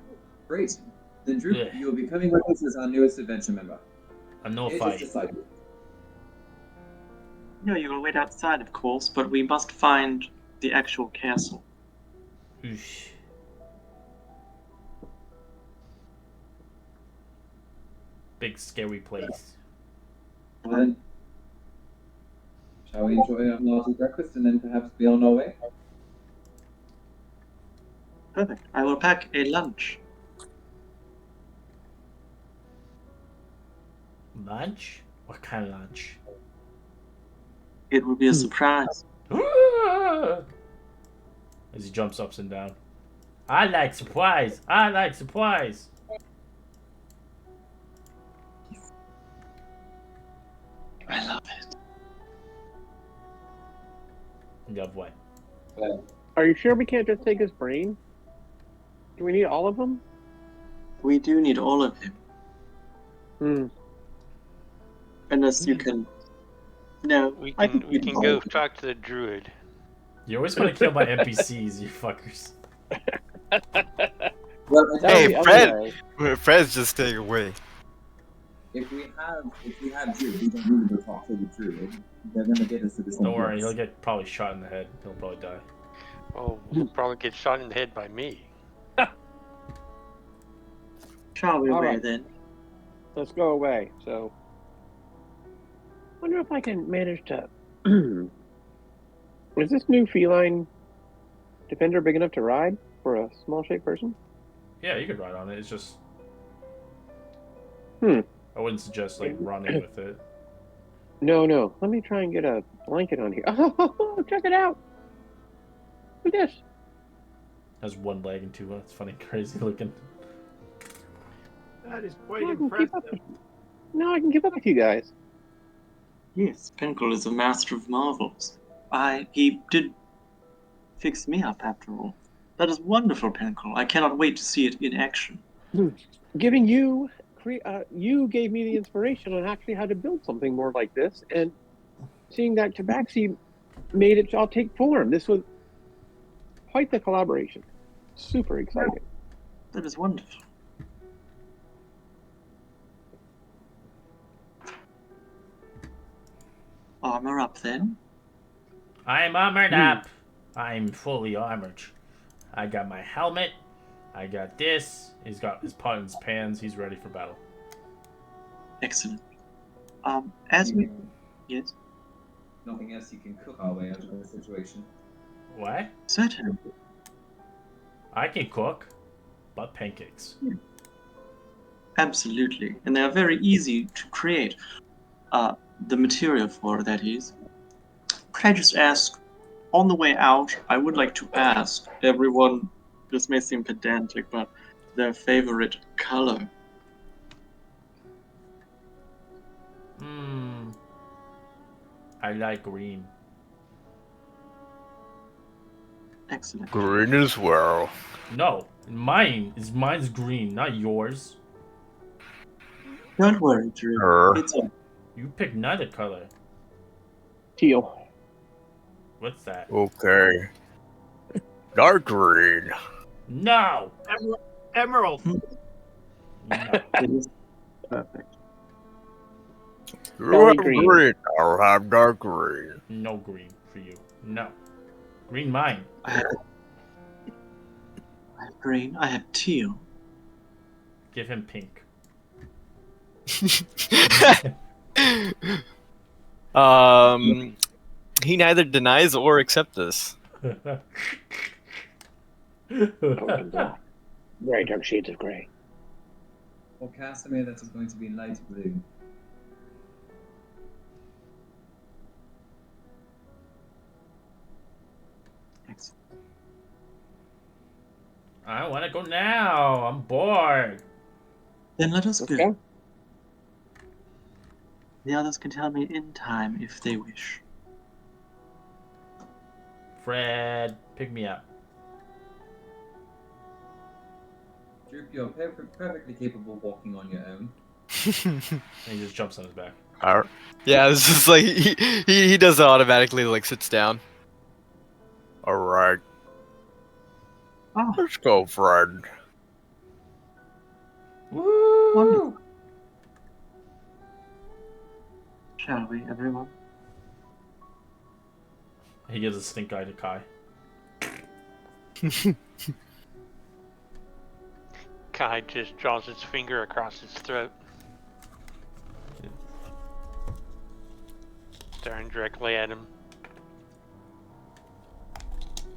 Great. Then, Drew, Yeah. you will be coming with us as our newest adventure member. A no It is fight. decided. No, you will wait outside, of course, but we must find the actual castle. Oosh. Big scary place. Well, then, shall we enjoy our hearty breakfast and then perhaps be on our way? Perfect. I will pack a lunch. Lunch? What kind of lunch? It will be a surprise. As he jumps up and down. I like surprise. I like surprise. I love it. You have what? Are you sure we can't just take his brain? Do we need all of them? We do need all of him. Hmm. Unless you can. No, We I can think we we can go talk to the druid. You always want to kill my NPCs, you fuckers. Well, That Hey, was the other Fred! way. Fred's just staying away. if we have Drew, we don't need to go talk to the Druid. They're gonna get us to the same Don't worry, place. he'll get probably shot in the head. He'll probably die. Oh, we'll probably get shot in the head by me. Shall we All away right. then? Let's go away. So, wonder if I can manage to. Is this new feline defender big enough to ride for a small-shaped person? Yeah, you could ride on it. It's just. Hmm. I wouldn't suggest like running with it. No. Let me try and get a blanket on here. Oh, check it out. Look at this. Has one leg and 2 legs. Funny, crazy looking. That is quite Now I can keep up impressive. with- Now I can keep up with you guys. Yes, Pinnacle is a master of marvels. He did fix me up after all. That is wonderful, Pinnacle. I cannot wait to see it in action. Giving you, you gave me the inspiration on actually how to build something more like this, and seeing that Tabaxi made it all take form. This was quite the collaboration. Super exciting. That is wonderful. Armor up then. I'm armored up. I'm fully armored. I got my helmet. I got this. He's got his pot in his pans. He's ready for battle. Excellent. As we yes, Nothing else you can cook our way out of the situation. What? certainly. I can cook, but pancakes. Absolutely. And they are very easy to create. The material for that is Can I just ask, on the way out, I would like to ask everyone, this may seem pedantic, but their favorite color. I like green. Excellent. Green as well. No, mine's green, not yours. Don't worry, Drew. It's all. You pick neither color. Teal. What's that? Okay. Dark green. No. Emerald. No. It is perfect. You Belly have green. green. I'll have dark green. No green for you. No. Green mine. I have green. I have teal. Give him pink. He neither denies or accepts this. Pumpkin black. Very dark shades of gray. For Casimir, that is going to be light blue. Excellent. I want to go now. I'm bored. Then let us Let's go. go. The others can tell me in time if they wish. Fred, pick me up. Droop, you're perfectly capable of walking on your own. And he just jumps on his back. Alright. Yeah, it's just like he does it automatically, like sits down. Alright. Oh, Let's go, friend. Woo! shall we, everyone? He gives a stink eye to Kai. Kai just draws his finger across his throat. Staring directly at him.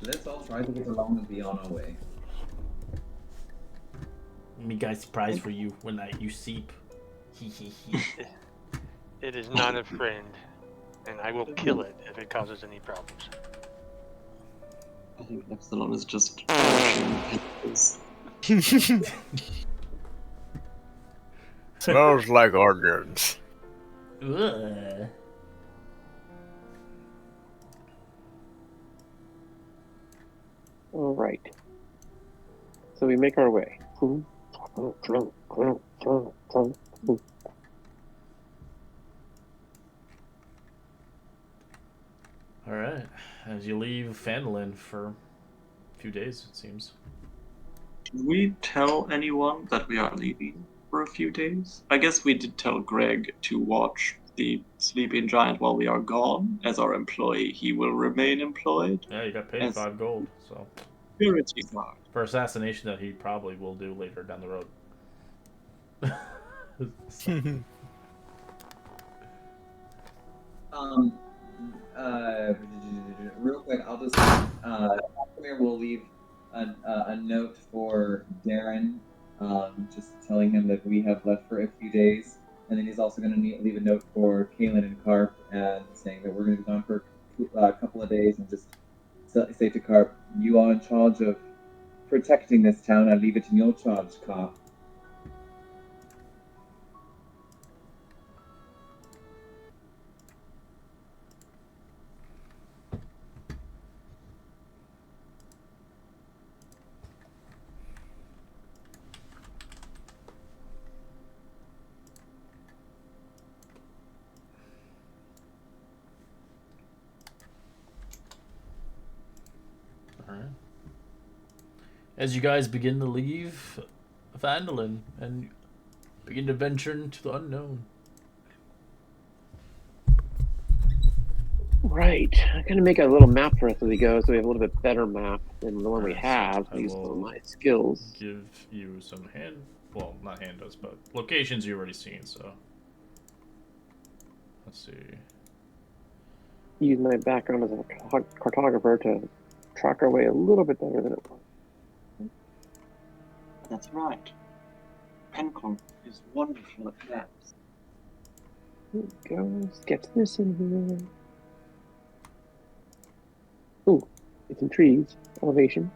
Let's all try to get along and be on our way. Me guys surprise for you when you seep. It is not a friend, and I will kill it if it causes any problems. I think Epsilon is just Smells like onions. Ugh. All right. So we make our way. Alright. As you leave Phandelver for a few days, it seems. Did we tell anyone that we are leaving for a few days? I guess we did tell Greg to watch the sleeping giant while we are gone. As our employee, he will remain employed. Yeah, you got paid As 5 gold, so. security guard. For assassination that he probably will do later down the road. Real quick, I'll just we'll leave a note for Darren, just telling him that we have left for a few days, and then he's also going to leave a note for Kaylin and Carp, and saying that we're going to be gone for a couple of days, and just say to Carp, "You are in charge of protecting this town. I leave it in your charge, Carp." Alright. As you guys begin to leave Phandelver and begin to venture into the unknown. Right. I'm going to make a little map for us as we go, so we have a little bit better map than the one we Alright, so have. I Use will some of my skills. Give you some well, not handouts, but locations you've already seen, so. Let's see. Use my background as a cartographer to track our way a little bit better than it was. That's right. Pencom is wonderful at maps. Here we go. Let's get this in here. It's in trees, elevation.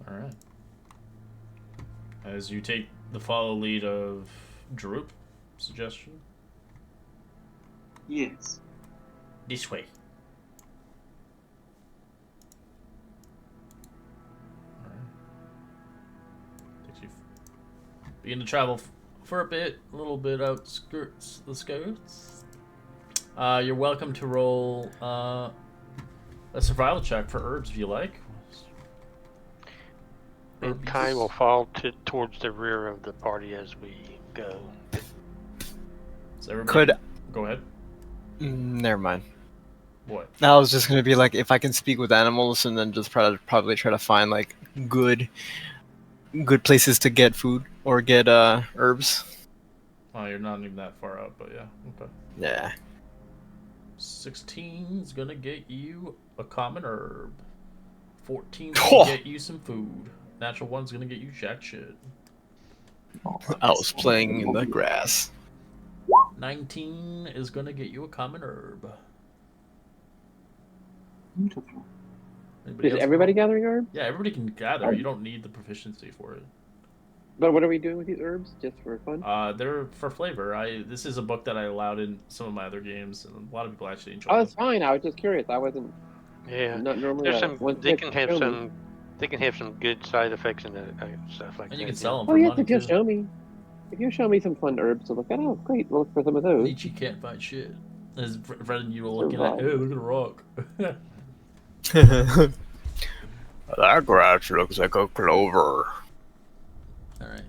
All right. As you take the follow lead of Droop, suggestion? Yes. This way. Alright. Takes you. Begin to travel for a bit, a little bit outskirts, the skirts. You're welcome to roll a survival check for herbs if you like. And Kai will fall towards the rear of the party as we go. So everybody, go ahead. Never mind. What? I was just gonna be like, if I can speak with animals, and then just probably try to find like good places to get food or get herbs. Oh, you're not even that far out, but yeah, okay. Yeah. 16 is gonna get you a common herb. 14 is gonna get you some food. Natural 1's gonna get you jack shit. I was playing in the grass. 19 is gonna get you a common herb. Beautiful. Is everybody gathering herbs? Yeah, everybody can gather. You don't need the proficiency for it. But what are we doing with these herbs? Just for fun? They're for flavor. This is a book that I allowed in some of my other games, and a lot of people actually enjoy Oh, it. that's fine. I was just curious. I wasn't. Yeah. Not normally. There's some. They can have some. Me. They can have some good side effects and stuff like that. And you can sell them Oh for yes, money if you too. show me. If you show me some fun herbs to look at, oh great, we'll look for some of those. Nietzsche can't find shit. As Fred and you were looking at, hey, look at a rock. That grass looks like a clover. Alright.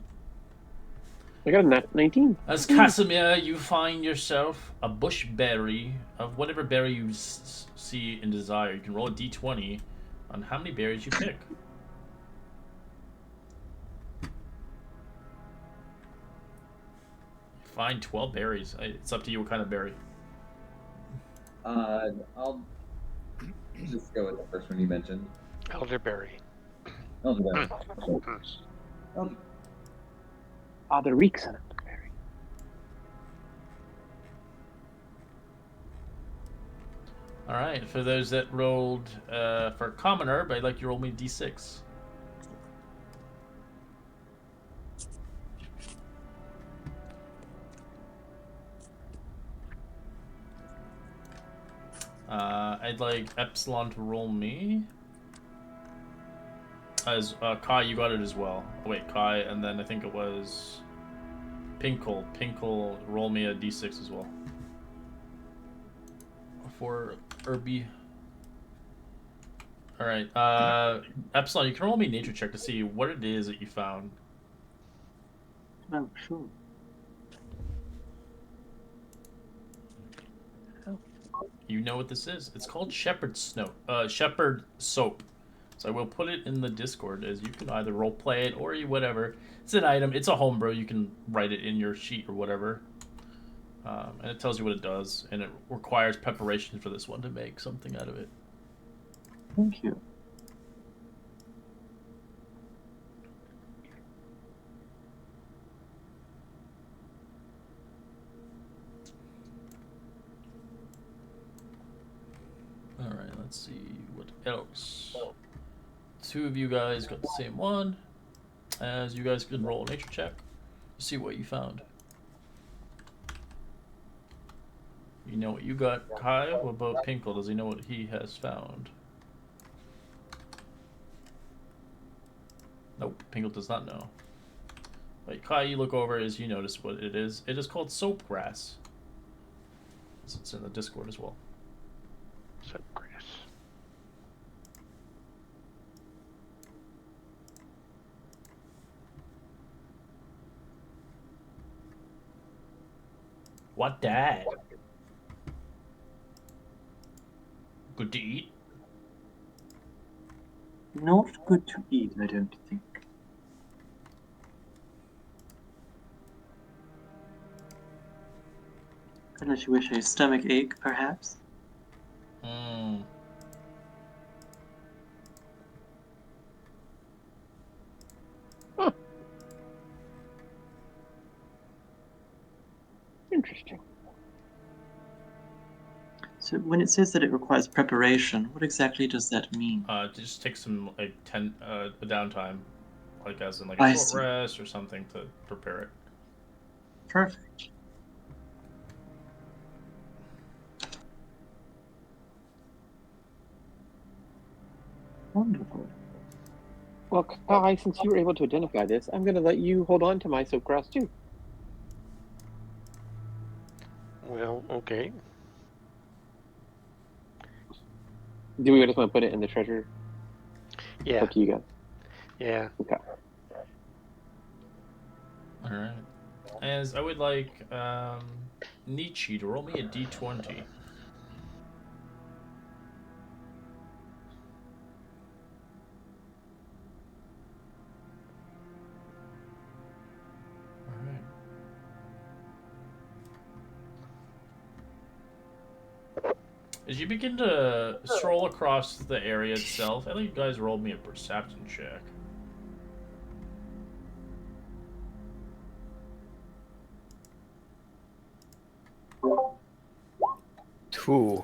I got a 19. As Casimir, you find yourself a bush berry of whatever berry you see and desire. You can roll a d20 on how many berries you pick. Find 12 berries. It's up to you what kind of berry. I'll just go with the first one you mentioned. Elderberry. Elderberry. Ah, the reeks on elderberry. Alright, for those that rolled for common herb, I'd like you to roll me a d6. I'd like Epsilon to roll me. As Kai, you got it as well. Oh, wait, Kai, and then I think it was Pinkle. Pinkle, roll me a d6 as well. For Irby. Alright, Epsilon, you can roll me a nature check to see what it is that you found. Oh, sure. You know what this is. It's called shepherd soap. So I will put it in the Discord, as you can either roleplay it or whatever. It's an item. It's a homebrew. You can write it in your sheet or whatever. And it tells you what it does. And it requires preparation for this one to make something out of it. Thank you. Alright, let's see what else. Two of you guys got the same one. As you guys can roll a nature check to see what you found. You know what you got, Kai? What about Pinkle? Does he know what he has found? Nope, Pinkle does not know. Wait, Kai, you look over as you notice what it is. It is called soap grass. It's in the Discord as well. Soap grass. What that? Good to eat? Not good to eat, I don't think. Unless you wish a stomach ache, perhaps. Hmm. Huh. Interesting. So when it says that it requires preparation, what exactly does that mean? Just take some like a downtime, like as in like a I short see. rest or something to prepare it. Perfect. Wonderful. Well, Kai, since you were able to identify this, I'm going to let you hold on to my silk grass too. Well, okay. Do we just want to put it in the treasure? Yeah. It's up to you guys. Yeah. Okay. All right. As I would like Nietzsche to roll me a d20. All right. As you begin to stroll across the area itself, I think you guys rolled me a perception check. Two.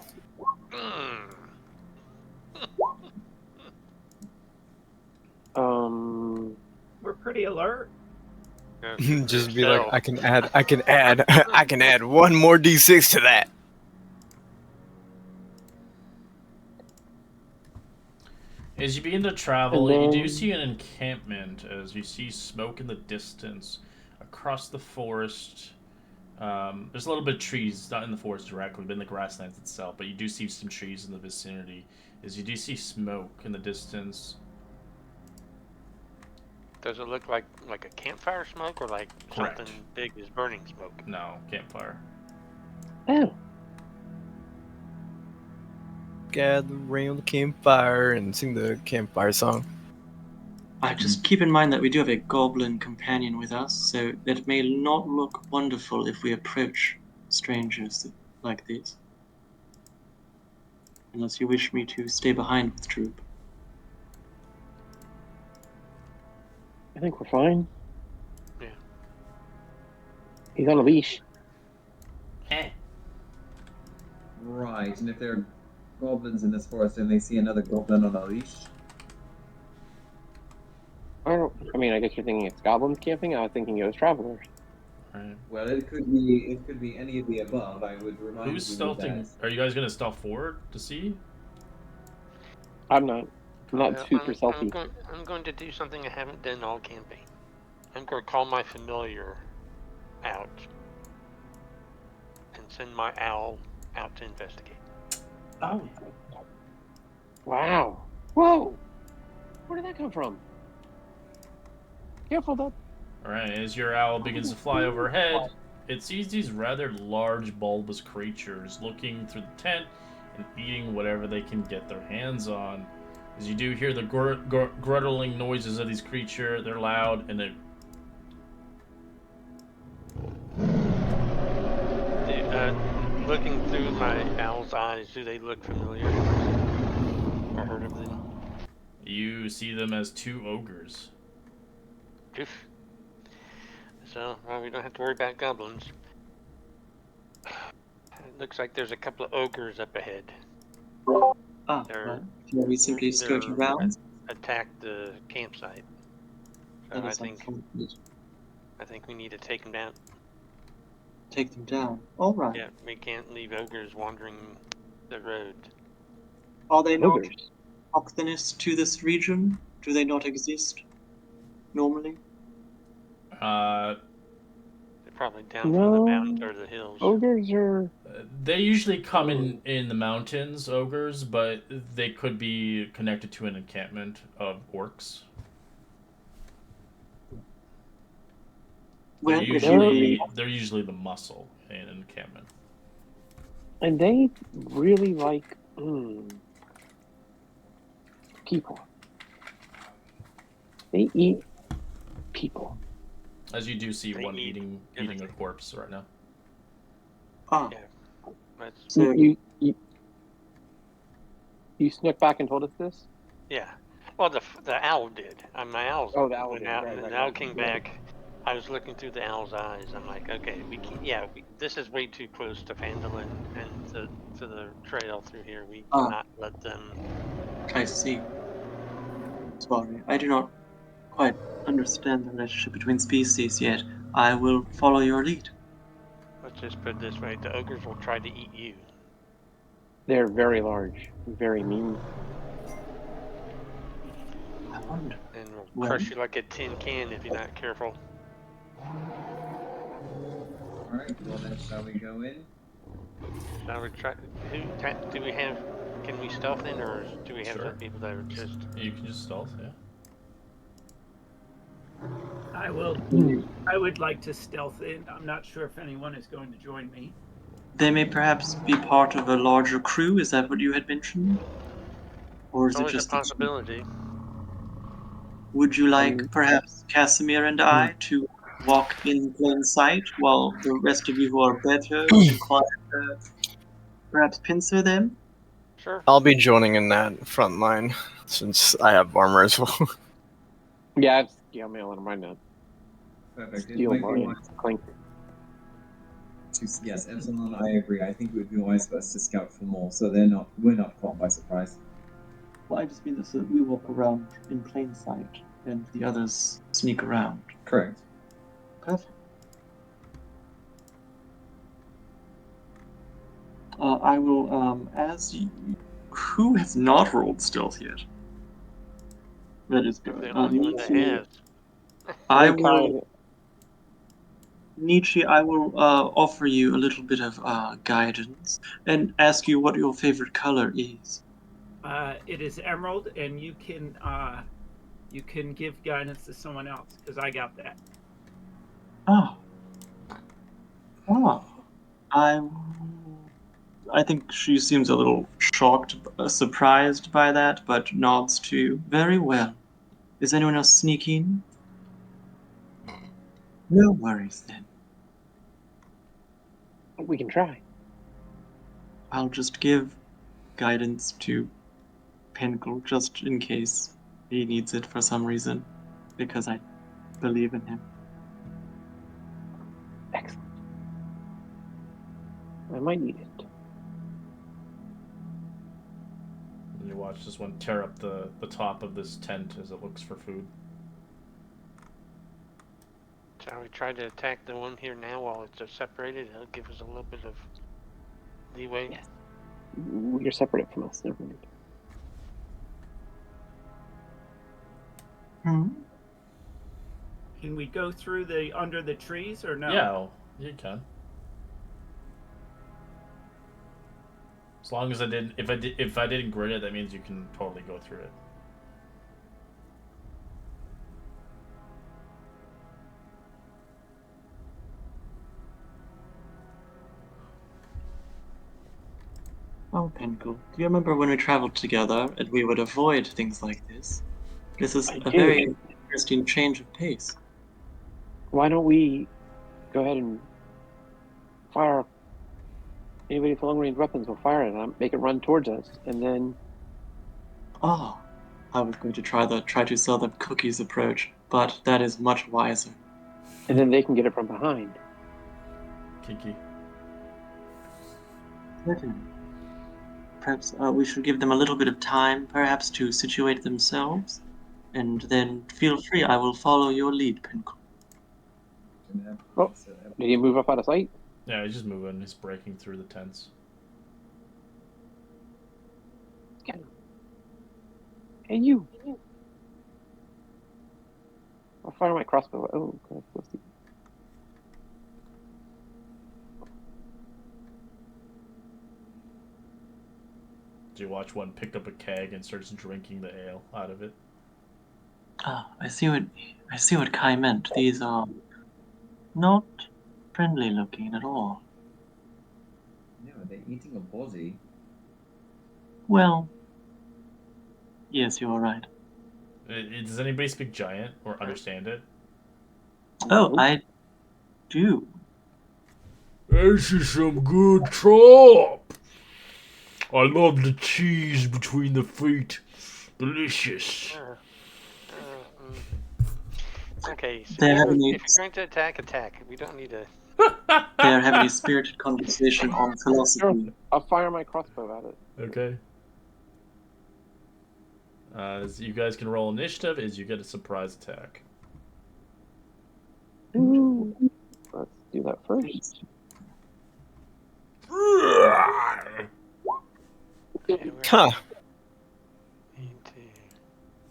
We're pretty alert. Just be like, I can add one more d6 to that. As you begin to travel, And you then- do see an encampment as you see smoke in the distance across the forest. There's a little bit of trees, not in the forest directly, but in the grasslands itself, but you do see some trees in the vicinity. As you do see smoke in the distance. Does it look like a campfire smoke or like Correct. something big is burning smoke? No, campfire. Oh. Gather around the campfire and sing the campfire song. Just keep in mind that we do have a goblin companion with us, so it may not look wonderful if we approach strangers like these. Unless you wish me to stay behind with Troop. I think we're fine. Yeah. He's on a leash. Right, and if there are goblins in this forest and they see another goblin on a leash, I mean, I guess you're thinking it's goblins camping. I was thinking it was travelers. Right. well, it could be any of the above. I would remind Who's you stealthing? that. Are you guys gonna stealth forward to see? I'm not Well, super stealthy. I'm going to do something I haven't done all campaign. I'm going to call my familiar out and send my owl out to investigate. Oh. Wow. Whoa. Where did that come from? Careful, Dad. Alright, as your owl begins to fly overhead, it sees these rather large bulbous creatures looking through the tent and eating whatever they can get their hands on. As you do hear the gruttling noises of these creatures, they're loud and looking through my owl's eyes, do they look familiar? I heard of them. You see them as two ogres. Oof. So, well, we don't have to worry about goblins. It looks like there's a couple of ogres up ahead. Ah, right. Shall we simply skirt they're around? Attack the campsite. So That I is think we need to take them down. Take them down. All right. Yeah, we can't leave ogres wandering the road. Are they not Ogres. toxinous to this region? Do they not exist normally? They're probably down No. from the mountains or the hills. Ogres are. They usually come in the mountains, ogres, but they could be connected to an encampment of orcs. Well, They're usually the muscle in an encampment. And they really like people. They eat people. As you do see They one eat eating everything. a corpse right now. Ah, Yeah. That's, so You snuck back and told us this? yeah. Well, the owl did. My owl's Oh, the owl when did. Right, the right, owl right. came You're right. back. I was looking through the owl's eyes. I'm like, okay, this is way too close to Phandelver and to the trail through here. We ah, cannot let them. I see. Sorry, I do not quite understand the relationship between species yet. I will follow your lead. Let's just put it this way: the ogres will try to eat you. They're very large, very mean. I wonder. And will Well, crush you like a tin can if you're not careful. Alright, well then shall we go in? Shall we try? Do we have? Can we stealth in, or do we have Sure. some people that are just? You can just stealth, yeah. I will. I would like to stealth in. I'm not sure if anyone is going to join me. they may perhaps be part of a larger crew. Is that what you had mentioned? Or It's is it always a just the two? possibility. Would you like Um, perhaps Casimir and I to walk in plain sight while the rest of you who are better and quieter perhaps pincer them? Sure. I'll be joining in that front line since I have armor as well. yeah, it's scale mail and run a Perfect. It steel might be bar wise clink. yes, Epsilon, I agree. I think it would be wise for us to scout for more so we're not caught by surprise. Well, I just mean this, that we walk around in plain sight and the others sneak around. Correct. Perfect. I will, who has not rolled stealth yet? That is I'm good. the only one that has. I think will, Nietzsche, I will offer you a little bit of guidance and ask you what your favorite color is. It is emerald, and you can give guidance to someone else because I got that. Oh. Oh. I think she seems a little shocked, surprised by that, but nods to very well. Is anyone else sneaking? No worries then. We can try. I'll just give guidance to Pinnacle just in case he needs it for some reason, because I believe in him. Excellent. I might need it. And you watch this one tear up the top of this tent as it looks for food. Shall we try to attack the one here now while it's just separated? It'll give us a little bit of leeway. Yes. You're separate from us. Never mind. Can we go through the under the trees or no? Yeah, you can. As long as I didn't, if I didn't grid it, that means you can totally go through it. Oh, Pinnacle, do you remember when we traveled together and we would avoid things like this? This is I a do. very interesting change of pace. Why don't we go ahead and fire anybody with long range weapons? We'll fire it and make it run towards us, and then Oh, I was going to try to sell the cookies approach, but that is much wiser. they can get it from behind. Kiki. Certainly. Perhaps we should give them a little bit of time, perhaps, to situate themselves, and then feel free. I will follow your lead, Pinnacle. Oh, did he move up out of sight? Yeah, he's just moving. He's breaking through the tents. Hey, you. I'll fire my crossbow. Oh, God, let's see. Do you watch one pick up a keg and starts drinking the ale out of it? Ah, I see what Kai meant. These are not friendly looking at all. No, they're eating a body. Well, yes, you are right. Does anybody speak giant or understand it? Oh, I do. This is some good chop. I love the cheese between the feet. Delicious. Okay, so They're if having you're a, going to attack. We don't need to. they are having a spirited conversation on philosophy. I'll fire my crossbow at it. Okay. As you guys can roll initiative, is you get a surprise attack. Ooh. Let's do that first. Huh.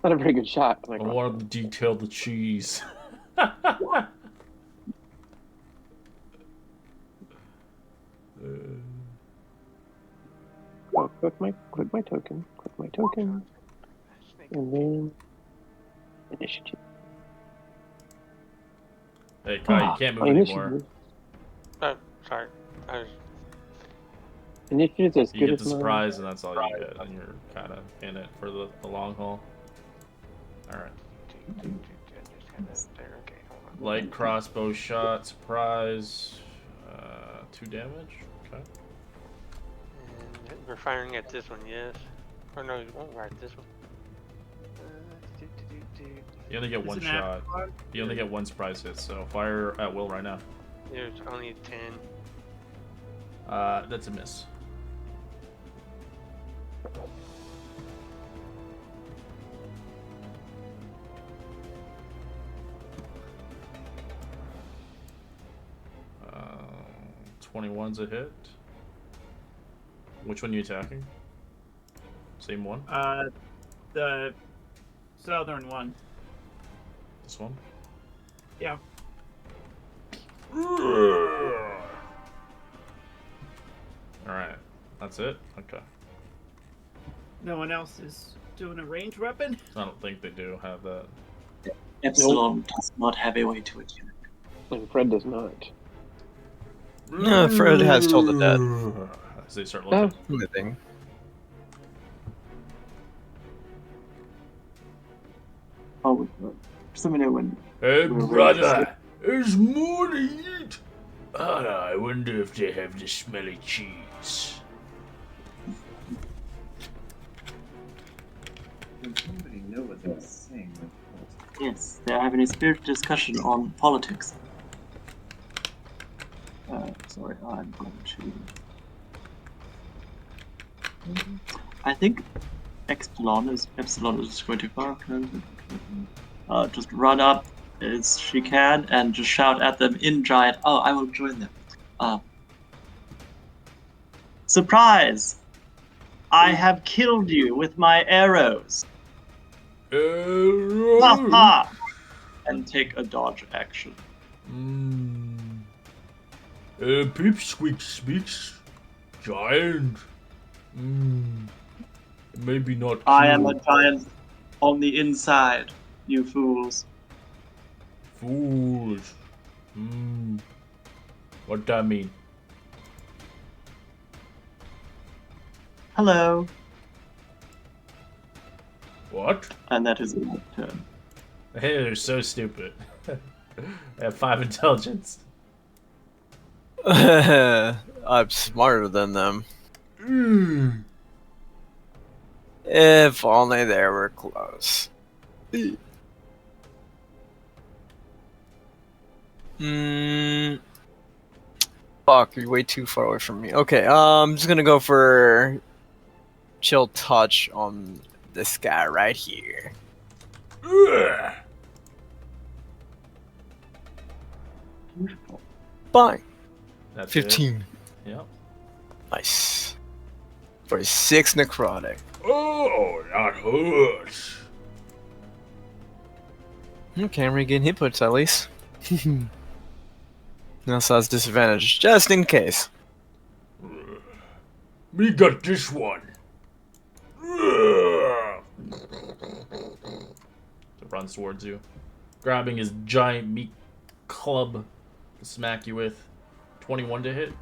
Not a very good shot. I wanted to detail the cheese. Oh, click my token. Click my token. And then initiative. Hey, Kai, you can't move anymore. Oh, sorry. Initiative's as You good get as the mine. surprise, and that's all you get, and you're kind of in it for the long haul. Alright. Light crossbow shot, surprise, 2 damage. Okay. And we're firing at this one, yes. Or no, we won't fire at this one. You only get one shot. You only get one surprise hit, so fire at will right now. There's only 10. That's a miss. Uh, 21's a hit. Which one are you attacking? Same one? The southern one. This one? Yeah. Alright. That's it? Okay. No one else is doing a ranged weapon? I don't think they do have that. Epsilon does not have a way to attack. And Fred does not. No, Fred has Toll the Dead. As they start looking. Living. Oh, just let me know when. Hey, we're ready to brother! There's more to eat! I wonder if they have the smelly cheese. Does anybody know what they're saying? Yes, they're having a spirited discussion on politics. Sorry, I'm going to. I think Epsilon is just going to far. Just run up as she can and just shout at them in giant. Oh, I will join them. Surprise! I have killed you with my arrows. Ha ha! And take a dodge action. Pipsqueak speaks giant. Maybe not. I am a giant on the inside, you fools. Fools. What that mean? Hello. What? And that is my turn. Hey, they're so stupid. I have 5 intelligence. I'm smarter than them. If only they were close. Fuck, you're way too far away from me. Okay, I'm just gonna go for chill touch on this guy right here. Beautiful. Fine. That's 15. It. Yep. Nice. For 6 necrotic. Oh, that hurts. Okay, I'm regain hit points at least. Also has disadvantage, just in case. Me got this one. So runs towards you, grabbing his giant meat club to smack you with. 21 to hit.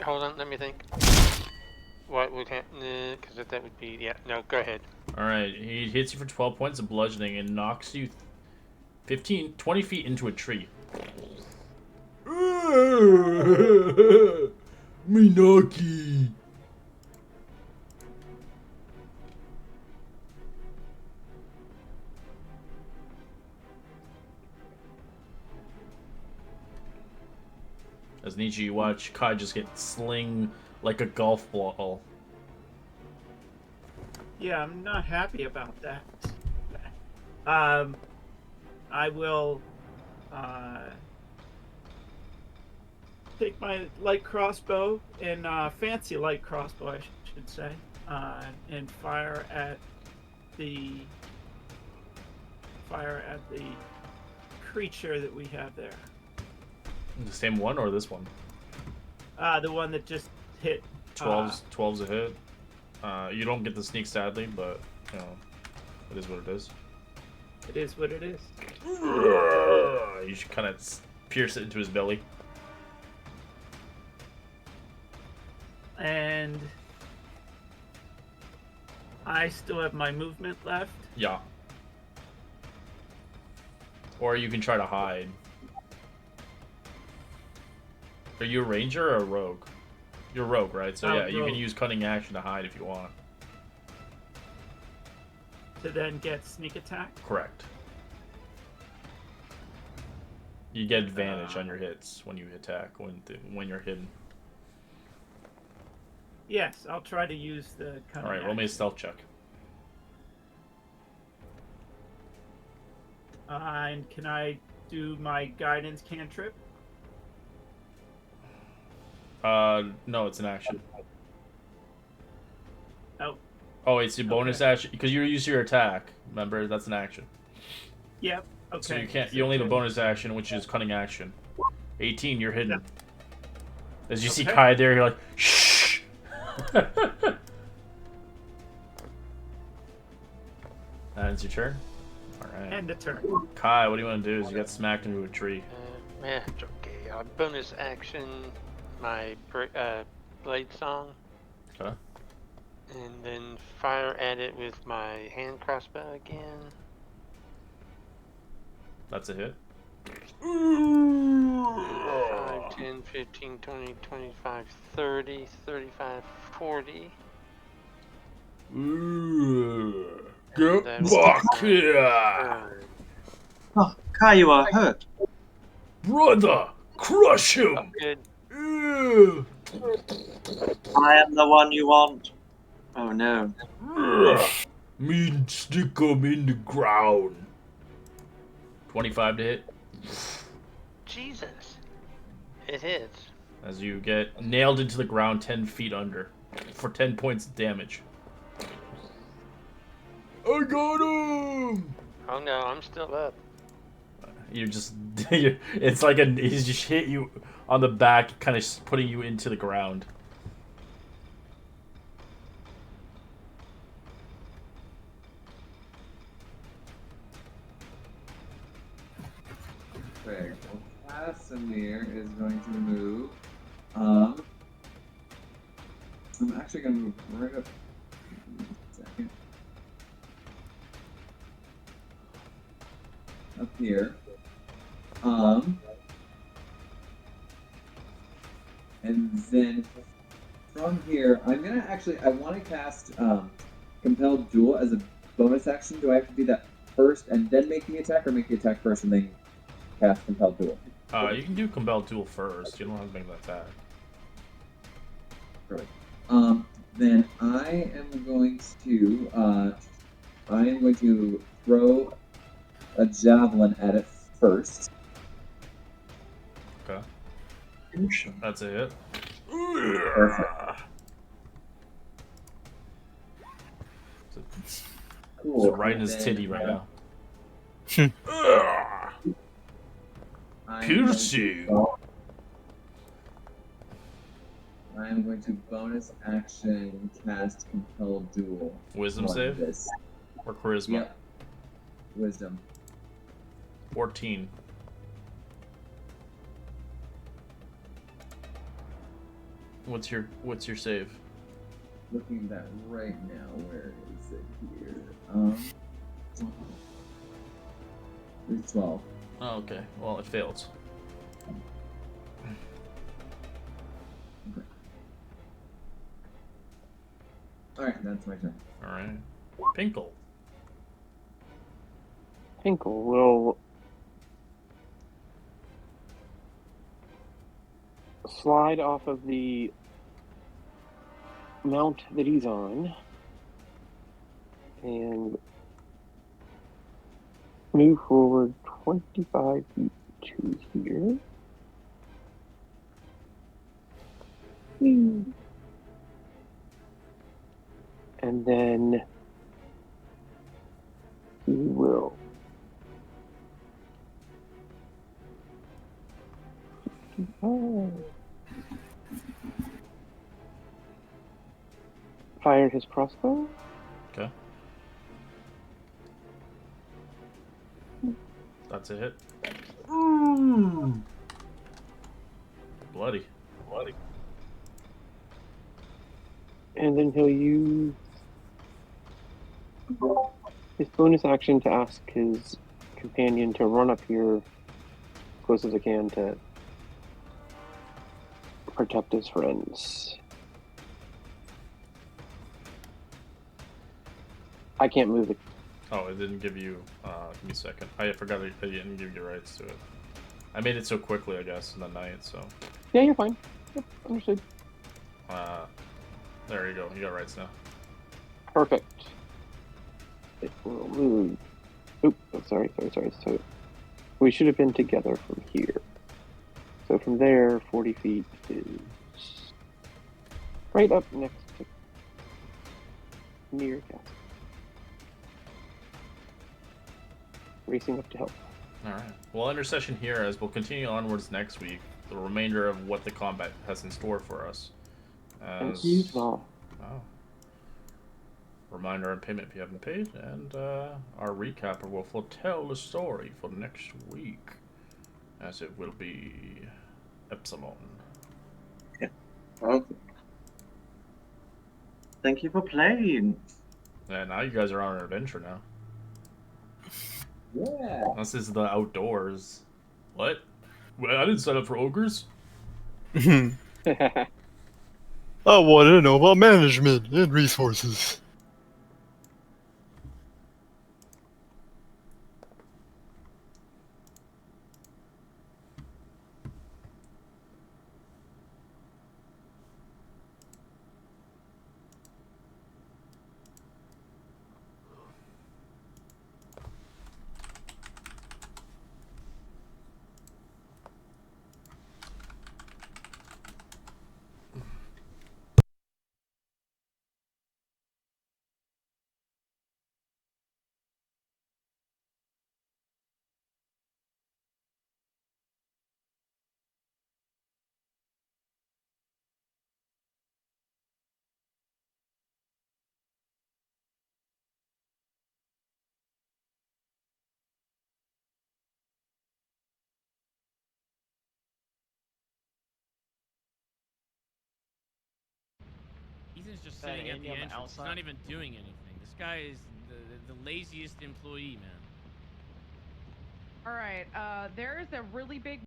Hold on, let me think. What would happen? Because that would be, yeah, no, go ahead. Alright, he hits you for 12 points of bludgeoning and knocks you 20 feet into a tree. Minaki! As Nietzsche, you watch Kai just get sling like a golf ball. Yeah, I'm not happy about that. I will take my light crossbow and fancy light crossbow, I should say, and fire at the creature that we have there. The same one or this one? The one that just hit. 12's a hit. You don't get the sneak, sadly, but you know, it is what it is. It is what it is. You should kind of pierce it into his belly. And I still have my movement left. Yeah. Or you can try to hide. Are you a ranger or a rogue? You're a rogue, right? So yeah, you can use cunning action to hide if you want. To then get sneak attack? Correct. You get advantage on your hits when you attack, when you're hidden. Yes, I'll try to use the cunning Alright, roll me a stealth check. And can I do my guidance cantrip? No, it's an action. Oh. Oh, it's your bonus action because you use your attack. Remember, that's an action. Yep. Okay. So you can't. You only have a bonus action, which is cunning action. 18, you're hidden. Yeah. As you see Kai there, you're like, shh. That's your turn. All right. End of turn. Kai, what do you want to do? Is you got smacked into a tree. Yeah, it's okay. Bonus action, my blade song. Okay. And then fire at it with my hand crossbow again. That's a hit. 5, 10, 15, 20, 25, 30, 35, 40. Get back here! Oh, Kai, you are hurt. Brother, crush him! I'm good. I am the one you want. Oh no. Me stick him in the ground. 25 to hit. Jesus. It hits. As you get nailed into the ground 10 feet under for 10 points of damage. I got him! Oh no, I'm still up. You're just... it's like he's just hit you on the back, kind of putting you into the ground. Okay, well, Casimir is going to move. I'm actually going to move right up. Second. Up here. And then from here, I'm gonna actually, I want to cast Compelled Duel as a bonus action. Do I have to do that first and then make the attack, or make the attack first and then cast Compelled Duel? You can do Compelled Duel first. You don't have to make the attack. Perfect. Then I am going to throw a javelin at it first. Okay. That's a hit. Perfect. Cool. It's right in his titty right now. Pierce you. I am going to bonus action cast Compelled Duel. Wisdom save? This. Or charisma? Yep. Wisdom. 14. What's your save? looking at that right now. Where is it here? It's 12. Oh, okay. Well, it fails. Okay. Alright, that's my turn. Alright. Pinkle. Pinkle will slide off of the mount that he's on and move forward 25 feet to here. And then he will fire his crossbow. Okay. That's a hit. Bloody. And then he'll use his bonus action to ask his companion to run up here as close as I can to protect his friends. I can't move it. Oh, it didn't give you. Give me a second. I forgot it didn't give you rights to it. I made it so quickly, I guess, in the night, so. Yeah, you're fine. Yep, understood. There you go. You got rights now. Perfect. It will move. Oop, oh, sorry. So we should have been together from here. So from there, 40 feet is right up next to near castle. Racing up to help. Alright. We'll end our session here as we'll continue onwards next week. The remainder of what the combat has in store for us. Thank you, Zal. Wow. Reminder on payment if you haven't paid, and our recapper will foretell the story for next week, as it will be Epsilon. Yeah. Okay. Thank you for playing. Yeah, now you guys are on an adventure now. Yeah. This is the outdoors. What? Well, I didn't sign up for ogres. I wanted to know about management and resources. Ethan's just sitting at the entrance. He's not even doing anything. This guy is the laziest employee, man. All right. There is a really big